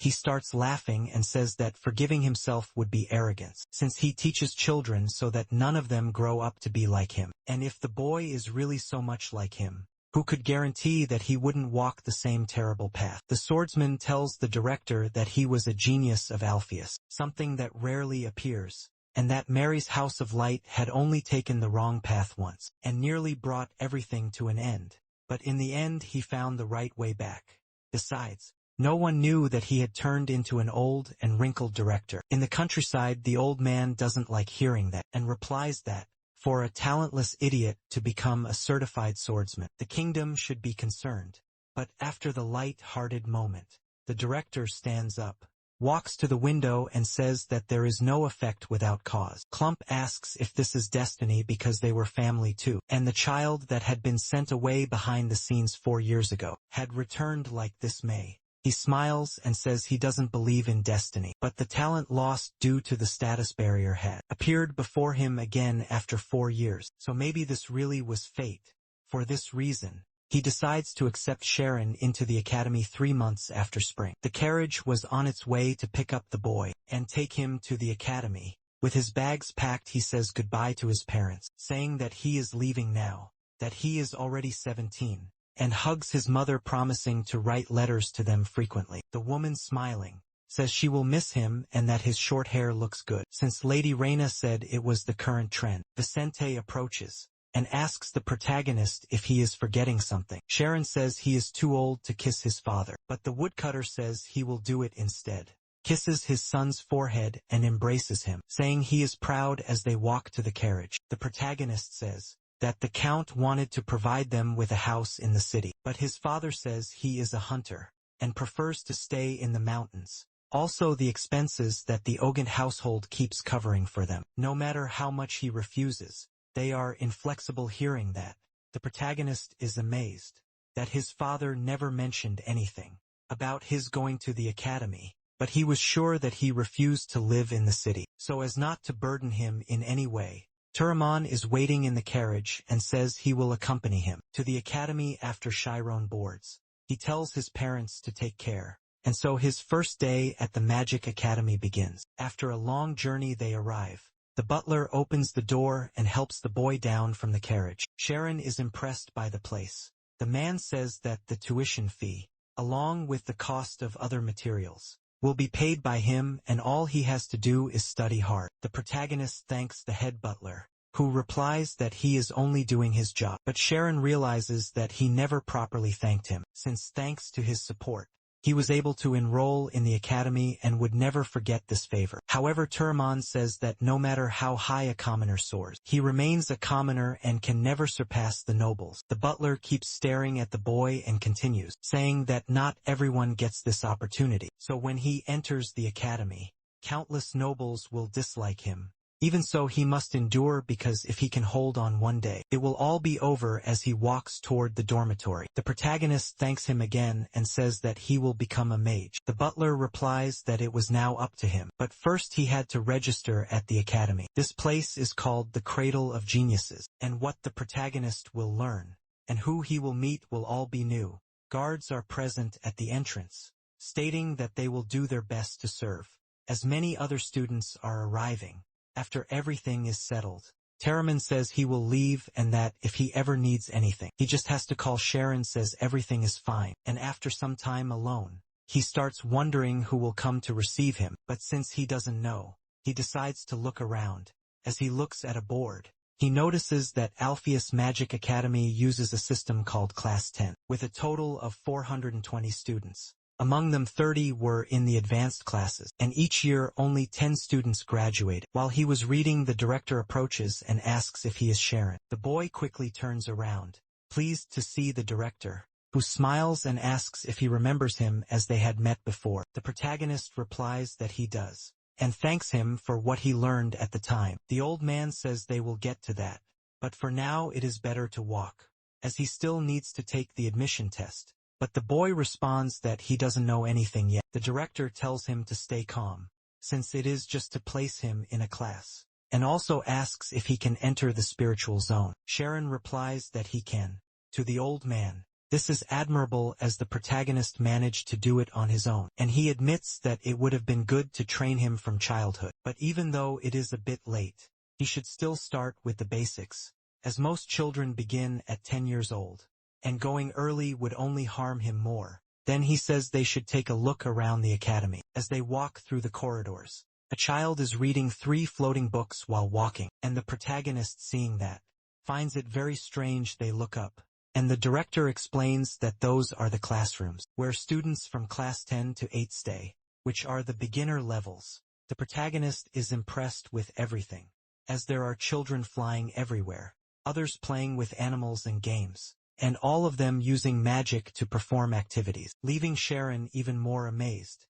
He starts laughing and says that forgiving himself would be arrogance, since he teaches children so that none of them grow up to be like him. And if the boy is really so much like him, who could guarantee that he wouldn't walk the same terrible path? The swordsman tells the director that he was a genius of Alpheus, something that rarely appears, and that Mary's House of Light had only taken the wrong path once, and nearly brought everything to an end. But in the end he found the right way back. Besides, No one knew that he had turned into an old and wrinkled director. In the countryside, the old man doesn't like hearing that, and replies that, for a talentless idiot to become a certified swordsman, the kingdom should be concerned. But after the light-hearted moment, the director stands up, walks to the window and says that there is no effect without cause. Clump asks if this is destiny because they were family too, and the child that had been sent away behind the scenes 4 years ago had returned like this May. He smiles and says he doesn't believe in destiny, but the talent lost due to the status barrier had appeared before him again after 4 years, so maybe this really was fate. For this reason, he decides to accept Sharon into the academy 3 months after spring. The carriage was on its way to pick up the boy and take him to the academy. With his bags packed, he says goodbye to his parents, saying that he is leaving now, that he is already 17, and hugs his mother, promising to write letters to them frequently. The woman, smiling, says she will miss him and that his short hair looks good, since Lady Reina said it was the current trend. Vicente approaches and asks the protagonist if he is forgetting something. Sharon says he is too old to kiss his father, but the woodcutter says he will do it instead. Kisses his son's forehead and embraces him, saying he is proud as they walk to the carriage. The protagonist says that the count wanted to provide them with a house in the city, but his father says he is a hunter and prefers to stay in the mountains. Also the expenses that the Ogant household keeps covering for them. No matter how much he refuses, they are inflexible. Hearing that, the protagonist is amazed that his father never mentioned anything about his going to the academy, but he was sure that he refused to live in the city, so as not to burden him in any way. Turamon is waiting in the carriage and says he will accompany him to the academy after Chiron boards. He tells his parents to take care, and so his first day at the Magic Academy begins. After a long journey they arrive. The butler opens the door and helps the boy down from the carriage. Sharon is impressed by the place. The man says that the tuition fee, along with the cost of other materials, will be paid by him, and all he has to do is study hard. The protagonist thanks the head butler, who replies that he is only doing his job. But Sharon realizes that he never properly thanked him, since thanks to his support, he was able to enroll in the academy and would never forget this favor. However, Turamon says that no matter how high a commoner soars, he remains a commoner and can never surpass the nobles. The butler keeps staring at the boy and continues, saying that not everyone gets this opportunity. So when he enters the academy, countless nobles will dislike him. Even so, he must endure, because if he can hold on one day, it will all be over. As he walks toward the dormitory, the protagonist thanks him again and says that he will become a mage. The butler replies that it was now up to him, but first he had to register at the academy. This place is called the Cradle of Geniuses, and what the protagonist will learn and who he will meet will all be new. Guards are present at the entrance, stating that they will do their best to serve, as many other students are arriving. After everything is settled, Turamon says he will leave and that if he ever needs anything, he just has to call. Sharon says everything is fine, and after some time alone, he starts wondering who will come to receive him, but since he doesn't know, he decides to look around. As he looks at a board, he notices that Alpheus Magic Academy uses a system called Class 10, with a total of 420 students. Among them 30 were in the advanced classes, and each year only 10 students graduated. While he was reading, the director approaches and asks if he is Sharon. The boy quickly turns around, pleased to see the director, who smiles and asks if he remembers him as they had met before. The protagonist replies that he does, and thanks him for what he learned at the time. The old man says they will get to that, but for now it is better to walk, as he still needs to take the admission test. But the boy responds that he doesn't know anything yet. The director tells him to stay calm, since it is just to place him in a class, and also asks if he can enter the spiritual zone. Sharon replies that he can. To the old man, this is admirable, as the protagonist managed to do it on his own, and he admits that it would have been good to train him from childhood. But even though it is a bit late, he should still start with the basics, as most children begin at 10 years old. And going early would only harm him more. Then he says they should take a look around the academy. As they walk through the corridors, a child is reading 3 floating books while walking, and the protagonist, seeing that, finds it very strange. They look up, and the director explains that those are the classrooms, where students from class 10 to 8 stay, which are the beginner levels. The protagonist is impressed with everything, as there are children flying everywhere, others playing with animals and games, and all of them using magic to perform activities, leaving Sharon even more amazed.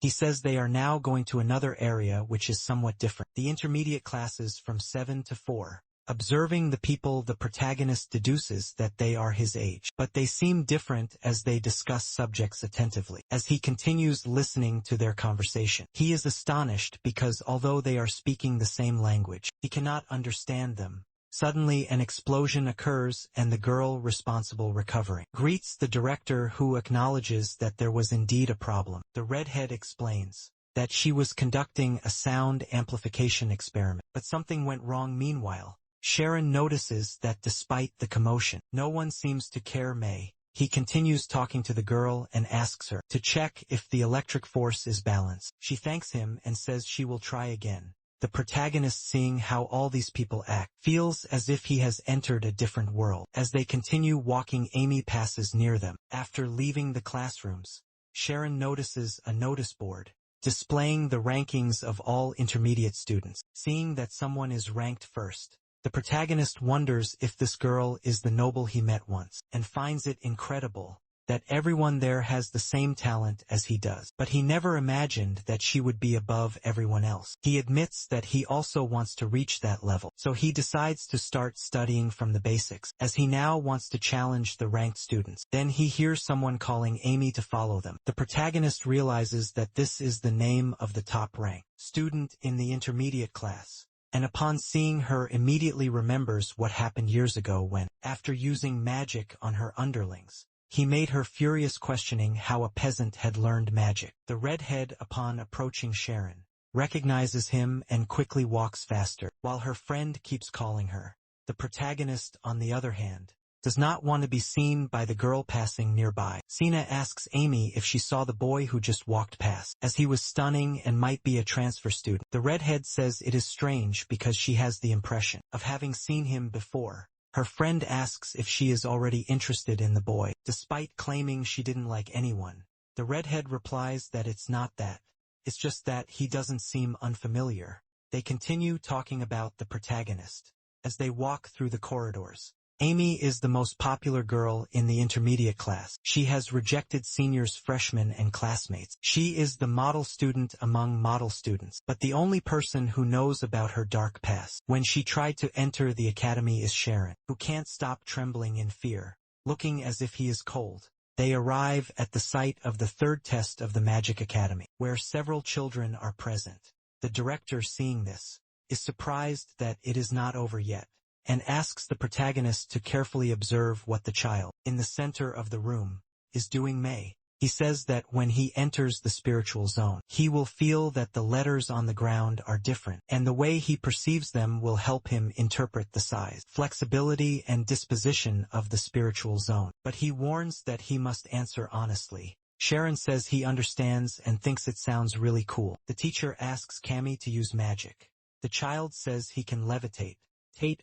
He says they are now going to another area which is somewhat different. The intermediate classes from 7 to 4. Observing the people, the protagonist deduces that they are his age, but they seem different as they discuss subjects attentively. As he continues listening to their conversation, he is astonished because although they are speaking the same language, he cannot understand them. Suddenly an explosion occurs and the girl responsible recovering greets the director, who acknowledges that there was indeed a problem. The redhead explains that she was conducting a sound amplification experiment, but something went wrong. Meanwhile, Sharon notices that despite the commotion, no one seems to care. He continues talking to the girl and asks her to check if the electric force is balanced. She thanks him and says she will try again. The protagonist, seeing how all these people act, feels as if he has entered a different world. As they continue walking, Amy passes near them. After leaving the classrooms, Sharon notices a notice board displaying the rankings of all intermediate students. Seeing that someone is ranked first, the protagonist wonders if this girl is the noble he met once, and finds it incredible that everyone there has the same talent as he does. But he never imagined that she would be above everyone else. He admits that he also wants to reach that level, so he decides to start studying from the basics, as he now wants to challenge the ranked students. Then he hears someone calling Amy to follow them. The protagonist realizes that this is the name of the top-ranked student in the intermediate class, and upon seeing her immediately remembers what happened years ago when, after using magic on her underlings, he made her furious, questioning how a peasant had learned magic. The redhead, upon approaching Sharon, recognizes him and quickly walks faster, while her friend keeps calling her. The protagonist, on the other hand, does not want to be seen by the girl passing nearby. Sina asks Amy if she saw the boy who just walked past, as he was stunning and might be a transfer student. The redhead says it is strange because she has the impression of having seen him before. Her friend asks if she is already interested in the boy, despite claiming she didn't like anyone. The redhead replies that it's not that. It's just that he doesn't seem unfamiliar. They continue talking about the protagonist as they walk through the corridors. Amy is the most popular girl in the intermediate class. She has rejected seniors, freshmen, and classmates. She is the model student among model students, but the only person who knows about her dark past when she tried to enter the academy is Sharon, who can't stop trembling in fear, looking as if he is cold. They arrive at the site of the third test of the Magic Academy, where several children are present. The director, seeing this, is surprised that it is not over yet, and asks the protagonist to carefully observe what the child, in the center of the room, is doing. He says that when he enters the spiritual zone, he will feel that the letters on the ground are different, and the way he perceives them will help him interpret the size, flexibility, and disposition of the spiritual zone. But he warns that he must answer honestly. Sharon says he understands and thinks it sounds really cool. The teacher asks Cammy to use magic. The child says he can levitate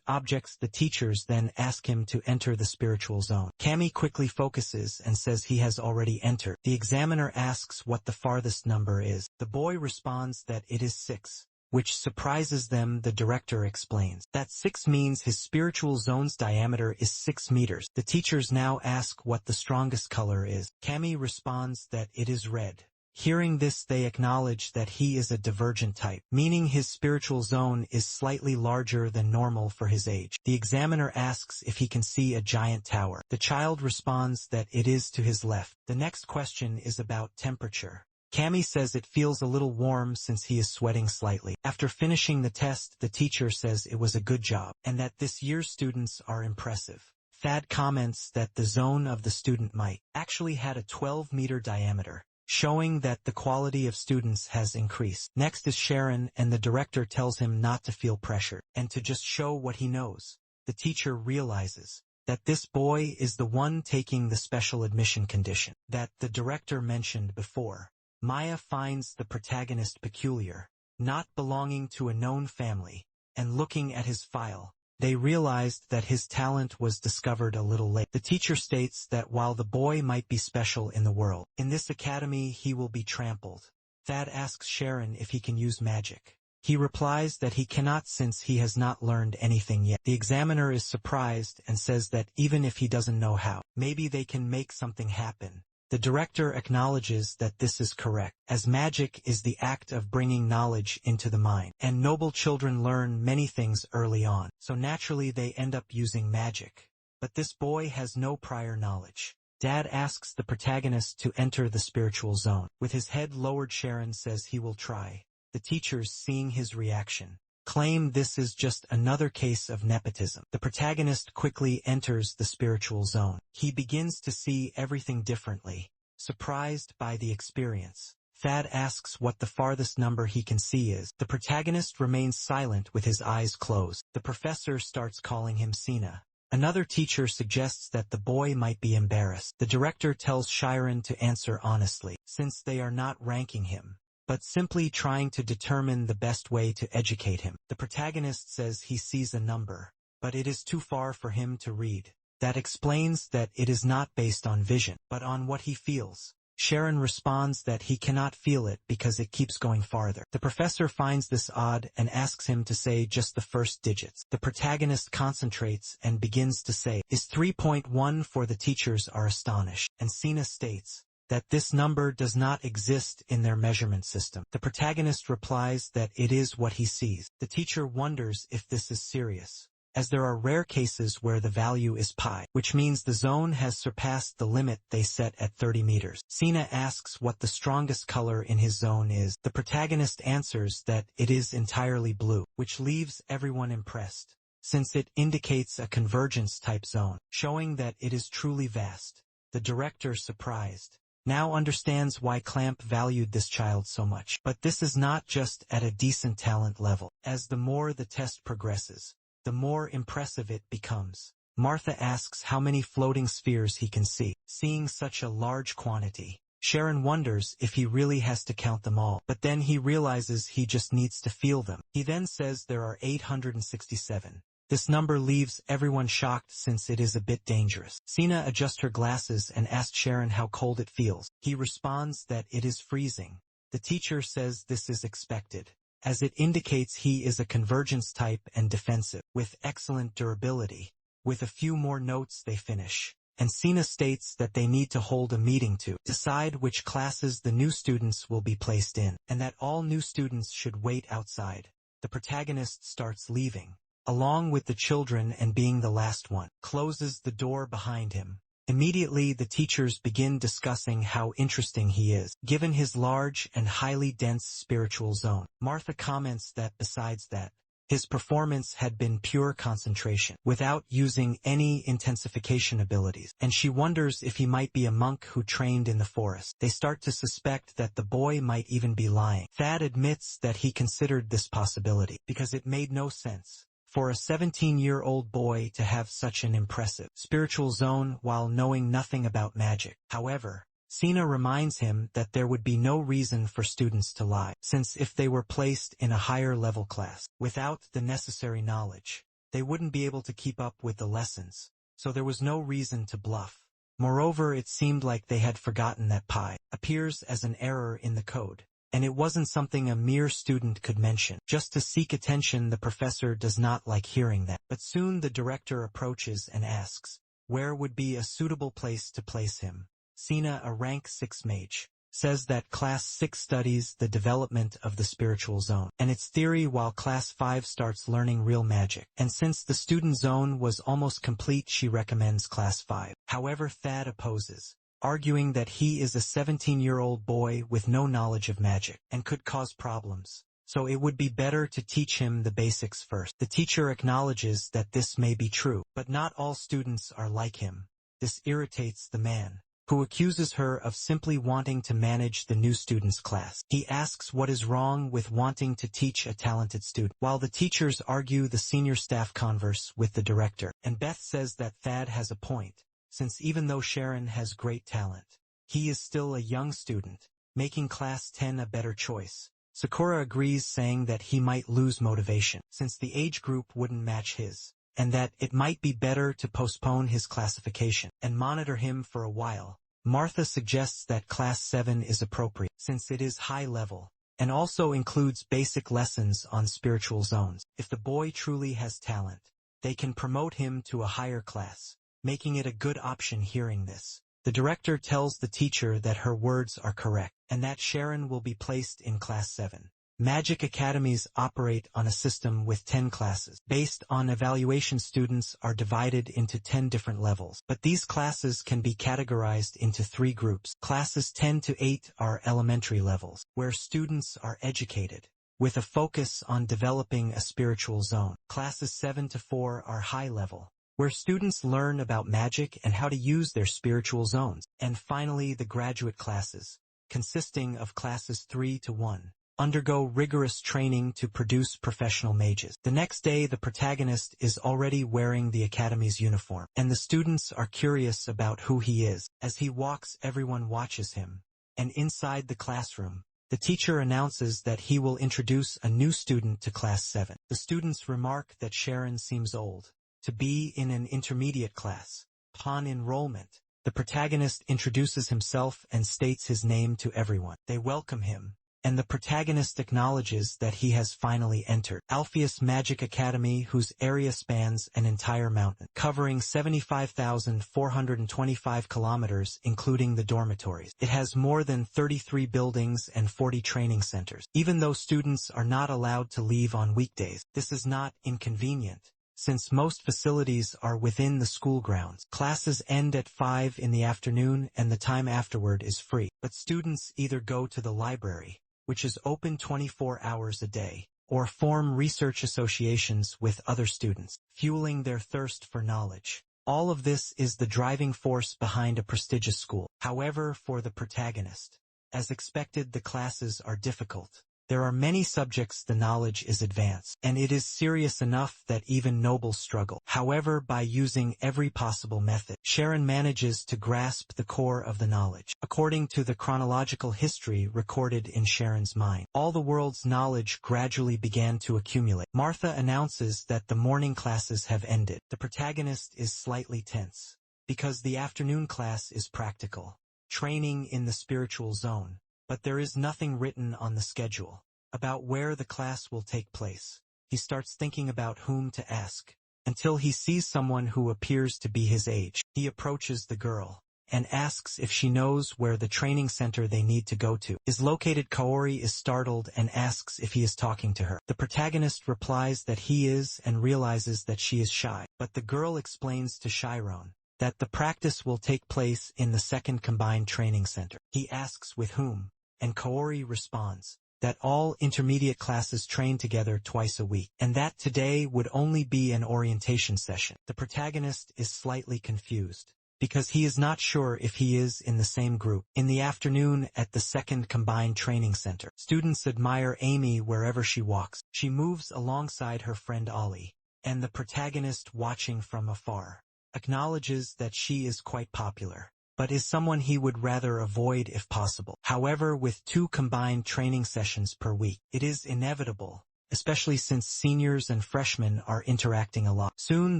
objects. The teachers then ask him to enter the spiritual zone. Cammy quickly focuses and says he has already entered. The examiner asks what the farthest number is. The boy responds that it is 6, which surprises them. The director explains that 6 means his spiritual zone's diameter is 6 meters. The teachers now ask what the strongest color is. Cammy responds that it is red. Hearing this, they acknowledge that he is a divergent type, meaning his spiritual zone is slightly larger than normal for his age. The examiner asks if he can see a giant tower. The child responds that it is to his left. The next question is about temperature. Cammy says it feels a little warm since he is sweating slightly. After finishing the test, the teacher says it was a good job, and that this year's students are impressive. Thad comments that the zone of the student might actually had a 12-meter diameter, showing that the quality of students has increased. Next is Sharon, and the director tells him not to feel pressure, and to just show what he knows. The teacher realizes that this boy is the one taking the special admission condition that the director mentioned before. Maya finds the protagonist peculiar, not belonging to a known family, and looking at his file, They realized that his talent was discovered a little late. The teacher states that while the boy might be special in the world, in this academy he will be trampled. Thad asks Sharon if he can use magic. He replies that he cannot since he has not learned anything yet. The examiner is surprised and says that even if he doesn't know how, maybe they can make something happen. The director acknowledges that this is correct, as magic is the act of bringing knowledge into the mind, and noble children learn many things early on, so naturally they end up using magic. But this boy has no prior knowledge. Dad asks the protagonist to enter the spiritual zone. With his head lowered, Sharon says he will try. The teachers, seeing his reaction, claim this is just another case of nepotism. The protagonist quickly enters the spiritual zone. He begins to see everything differently, surprised by the experience. Thad asks what the farthest number he can see is. The protagonist remains silent with his eyes closed. The professor starts calling him Sina. Another teacher suggests that the boy might be embarrassed. The director tells Sharon to answer honestly, since they are not ranking him, but simply trying to determine the best way to educate him. The protagonist says he sees a number, but it is too far for him to read. That explains that it is not based on vision, but on what he feels. Sharon responds that he cannot feel it because it keeps going farther. The professor finds this odd and asks him to say just the first digits. The protagonist concentrates and begins to say, is 3.1 for the teachers are astonished, and Sina states that this number does not exist in their measurement system. The protagonist replies that it is what he sees. The teacher wonders if this is serious, as there are rare cases where the value is pi, which means the zone has surpassed the limit they set at 30 meters. Sina asks what the strongest color in his zone is. The protagonist answers that it is entirely blue, which leaves everyone impressed, since it indicates a convergence type zone, showing that it is truly vast. The director, surprised, now understands why Clamp valued this child so much. But this is not just at a decent talent level. As the more the test progresses, the more impressive it becomes. Martha asks how many floating spheres he can see. Seeing such a large quantity, Sharon wonders if he really has to count them all, but then he realizes he just needs to feel them. He then says there are 867. This number leaves everyone shocked since it is a bit dangerous. Sina adjusts her glasses and asks Sharon how cold it feels. He responds that it is freezing. The teacher says this is expected, as it indicates he is a convergence type and defensive, with excellent durability. With a few more notes they finish, and Sina states that they need to hold a meeting to decide which classes the new students will be placed in, and that all new students should wait outside. The protagonist starts leaving, along with the children, and being the last one, closes the door behind him. Immediately the teachers begin discussing how interesting he is, given his large and highly dense spiritual zone. Martha comments that besides that, his performance had been pure concentration, without using any intensification abilities, and she wonders if he might be a monk who trained in the forest. They start to suspect that the boy might even be lying. Thad admits that he considered this possibility, because it made no sense for a 17-year-old boy to have such an impressive spiritual zone while knowing nothing about magic. However, Sina reminds him that there would be no reason for students to lie, since if they were placed in a higher level class, without the necessary knowledge, they wouldn't be able to keep up with the lessons, so there was no reason to bluff. Moreover, it seemed like they had forgotten that pi appears as an error in the code, and it wasn't something a mere student could mention. Just to seek attention, the professor does not like hearing that. But soon the director approaches and asks, where would be a suitable place to place him? Sina, a rank 6 mage, says that Class 6 studies the development of the spiritual zone and its theory, while Class 5 starts learning real magic. And since the student zone was almost complete, she recommends Class 5. However, Thad opposes, arguing that he is a 17-year-old boy with no knowledge of magic and could cause problems, so it would be better to teach him the basics first. The teacher acknowledges that this may be true, but not all students are like him. This irritates the man, who accuses her of simply wanting to manage the new student's class. He asks what is wrong with wanting to teach a talented student, while the teachers argue. The senior staff converse with the director, and Beth says that Thad has a point, since even though Sharon has great talent, he is still a young student, making Class 10 a better choice. Sakura agrees, saying that he might lose motivation, since the age group wouldn't match his. and that it might be better to postpone his classification and monitor him for a while. Martha suggests that Class 7 is appropriate, since it is high level, and also includes basic lessons on spiritual zones. If the boy truly has talent, they can promote him to a higher class, making it a good option. Hearing this, the director tells the teacher that her words are correct, and that Sharon will be placed in Class 7. Magic academies operate on a system with 10 classes. Based on evaluation, students are divided into 10 different levels, but these classes can be categorized into 3 groups. Classes 10 to 8 are elementary levels, where students are educated, with a focus on developing a spiritual zone. Classes 7 to 4 are high level, where students learn about magic and how to use their spiritual zones. And finally, the graduate classes, consisting of classes 3 to 1. Undergo rigorous training to produce professional mages. The next day, the protagonist is already wearing the Academy's uniform, and the students are curious about who he is. As he walks, everyone watches him, and inside the classroom, the teacher announces that he will introduce a new student to Class 7. The students remark that Sharon seems old to be in an intermediate class. Upon enrollment, the protagonist introduces himself and states his name to everyone. They welcome him, and the protagonist acknowledges that he has finally entered Alpheus Magic Academy, whose area spans an entire mountain, covering 75,425 kilometers, including the dormitories. It has more than 33 buildings and 40 training centers. Even though students are not allowed to leave on weekdays, this is not inconvenient, since most facilities are within the school grounds. Classes end at 5 in the afternoon, and the time afterward is free. But students either go to the library, which is open 24 hours a day, or form research associations with other students, fueling their thirst for knowledge. All of this is the driving force behind a prestigious school. However, for the protagonist, as expected, the classes are difficult. There are many subjects the knowledge is advanced, and it is serious enough that even nobles struggle. However, by using every possible method, Sharon manages to grasp the core of the knowledge. According to the chronological history recorded in Sharon's mind, all the world's knowledge gradually began to accumulate. Martha announces that the morning classes have ended. The protagonist is slightly tense, because the afternoon class is practical, training in the spiritual zone. But there is nothing written on the schedule about where the class will take place. He starts thinking about whom to ask, until he sees someone who appears to be his age. He approaches the girl and asks if she knows where the training center they need to go to is located. Kaori is startled and asks if he is talking to her. The protagonist replies that he is and realizes that she is shy, but the girl explains to Chiron that the practice will take place in the second combined training center. He asks with whom, and Kaori responds that all intermediate classes train together twice a week, and that today would only be an orientation session. The protagonist is slightly confused, because he is not sure if he is in the same group. In the afternoon at the second combined training center, students admire Amy wherever she walks. She moves alongside her friend Ollie, and the protagonist, watching from afar, acknowledges that she is quite popular, but is someone he would rather avoid if possible. However, with 2 combined training sessions per week, it is inevitable, especially since seniors and freshmen are interacting a lot. Soon,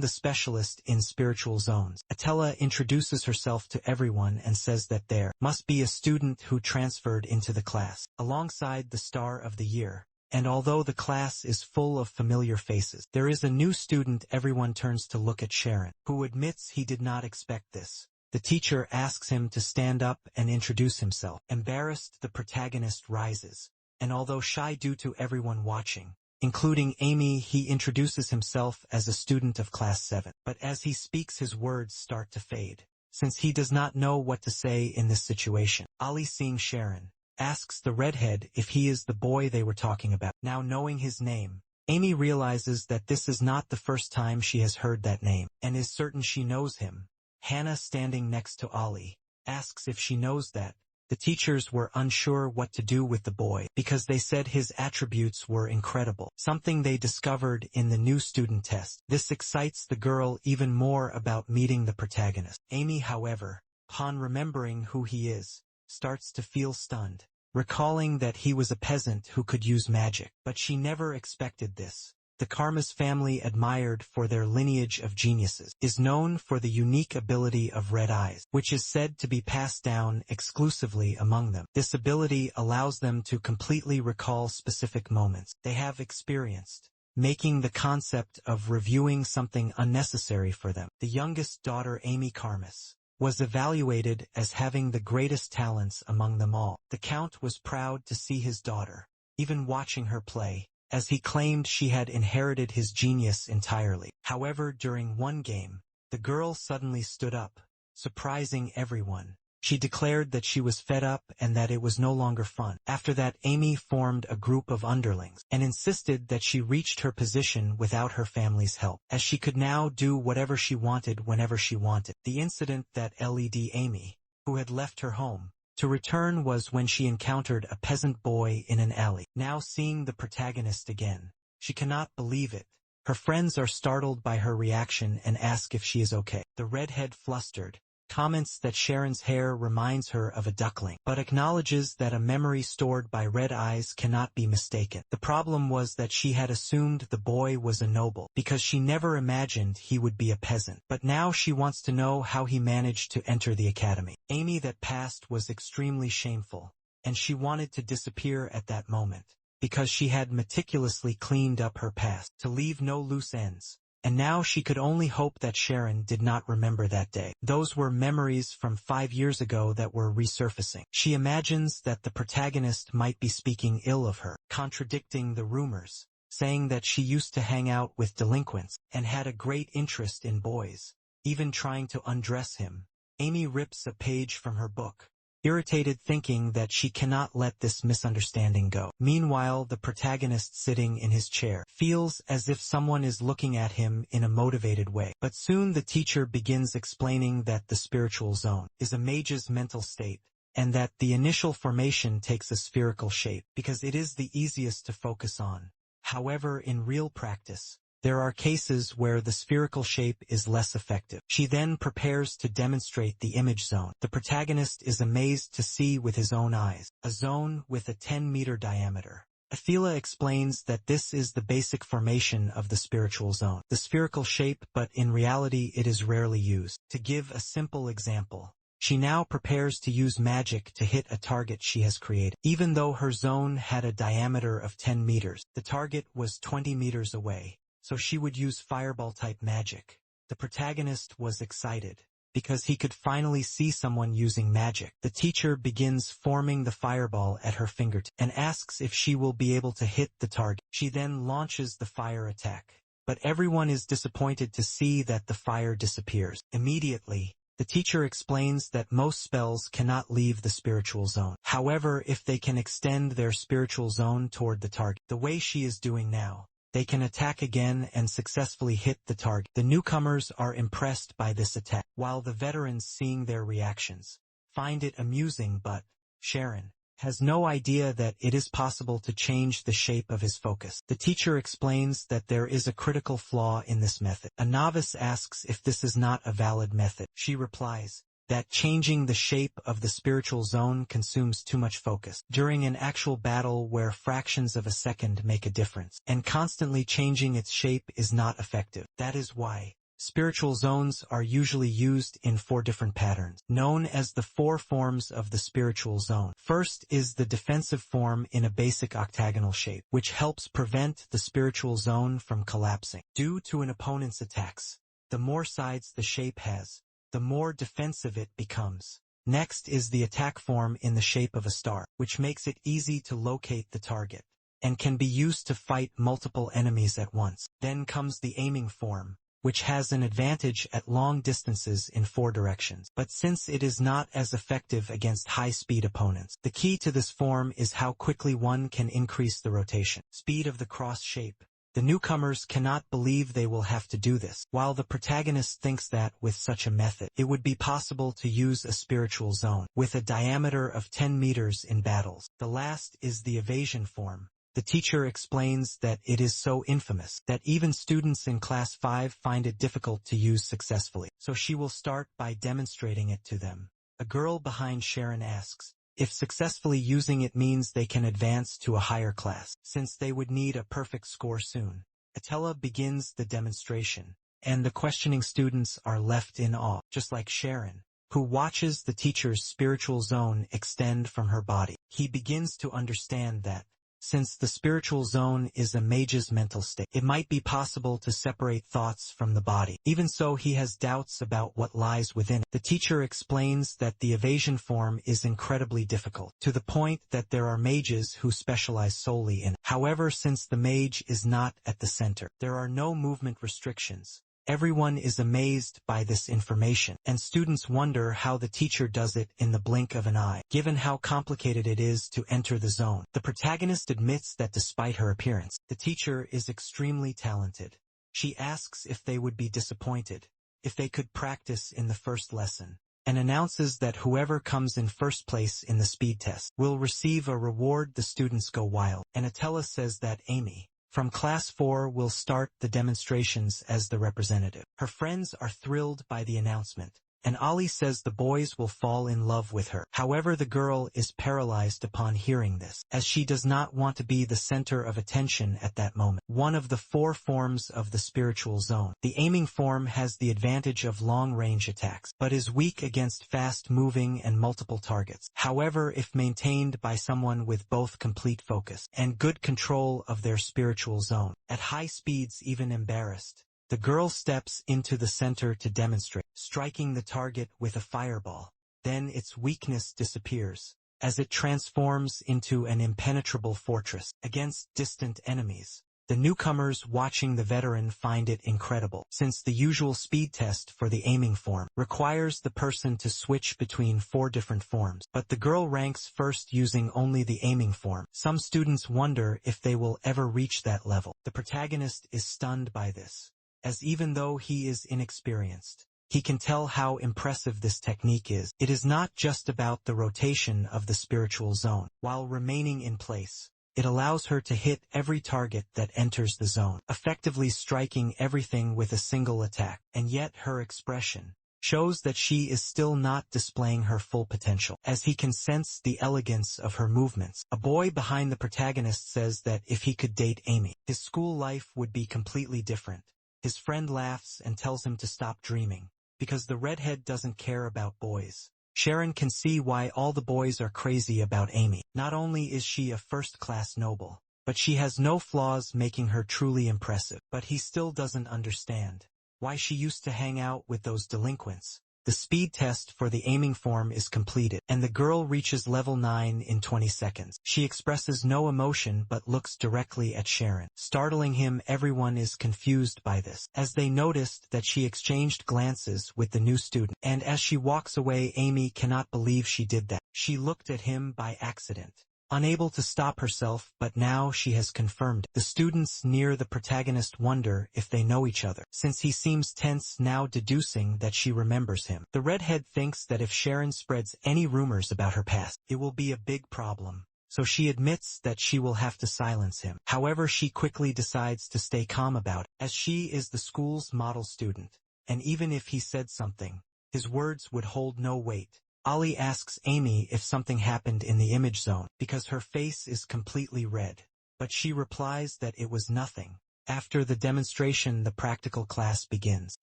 the specialist in spiritual zones, Atella, introduces herself to everyone and says that there must be a student who transferred into the class, alongside the star of the year. And although the class is full of familiar faces, there is a new student. Everyone turns to look at Sharon, who admits he did not expect this. The teacher asks him to stand up and introduce himself. Embarrassed, the protagonist rises, and although shy due to everyone watching, including Amy, he introduces himself as a student of Class 7. But as he speaks, his words start to fade, since he does not know what to say in this situation. Ali, seeing Sharon, asks the redhead if he is the boy they were talking about. Now knowing his name, Amy realizes that this is not the first time she has heard that name, and is certain she knows him. Hannah, standing next to Ali, asks if she knows that. The teachers were unsure what to do with the boy, because they said his attributes were incredible, something they discovered in the new student test. This excites the girl even more about meeting the protagonist. Amy, however, upon remembering who he is, starts to feel stunned, recalling that he was a peasant who could use magic. But she never expected this. the Karma's family, admired for their lineage of geniuses, is known for the unique ability of red eyes, which is said to be passed down exclusively among them. This ability allows them to completely recall specific moments they have experienced, making the concept of reviewing something unnecessary for them. The youngest daughter, Amy Karmas, was evaluated as having the greatest talents among them all. The Count was proud to see his daughter, even watching her play, as he claimed she had inherited his genius entirely. However, during one game, the girl suddenly stood up, surprising everyone. She declared that she was fed up and that it was no longer fun. After that, Amy formed a group of underlings and insisted that she reached her position without her family's help, as she could now do whatever she wanted whenever she wanted. The incident that led Amy, who had left her home, to return was when she encountered a peasant boy in an alley. Now seeing the protagonist again, she cannot believe it. Her friends are startled by her reaction and ask if she is okay. The redhead, flustered, comments that Sharon's hair reminds her of a duckling, but acknowledges that a memory stored by red eyes cannot be mistaken. The problem was that she had assumed the boy was a noble, because she never imagined he would be a peasant. But now she wants to know how he managed to enter the academy. Amy, that past was extremely shameful, and she wanted to disappear at that moment, because she had meticulously cleaned up her past to leave no loose ends. And now she could only hope that Sharon did not remember that day. Those were memories from 5 years ago that were resurfacing. She imagines that the protagonist might be speaking ill of her, contradicting the rumors, saying that she used to hang out with delinquents and had a great interest in boys, even trying to undress him. Amy rips a page from her book, irritated, thinking that she cannot let this misunderstanding go. Meanwhile, the protagonist, sitting in his chair, feels as if someone is looking at him in a motivated way. But soon the teacher begins explaining that the spiritual zone is a mage's mental state, and that the initial formation takes a spherical shape because it is the easiest to focus on. However, in real practice, there are cases where the spherical shape is less effective. She then prepares to demonstrate the image zone. The protagonist is amazed to see with his own eyes a zone with a 10-meter diameter. Athila explains that this is the basic formation of the spiritual zone, the spherical shape, but in reality it is rarely used. To give a simple example, she now prepares to use magic to hit a target she has created. Even though her zone had a diameter of 10 meters, the target was 20 meters away. So she would use fireball-type magic. The protagonist was excited, because he could finally see someone using magic. The teacher begins forming the fireball at her fingertip, and asks if she will be able to hit the target. She then launches the fire attack, but everyone is disappointed to see that the fire disappears. Immediately, the teacher explains that most spells cannot leave the spiritual zone. However, if they can extend their spiritual zone toward the target, the way she is doing now, they can attack again and successfully hit the target. The newcomers are impressed by this attack, while the veterans, seeing their reactions, find it amusing. But Sharon has no idea that it is possible to change the shape of his focus. The teacher explains that there is a critical flaw in this method. A novice asks if this is not a valid method. She replies that changing the shape of the spiritual zone consumes too much focus during an actual battle where fractions of a second make a difference, and constantly changing its shape is not effective. That is why spiritual zones are usually used in 4 different patterns, known as the 4 forms of the spiritual zone. First is the defensive form in a basic octagonal shape, which helps prevent the spiritual zone from collapsing. Due to an opponent's attacks, the more sides the shape has, the more defensive it becomes. Next is the attack form in the shape of a star, which makes it easy to locate the target, and can be used to fight multiple enemies at once. Then comes the aiming form, which has an advantage at long distances in 4 directions. But since it is not as effective against high-speed opponents, the key to this form is how quickly one can increase the rotation speed of the cross shape. The newcomers cannot believe they will have to do this, while the protagonist thinks that with such a method, it would be possible to use a spiritual zone with a diameter of 10 meters in battles. The last is the evasion form. The teacher explains that it is so infamous that even students in class 5 find it difficult to use successfully, so she will start by demonstrating it to them. A girl behind Sharon asks if successfully using it means they can advance to a higher class, since they would need a perfect score soon. Atella begins the demonstration, and the questioning students are left in awe, just like Sharon, who watches the teacher's spiritual zone extend from her body. He begins to understand that, since the spiritual zone is a mage's mental state, it might be possible to separate thoughts from the body. Even so, he has doubts about what lies within it. The teacher explains that the evasion form is incredibly difficult, to the point that there are mages who specialize solely in it. However, since the mage is not at the center, there are no movement restrictions. Everyone is amazed by this information, and students wonder how the teacher does it in the blink of an eye, given how complicated it is to enter the zone. The protagonist admits that despite her appearance, the teacher is extremely talented. She asks if they would be disappointed if they could practice in the first lesson, and announces that whoever comes in first place in the speed test will receive a reward. The students go wild, and Atella says that Amy, from Class 4, will start the demonstrations as the representative. Her friends are thrilled by the announcement, and Ali says the boys will fall in love with her. However, the girl is paralyzed upon hearing this, as she does not want to be the center of attention at that moment. One of the 4 forms of the spiritual zone, the aiming form, has the advantage of long-range attacks, but is weak against fast-moving and multiple targets. However, if maintained by someone with both complete focus and good control of their spiritual zone, at high speeds, even embarrassed, the girl steps into the center to demonstrate, striking the target with a fireball. Then its weakness disappears, as it transforms into an impenetrable fortress against distant enemies. The newcomers watching the veteran find it incredible, since the usual speed test for the aiming form requires the person to switch between 4 different forms, but the girl ranks first using only the aiming form. Some students wonder if they will ever reach that level. The protagonist is stunned by this, as even though he is inexperienced, he can tell how impressive this technique is. It is not just about the rotation of the spiritual zone. While remaining in place, it allows her to hit every target that enters the zone, effectively striking everything with a single attack. And yet her expression shows that she is still not displaying her full potential, as he can sense the elegance of her movements. A boy behind the protagonist says that if he could date Amy, his school life would be completely different. His friend laughs and tells him to stop dreaming, because the redhead doesn't care about boys. Sharon can see why all the boys are crazy about Amy. Not only is she a first-class noble, but she has no flaws, making her truly impressive. But he still doesn't understand why she used to hang out with those delinquents. The speed test for the aiming form is completed, and the girl reaches level 9 in 20 seconds. She expresses no emotion but looks directly at Sharon. Startling him, everyone is confused by this, as they noticed that she exchanged glances with the new student. And as she walks away, Amy cannot believe she did that. She looked at him by accident, unable to stop herself, but now she has confirmed. The students near the protagonist wonder if they know each other, since he seems tense now, deducing that she remembers him. The redhead thinks that if Sharon spreads any rumors about her past, it will be a big problem, so she admits that she will have to silence him. However, she quickly decides to stay calm about it, as she is the school's model student, and even if he said something, his words would hold no weight. Ali asks Amy if something happened in the image zone, because her face is completely red, but she replies that it was nothing. After the demonstration, the practical class begins.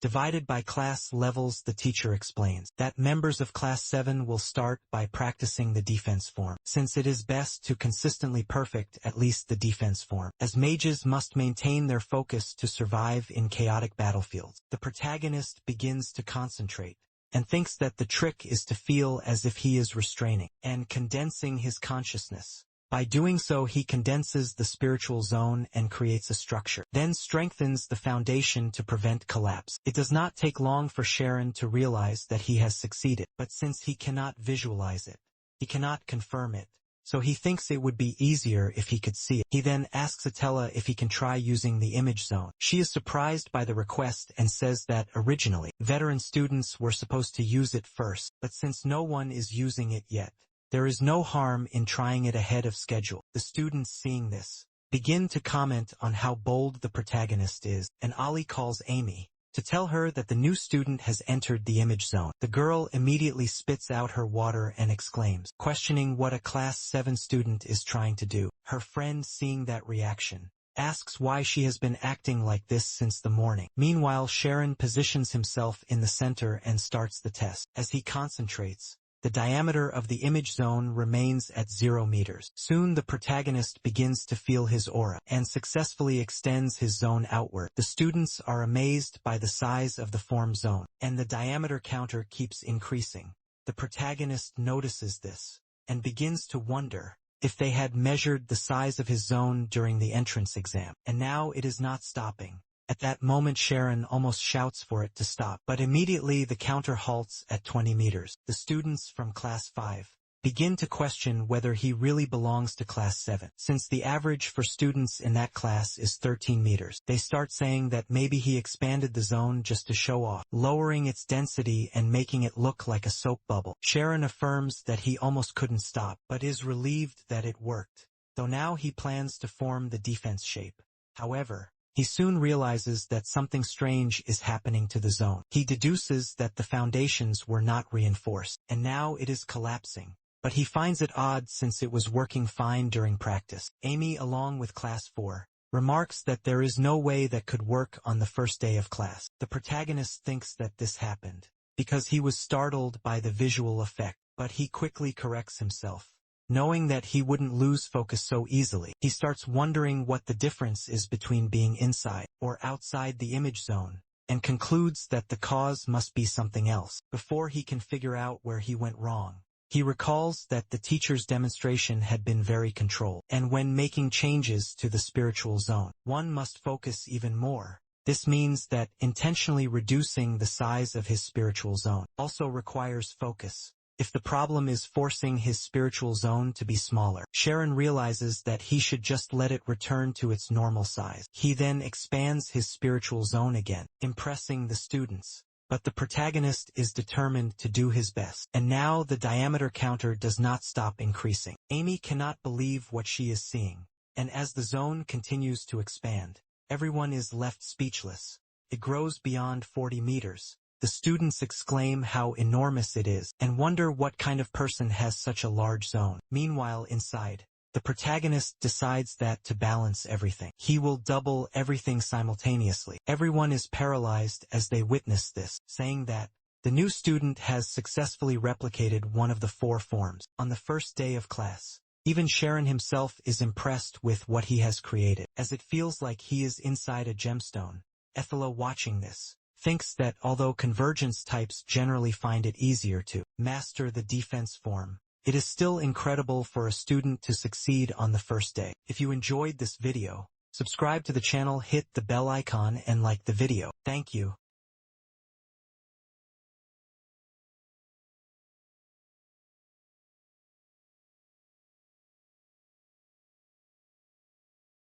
Divided by class levels, the teacher explains that members of Class 7 will start by practicing the defense form, since it is best to consistently perfect at least the defense form, as mages must maintain their focus to survive in chaotic battlefields. The protagonist begins to concentrate, and thinks that the trick is to feel as if he is restraining and condensing his consciousness. By doing so, he condenses the spiritual zone and creates a structure, then strengthens the foundation to prevent collapse. It does not take long for Sharon to realize that he has succeeded, but since he cannot visualize it, he cannot confirm it, so he thinks it would be easier if he could see it. He then asks Atella if he can try using the image zone. She is surprised by the request and says that originally, veteran students were supposed to use it first, but since no one is using it yet, there is no harm in trying it ahead of schedule. The students, seeing this, begin to comment on how bold the protagonist is, and Ali calls Amy to tell her that the new student has entered the image zone. The girl immediately spits out her water and exclaims, questioning what a Class 7 student is trying to do. Her friend, seeing that reaction, asks why she has been acting like this since the morning. Meanwhile, Sharon positions himself in the center and starts the test. As he concentrates, the diameter of the image zone remains at 0 meters. Soon the protagonist begins to feel his aura and successfully extends his zone outward. The students are amazed by the size of the form zone, and the diameter counter keeps increasing. The protagonist notices this and begins to wonder if they had measured the size of his zone during the entrance exam, and now it is not stopping. At that moment Sharon almost shouts for it to stop, but immediately the counter halts at 20 meters. The students from Class 5 begin to question whether he really belongs to Class 7, since the average for students in that class is 13 meters. They start saying that maybe he expanded the zone just to show off, lowering its density and making it look like a soap bubble. Sharon affirms that he almost couldn't stop, but is relieved that it worked, though now he plans to form the defense shape. However, he soon realizes that something strange is happening to the zone. He deduces that the foundations were not reinforced, and now it is collapsing. But he finds it odd since it was working fine during practice. Amy, along with Class 4, remarks that there is no way that could work on the first day of class. The protagonist thinks that this happened because he was startled by the visual effect, but he quickly corrects himself. Knowing that he wouldn't lose focus so easily, he starts wondering what the difference is between being inside or outside the image zone, and concludes that the cause must be something else. Before he can figure out where he went wrong, he recalls that the teacher's demonstration had been very controlled, and when making changes to the spiritual zone, one must focus even more. This means that intentionally reducing the size of his spiritual zone also requires focus. If the problem is forcing his spiritual zone to be smaller, Sharon realizes that he should just let it return to its normal size. He then expands his spiritual zone again, impressing the students. But the protagonist is determined to do his best, and now the diameter counter does not stop increasing. Amy cannot believe what she is seeing, and as the zone continues to expand, everyone is left speechless. It grows beyond 40 meters. The students exclaim how enormous it is, and wonder what kind of person has such a large zone. Meanwhile, inside, the protagonist decides that to balance everything, he will double everything simultaneously. Everyone is paralyzed as they witness this, saying that the new student has successfully replicated one of the 4 forms on the first day of class. Even Sharon himself is impressed with what he has created, as it feels like he is inside a gemstone. Yahello, watching this, thinks that although convergence types generally find it easier to master the defense form, it is still incredible for a student to succeed on the first day. If you enjoyed this video, subscribe to the channel, hit the bell icon, and like the video. Thank you.